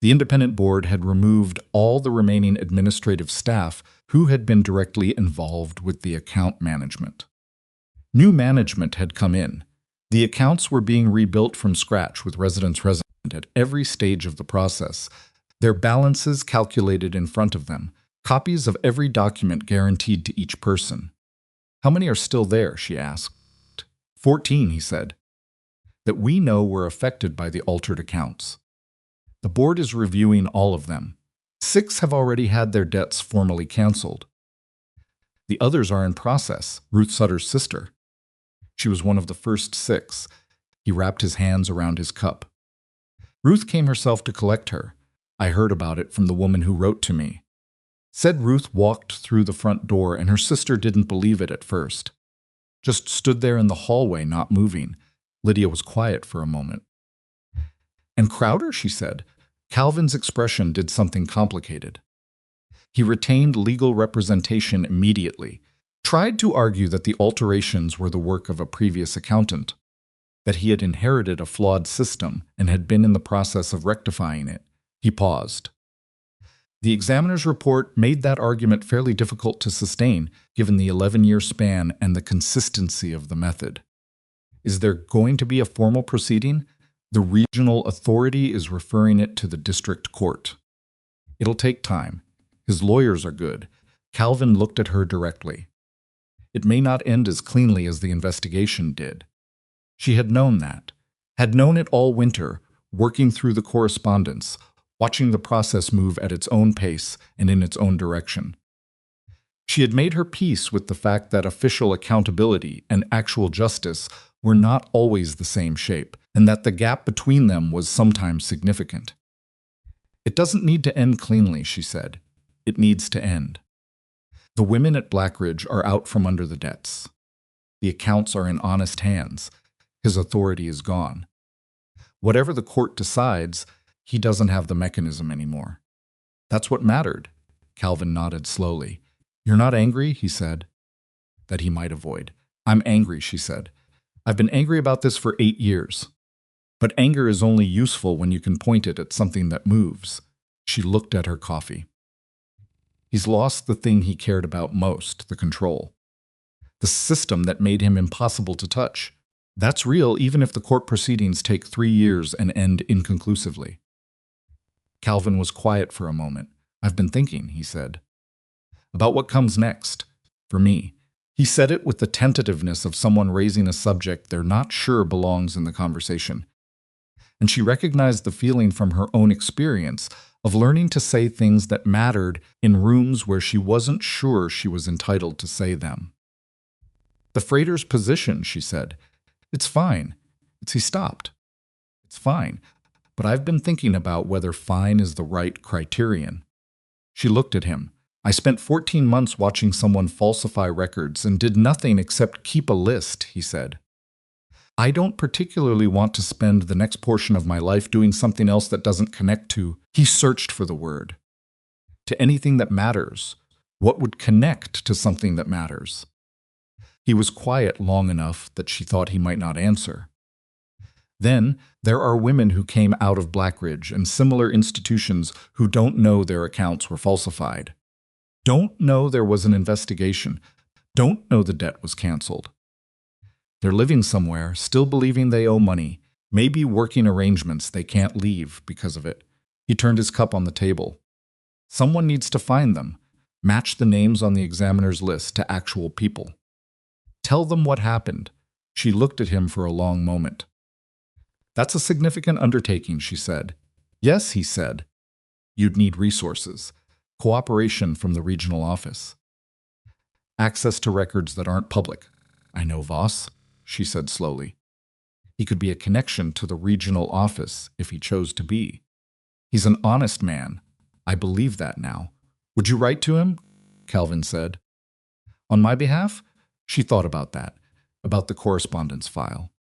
The independent board had removed all the remaining administrative staff who had been directly involved with the account management. New management had come in. The accounts were being rebuilt from scratch with residents resident at every stage of the process, their balances calculated in front of them, copies of every document guaranteed to each person. "How many are still there?" she asked. 14, he said. "That we know were affected by the altered accounts. The board is reviewing all of them. 6 have already had their debts formally canceled. The others are in process, Ruth Sutter's sister. She was one of the first 6. He wrapped his hands around his cup. Ruth came herself to collect her. I heard about it from the woman who wrote to me. Said Ruth walked through the front door and her sister didn't believe it at first. Just stood there in the hallway, not moving. Lydia was quiet for a moment. And Crowder, she said. Calvin's expression did something complicated. He retained legal representation immediately, tried to argue that the alterations were the work of a previous accountant, that he had inherited a flawed system and had been in the process of rectifying it. He paused. The examiner's report made that argument fairly difficult to sustain, given the 11-year span and the consistency of the method. Is there going to be a formal proceeding? The regional authority is referring it to the district court. It'll take time. His lawyers are good. Calvin looked at her directly. It may not end as cleanly as the investigation did. She had known that, had known it all winter, working through the correspondence, watching the process move at its own pace and in its own direction. She had made her peace with the fact that official accountability and actual justice were not always the same shape, and that the gap between them was sometimes significant. It doesn't need to end cleanly, she said. It needs to end. The women at Blackridge are out from under the debts. The accounts are in honest hands. His authority is gone. Whatever the court decides, he doesn't have the mechanism anymore. That's what mattered. Calvin nodded slowly. You're not angry, he said. That he might avoid. I'm angry, she said. I've been angry about this for 8 years. But anger is only useful when you can point it at something that moves. She looked at her coffee. He's lost the thing he cared about most, the control. The system that made him impossible to touch. That's real even if the court proceedings take 3 years and end inconclusively. Calvin was quiet for a moment. I've been thinking, he said. About what comes next, for me. He said it with the tentativeness of someone raising a subject they're not sure belongs in the conversation. And she recognized the feeling from her own experience of learning to say things that mattered in rooms where she wasn't sure she was entitled to say them. The freighter's position, she said. It's fine. He stopped. It's fine. But I've been thinking about whether fine is the right criterion. She looked at him. I spent 14 months watching someone falsify records and did nothing except keep a list, he said. I don't particularly want to spend the next portion of my life doing something else that doesn't connect to, he searched for the word, to anything that matters. What would connect to something that matters? He was quiet long enough that she thought he might not answer. Then, there are women who came out of Blackridge and similar institutions who don't know their accounts were falsified. Don't know there was an investigation. Don't know the debt was canceled. They're living somewhere, still believing they owe money, maybe working arrangements they can't leave because of it. He turned his cup on the table. Someone needs to find them, match the names on the examiner's list to actual people. Tell them what happened. She looked at him for a long moment. That's a significant undertaking, she said. Yes, he said. You'd need resources. Cooperation from the regional office. Access to records that aren't public. I know Voss, she said slowly. He could be a connection to the regional office if he chose to be. He's an honest man. I believe that now. Would you write to him? Calvin said. On my behalf? She thought about that, about the correspondence file.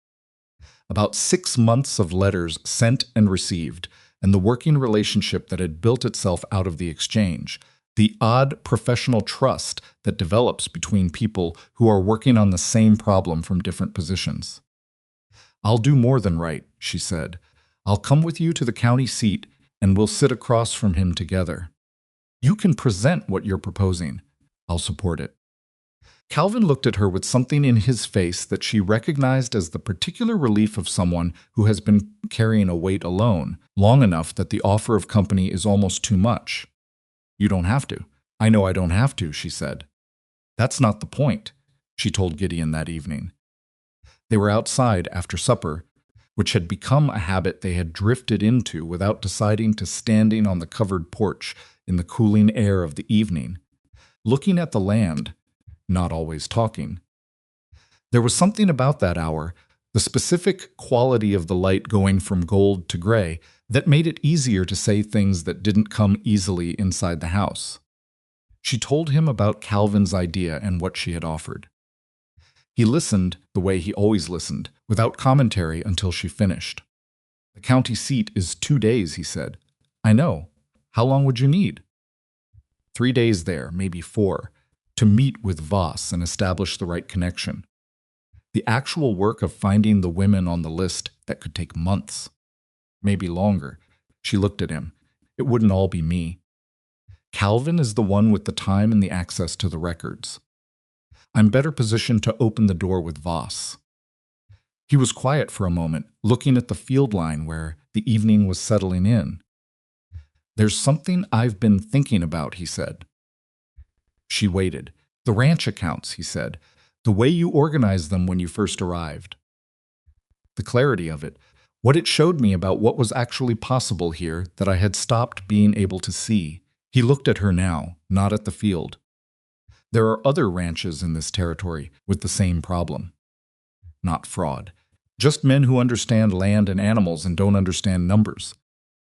About 6 months of letters sent and received, and the working relationship that had built itself out of the exchange, the odd professional trust that develops between people who are working on the same problem from different positions. I'll do more than write, she said. I'll come with you to the county seat, and we'll sit across from him together. You can present what you're proposing. I'll support it. Calvin looked at her with something in his face that she recognized as the particular relief of someone who has been carrying a weight alone, long enough that the offer of company is almost too much. You don't have to. I know I don't have to, she said. That's not the point, she told Gideon that evening. They were outside after supper, which had become a habit they had drifted into without deciding to standing on the covered porch in the cooling air of the evening, looking at the land, not always talking. There was something about that hour, the specific quality of the light going from gold to gray, that made it easier to say things that didn't come easily inside the house. She told him about Calvin's idea and what she had offered. He listened the way he always listened, without commentary until she finished. The county seat is 2 days, he said. I know. How long would you need? 3 days there, maybe 4, to meet with Voss and establish the right connection. The actual work of finding the women on the list that could take months. Maybe longer. She looked at him. It wouldn't all be me. Calvin is the one with the time and the access to the records. I'm better positioned to open the door with Voss. He was quiet for a moment, looking at the field line where the evening was settling in. There's something I've been thinking about, he said. She waited. The ranch accounts, he said. The way you organized them when you first arrived. The clarity of it. What it showed me about what was actually possible here that I had stopped being able to see. He looked at her now, not at the field. There are other ranches in this territory with the same problem. Not fraud. Just men who understand land and animals and don't understand numbers.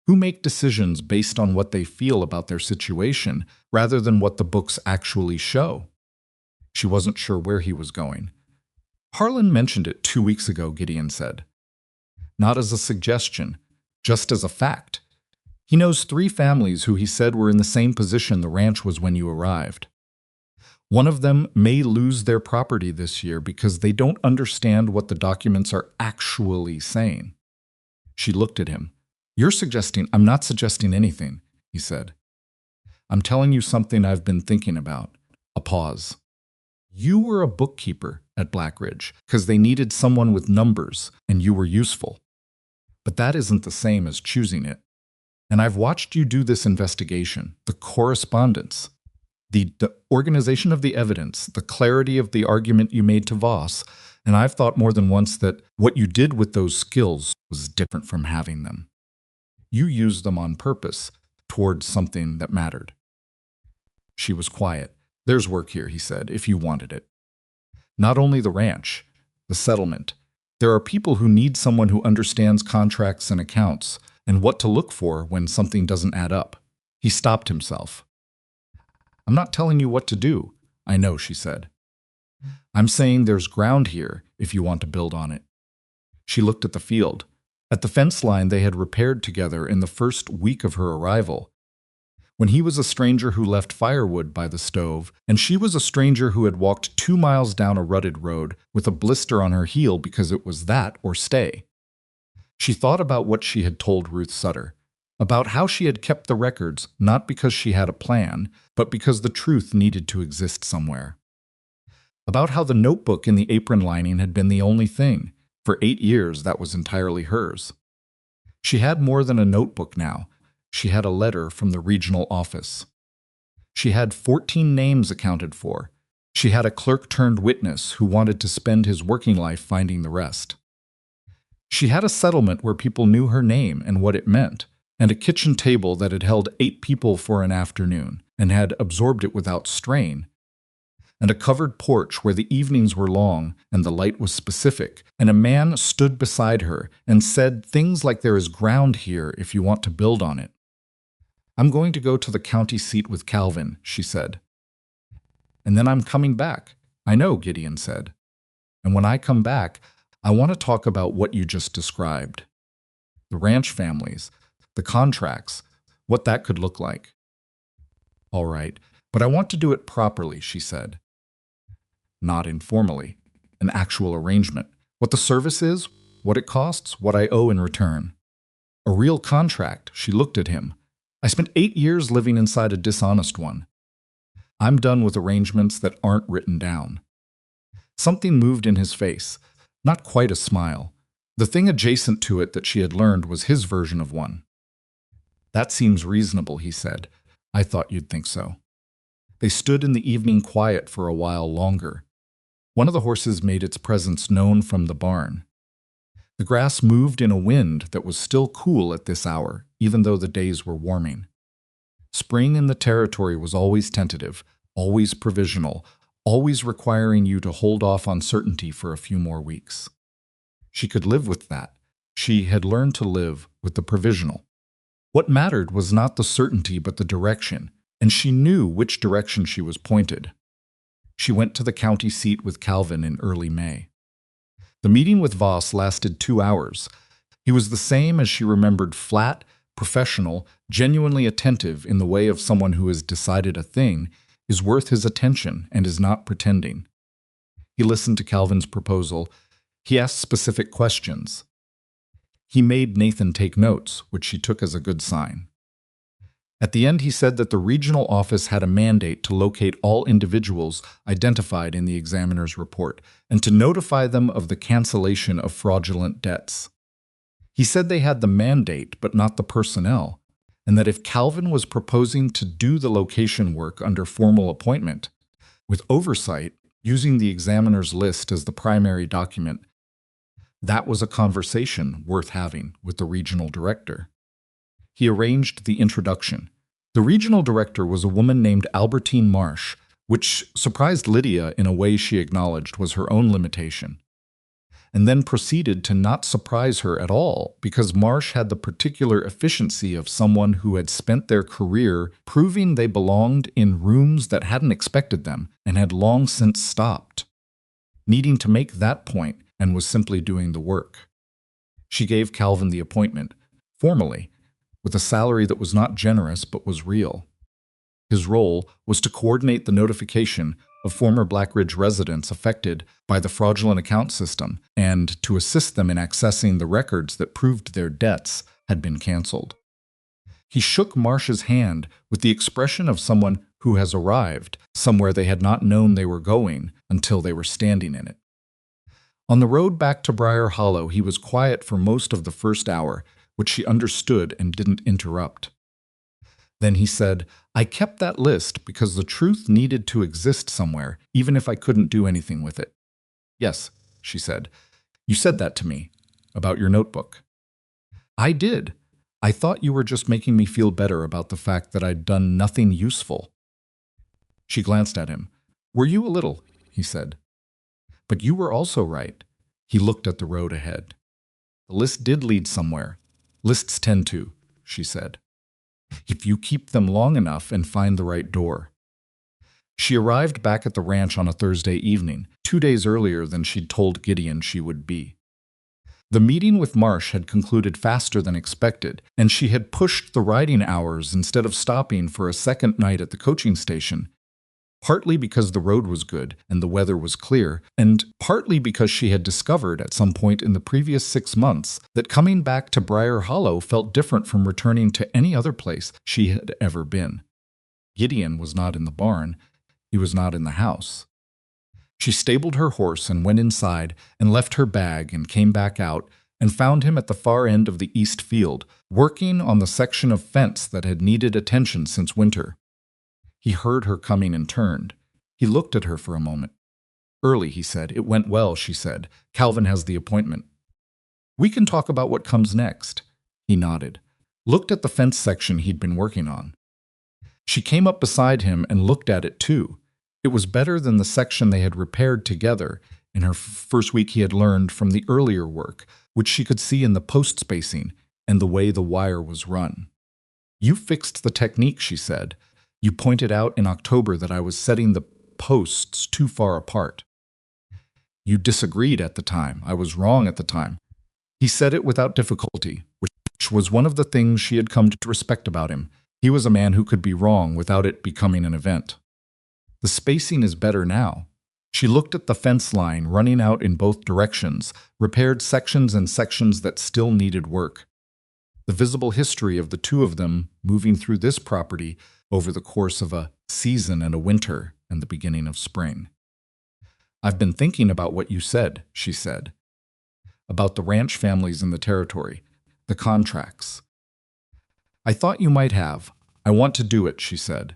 Who make decisions based on what they feel about their situation rather than what the books actually show. She wasn't sure where he was going. Harlan mentioned it 2 weeks ago, Gideon said. Not as a suggestion, just as a fact. He knows 3 families who he said were in the same position the ranch was when you arrived. One of them may lose their property this year because they don't understand what the documents are actually saying. She looked at him. You're suggesting, I'm not suggesting anything, he said. I'm telling you something I've been thinking about. A pause. You were a bookkeeper at Black Ridge because they needed someone with numbers and you were useful. But that isn't the same as choosing it. And I've watched you do this investigation, the correspondence, the organization of the evidence, the clarity of the argument you made to Voss, and I've thought more than once that what you did with those skills was different from having them. You used them on purpose towards something that mattered. She was quiet. There's work here, he said, if you wanted it. Not only the ranch, the settlement. There are people who need someone who understands contracts and accounts and what to look for when something doesn't add up. He stopped himself. I'm not telling you what to do. I know, she said. I'm saying there's ground here if you want to build on it. She looked at the field. At the fence line they had repaired together in the first week of her arrival. When he was a stranger who left firewood by the stove, and she was a stranger who had walked 2 miles down a rutted road with a blister on her heel because it was that or stay. She thought about what she had told Ruth Sutter, about how she had kept the records not because she had a plan, but because the truth needed to exist somewhere. About how the notebook in the apron lining had been the only thing. For 8 years, that was entirely hers. She had more than a notebook now. She had a letter from the regional office. She had 14 names accounted for. She had a clerk-turned-witness who wanted to spend his working life finding the rest. She had a settlement where people knew her name and what it meant, and a kitchen table that had held 8 people for an afternoon, and had absorbed it without strain, and a covered porch where the evenings were long and the light was specific, and a man stood beside her and said things like there is ground here if you want to build on it. I'm going to go to the county seat with Calvin, she said. And then I'm coming back. I know, Gideon said. And when I come back, I want to talk about what you just described. The ranch families, the contracts, what that could look like. All right, but I want to do it properly, she said. Not informally, an actual arrangement. What the service is, what it costs, what I owe in return. A real contract, she looked at him. I spent 8 years living inside a dishonest one. I'm done with arrangements that aren't written down. Something moved in his face, not quite a smile. The thing adjacent to it that she had learned was his version of one. That seems reasonable, he said. I thought you'd think so. They stood in the evening quiet for a while longer. One of the horses made its presence known from the barn. The grass moved in a wind that was still cool at this hour, even though the days were warming. Spring in the territory was always tentative, always provisional, always requiring you to hold off on certainty for a few more weeks. She could live with that. She had learned to live with the provisional. What mattered was not the certainty but the direction, and she knew which direction she was pointed. She went to the county seat with Calvin in early May. The meeting with Voss lasted 2 hours. He was the same as she remembered, flat, professional, genuinely attentive in the way of someone who has decided a thing is worth his attention and is not pretending. He listened to Calvin's proposal. He asked specific questions. He made Nathan take notes, which she took as a good sign. At the end, he said that the regional office had a mandate to locate all individuals identified in the examiner's report and to notify them of the cancellation of fraudulent debts. He said they had the mandate but not the personnel, and that if Calvin was proposing to do the location work under formal appointment, with oversight, using the examiner's list as the primary document, that was a conversation worth having with the regional director. He arranged the introduction. The regional director was a woman named Albertine Marsh, which surprised Lydia in a way she acknowledged was her own limitation, and then proceeded to not surprise her at all because Marsh had the particular efficiency of someone who had spent their career proving they belonged in rooms that hadn't expected them and had long since stopped, needing to make that point and was simply doing the work. She gave Calvin the appointment, formally, with a salary that was not generous but was real. His role was to coordinate the notification of former Blackridge residents affected by the fraudulent account system and to assist them in accessing the records that proved their debts had been canceled. He shook Marsh's hand with the expression of someone who has arrived somewhere they had not known they were going until they were standing in it. On the road back to Briar Hollow, he was quiet for most of the first hour, which she understood and didn't interrupt. Then he said, I kept that list because the truth needed to exist somewhere, even if I couldn't do anything with it. Yes, she said. You said that to me, about your notebook. I did. I thought you were just making me feel better about the fact that I'd done nothing useful. She glanced at him. Were you a little? He said. But you were also right. He looked at the road ahead. The list did lead somewhere. Lists tend to, she said, if you keep them long enough and find the right door. She arrived back at the ranch on a Thursday evening, 2 days earlier than she'd told Gideon she would be. The meeting with Marsh had concluded faster than expected, and she had pushed the riding hours instead of stopping for a second night at the coaching station, partly because the road was good and the weather was clear, and partly because she had discovered at some point in the previous 6 months that coming back to Briar Hollow felt different from returning to any other place she had ever been. Gideon was not in the barn. He was not in the house. She stabled her horse and went inside and left her bag and came back out and found him at the far end of the east field, working on the section of fence that had needed attention since winter. He heard her coming and turned. He looked at her for a moment. Early, he said. It went well, she said. Calvin has the appointment. We can talk about what comes next. He nodded. Looked at the fence section he'd been working on. She came up beside him and looked at it too. It was better than the section they had repaired together in her first week he had learned from the earlier work, which she could see in the post spacing and the way the wire was run. You fixed the technique, she said. You pointed out in October that I was setting the posts too far apart. You disagreed at the time. I was wrong at the time. He said it without difficulty, which was one of the things she had come to respect about him. He was a man who could be wrong without it becoming an event. The spacing is better now. She looked at the fence line running out in both directions, repaired sections and sections that still needed work. The visible history of the two of them moving through this property over the course of a season and a winter and the beginning of spring. I've been thinking about what you said, she said, about the ranch families in the territory, the contracts. I thought you might have. I want to do it, she said.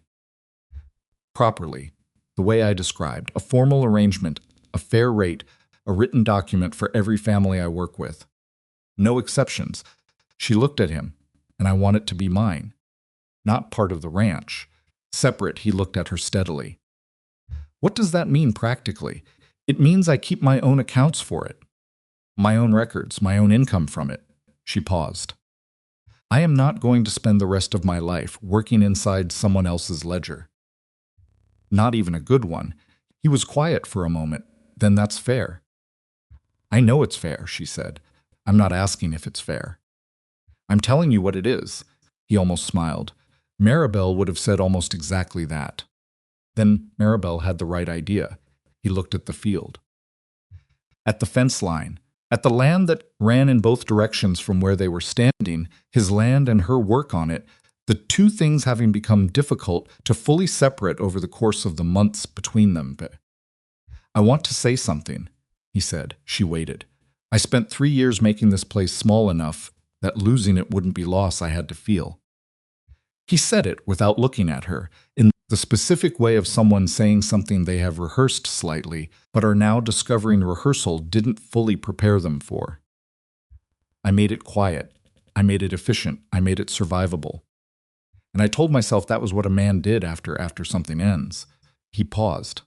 Properly, the way I described, a formal arrangement, a fair rate, a written document for every family I work with. No exceptions. She looked at him, and I want it to be mine. Not part of the ranch. Separate, he looked at her steadily. What does that mean practically? It means I keep my own accounts for it. My own records, my own income from it. She paused. I am not going to spend the rest of my life working inside someone else's ledger. Not even a good one. He was quiet for a moment. Then that's fair. I know it's fair, she said. I'm not asking if it's fair. I'm telling you what it is. He almost smiled. Maribel would have said almost exactly that. Then Maribel had the right idea. He looked at the field. At the fence line, at the land that ran in both directions from where they were standing, his land and her work on it, the two things having become difficult to fully separate over the course of the months between them. I want to say something, he said. She waited. I spent 3 years making this place small enough that losing it wouldn't be loss I had to feel. He said it without looking at her, in the specific way of someone saying something they have rehearsed slightly, but are now discovering rehearsal didn't fully prepare them for. I made it quiet. I made it efficient. I made it survivable. And I told myself that was what a man did after something ends. He paused.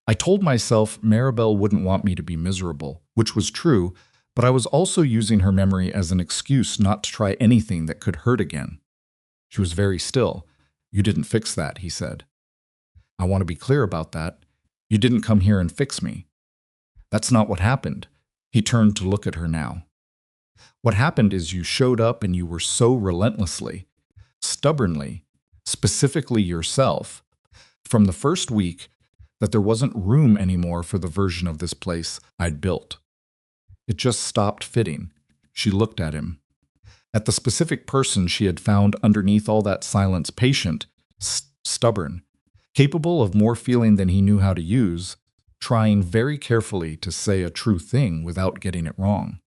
I told myself Maribel wouldn't want me to be miserable, which was true, but I was also using her memory as an excuse not to try anything that could hurt again. She was very still. You didn't fix that, he said. I want to be clear about that. You didn't come here and fix me. That's not what happened. He turned to look at her now. What happened is you showed up and you were so relentlessly, stubbornly, specifically yourself, from the first week that there wasn't room anymore for the version of this place I'd built. It just stopped fitting. She looked at him. At the specific person she had found underneath all that silence, patient, stubborn, capable of more feeling than he knew how to use, trying very carefully to say a true thing without getting it wrong.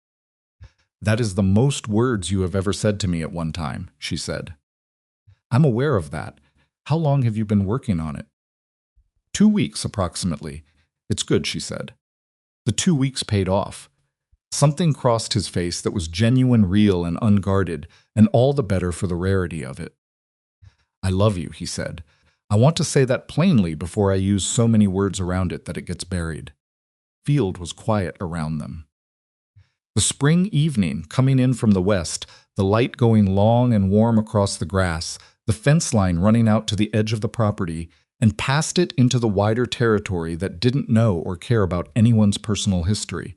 That is the most words you have ever said to me at one time, she said. I'm aware of that. How long have you been working on it? 2 weeks, approximately. It's good, she said. The 2 weeks paid off. Something crossed his face that was genuine, real, and unguarded, and all the better for the rarity of it. I love you, he said. I want to say that plainly before I use so many words around it that it gets buried. Field was quiet around them. The spring evening, coming in from the west, the light going long and warm across the grass, the fence line running out to the edge of the property, and past it into the wider territory that didn't know or care about anyone's personal history.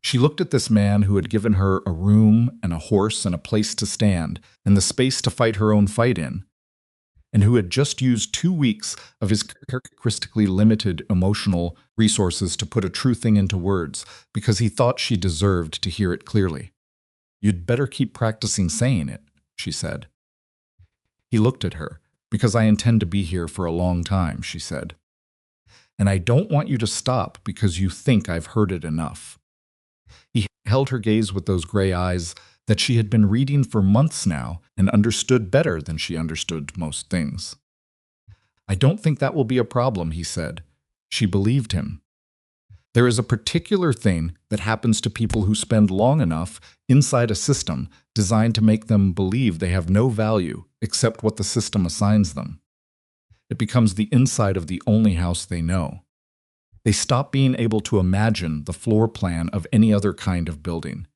She looked at this man who had given her a room and a horse and a place to stand and the space to fight her own fight in, and who had just used 2 weeks of his characteristically limited emotional resources to put a true thing into words because he thought she deserved to hear it clearly. You'd better keep practicing saying it, she said. He looked at her. Because I intend to be here for a long time, she said. And I don't want you to stop because you think I've heard it enough. He held her gaze with those gray eyes that she had been reading for months now and understood better than she understood most things. I don't think that will be a problem, he said. She believed him. There is a particular thing that happens to people who spend long enough inside a system designed to make them believe they have no value except what the system assigns them. It becomes the inside of the only house they know. They stop being able to imagine the floor plan of any other kind of building.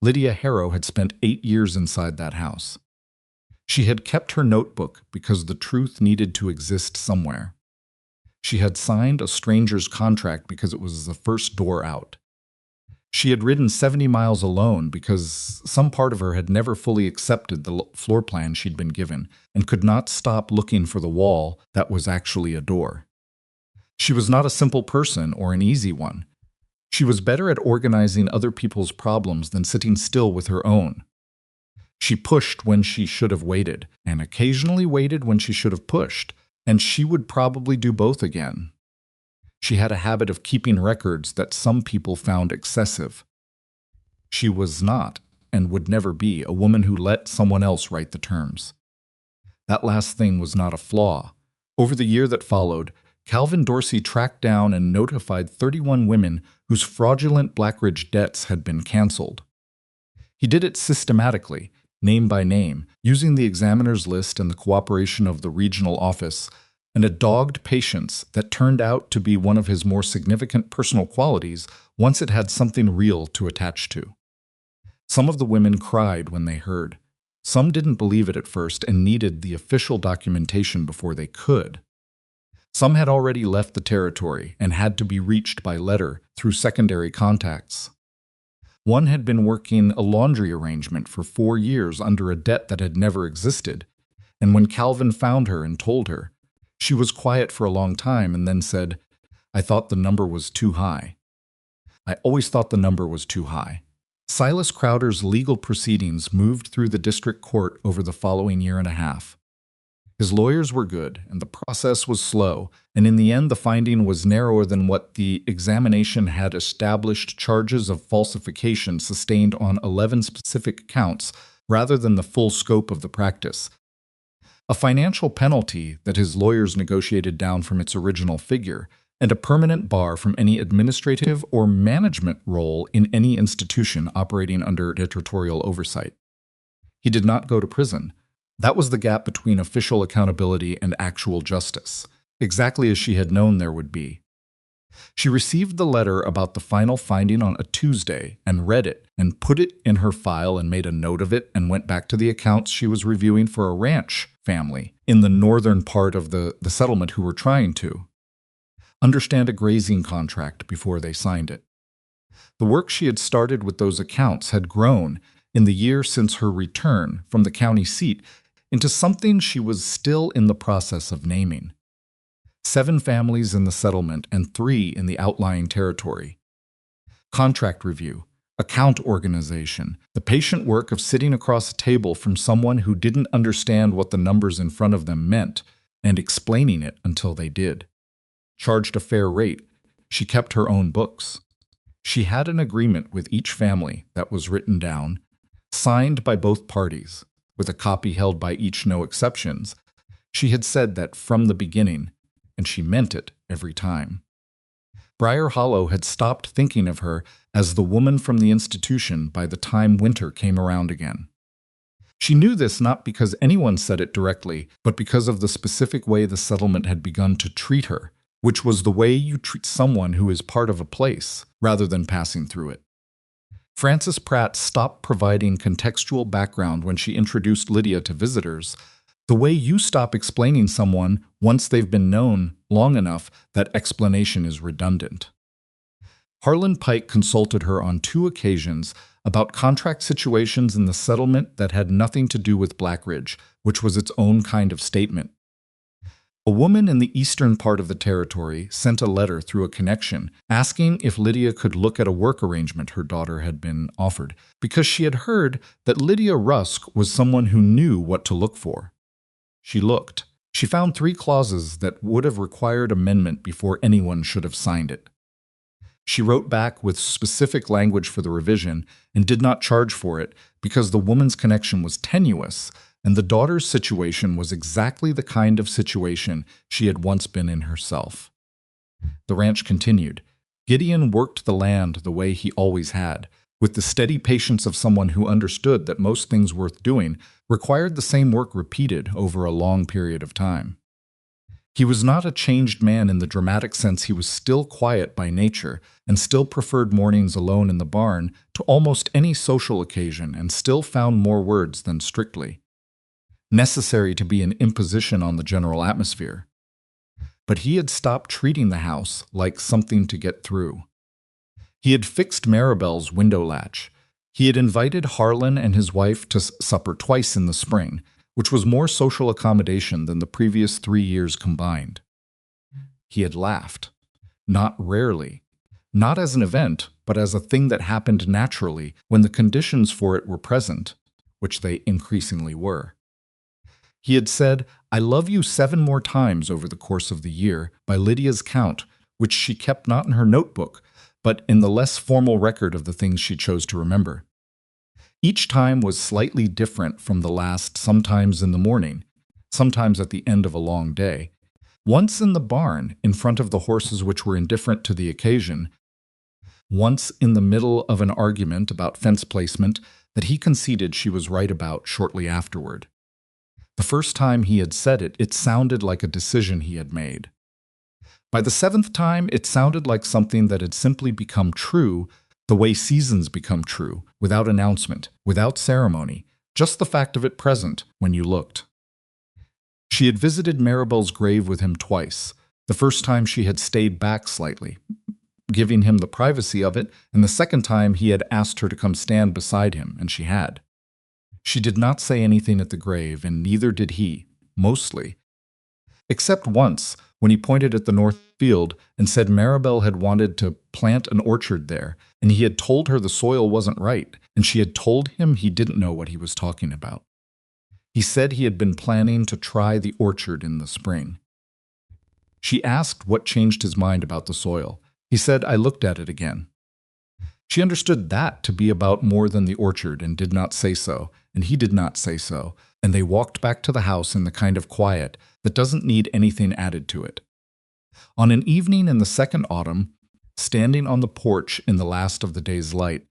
Lydia Harrow had spent 8 years inside that house. She had kept her notebook because the truth needed to exist somewhere. She had signed a stranger's contract because it was the first door out. She had ridden 70 miles alone because some part of her had never fully accepted the floor plan she'd been given and could not stop looking for the wall that was actually a door. She was not a simple person or an easy one. She was better at organizing other people's problems than sitting still with her own. She pushed when she should have waited, and occasionally waited when she should have pushed, and she would probably do both again. She had a habit of keeping records that some people found excessive. She was not, and would never be, a woman who let someone else write the terms. That last thing was not a flaw. Over the year that followed, Calvin Dorsey tracked down and notified 31 women whose fraudulent Blackridge debts had been canceled. He did it systematically, name by name, using the examiner's list and the cooperation of the regional office, and a dogged patience that turned out to be one of his more significant personal qualities once it had something real to attach to. Some of the women cried when they heard. Some didn't believe it at first and needed the official documentation before they could. Some had already left the territory and had to be reached by letter through secondary contacts. One had been working a laundry arrangement for 4 years under a debt that had never existed, and when Calvin found her and told her, she was quiet for a long time and then said, "I thought the number was too high. I always thought the number was too high." Silas Crowder's legal proceedings moved through the district court over the following year and a half. His lawyers were good, and the process was slow, and in the end the finding was narrower than what the examination had established: charges of falsification sustained on 11 specific counts rather than the full scope of the practice. A financial penalty that his lawyers negotiated down from its original figure, and a permanent bar from any administrative or management role in any institution operating under dictatorial oversight. He did not go to prison. That was the gap between official accountability and actual justice, exactly as she had known there would be. She received the letter about the final finding on a Tuesday and read it and put it in her file and made a note of it and went back to the accounts she was reviewing for a ranch family in the northern part of the settlement who were trying to understand a grazing contract before they signed it. The work she had started with those accounts had grown in the year since her return from the county seat into something she was still in the process of naming. 7 families in the settlement and 3 in the outlying territory. Contract review, account organization, the patient work of sitting across a table from someone who didn't understand what the numbers in front of them meant and explaining it until they did. Charged a fair rate. She kept her own books. She had an agreement with each family that was written down, signed by both parties, with a copy held by each, no exceptions. She had said that from the beginning, and she meant it every time. Briar Hollow had stopped thinking of her as the woman from the institution by the time winter came around again. She knew this not because anyone said it directly, but because of the specific way the settlement had begun to treat her, which was the way you treat someone who is part of a place, rather than passing through it. Frances Pratt stopped providing contextual background when she introduced Lydia to visitors, the way you stop explaining someone once they've been known long enough that explanation is redundant. Harlan Pike consulted her on 2 occasions about contract situations in the settlement that had nothing to do with Blackridge, which was its own kind of statement. A woman in the eastern part of the territory sent a letter through a connection asking if Lydia could look at a work arrangement her daughter had been offered, because she had heard that Lydia Rusk was someone who knew what to look for. She looked. She found 3 clauses that would have required amendment before anyone should have signed it. She wrote back with specific language for the revision and did not charge for it because the woman's connection was tenuous, and the daughter's situation was exactly the kind of situation she had once been in herself. The ranch continued. Gideon worked the land the way he always had, with the steady patience of someone who understood that most things worth doing required the same work repeated over a long period of time. He was not a changed man in the dramatic sense. He was still quiet by nature and still preferred mornings alone in the barn to almost any social occasion and still found more words than strictly necessary to be an imposition on the general atmosphere. But he had stopped treating the house like something to get through. He had fixed Maribel's window latch. He had invited Harlan and his wife to supper twice in the spring, which was more social accommodation than the previous 3 years combined. He had laughed, not rarely, not as an event, but as a thing that happened naturally when the conditions for it were present, which they increasingly were. He had said, "I love you 7 more times over the course of the year," by Lydia's count, which she kept not in her notebook, but in the less formal record of the things she chose to remember. Each time was slightly different from the last, sometimes in the morning, sometimes at the end of a long day, once in the barn in front of the horses which were indifferent to the occasion, once in the middle of an argument about fence placement that he conceded she was right about shortly afterward. The first time he had said it, it sounded like a decision he had made. By the 7th time, it sounded like something that had simply become true the way seasons become true, without announcement, without ceremony, just the fact of it present when you looked. She had visited Maribel's grave with him twice. The first time she had stayed back slightly, giving him the privacy of it, and the second time he had asked her to come stand beside him, and she had. She did not say anything at the grave, and neither did he, mostly. Except once, when he pointed at the north field and said Maribel had wanted to plant an orchard there, and he had told her the soil wasn't right, and she had told him he didn't know what he was talking about. He said he had been planning to try the orchard in the spring. She asked what changed his mind about the soil. He said, "I looked at it again." She understood that to be about more than the orchard and did not say so, and he did not say so, and they walked back to the house in the kind of quiet that doesn't need anything added to it. On an evening in the second autumn, standing on the porch in the last of the day's light,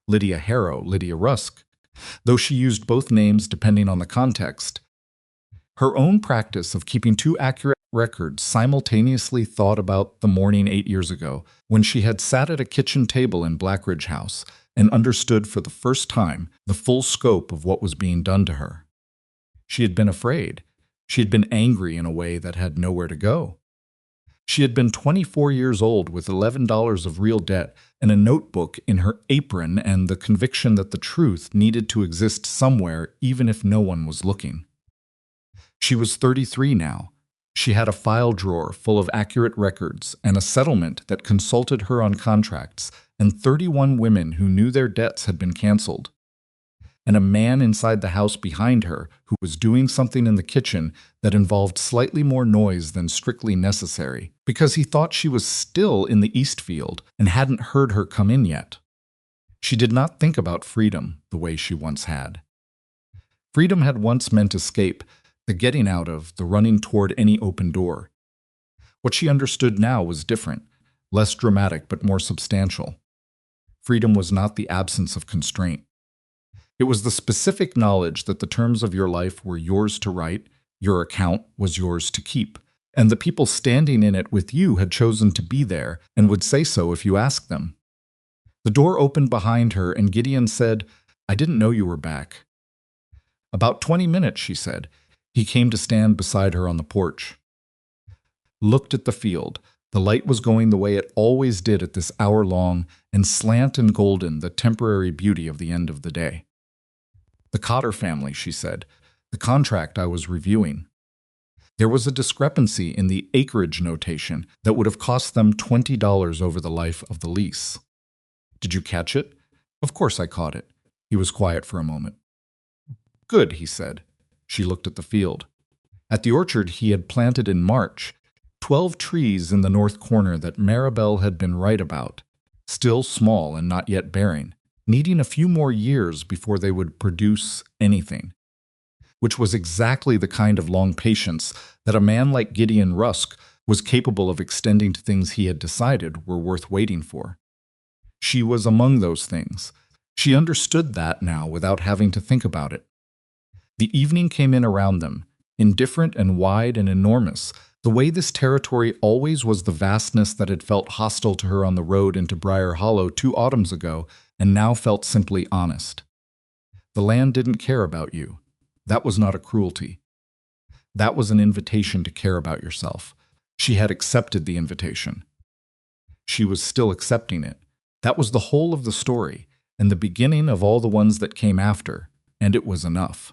Lydia Harrow, Lydia Rusk, though she used both names depending on the context, her own practice of keeping 2 accurate records simultaneously thought about the morning 8 years ago when she had sat at a kitchen table in Blackridge House and understood for the first time the full scope of what was being done to her. She had been afraid. She had been angry in a way that had nowhere to go. She had been 24 years old with $11 of real debt and a notebook in her apron and the conviction that the truth needed to exist somewhere even if no one was looking. She was 33 now. She had a file drawer full of accurate records and a settlement that consulted her on contracts and 31 women who knew their debts had been canceled. And a man inside the house behind her who was doing something in the kitchen that involved slightly more noise than strictly necessary, because he thought she was still in the East Field and hadn't heard her come in yet. She did not think about freedom the way she once had. Freedom had once meant escape, the getting out of, the running toward any open door. What she understood now was different, less dramatic but more substantial. Freedom was not the absence of constraint. It was the specific knowledge that the terms of your life were yours to write, your account was yours to keep, and the people standing in it with you had chosen to be there and would say so if you asked them. The door opened behind her and Gideon said, "I didn't know you were back." "About 20 minutes," she said. He came to stand beside her on the porch. Looked at the field. The light was going the way it always did at this hour-long and slant and golden, the temporary beauty of the end of the day. "The Cotter family," she said, "the contract I was reviewing. There was a discrepancy in the acreage notation that would have cost them $20 over the life of the lease." "Did you catch it?" "Of course I caught it." He was quiet for a moment. "Good," he said. She looked at the field. At the orchard he had planted in March, 12 trees in the north corner that Maribel had been right about, still small and not yet bearing, needing a few more years before they would produce anything, which was exactly the kind of long patience that a man like Gideon Rusk was capable of extending to things he had decided were worth waiting for. She was among those things. She understood that now without having to think about it. The evening came in around them, indifferent and wide and enormous. The way this territory always was the vastness that had felt hostile to her on the road into Briar Hollow 2 autumns ago and now felt simply honest. The land didn't care about you. That was not a cruelty. That was an invitation to care about yourself. She had accepted the invitation. She was still accepting it. That was the whole of the story, and the beginning of all the ones that came after, and it was enough.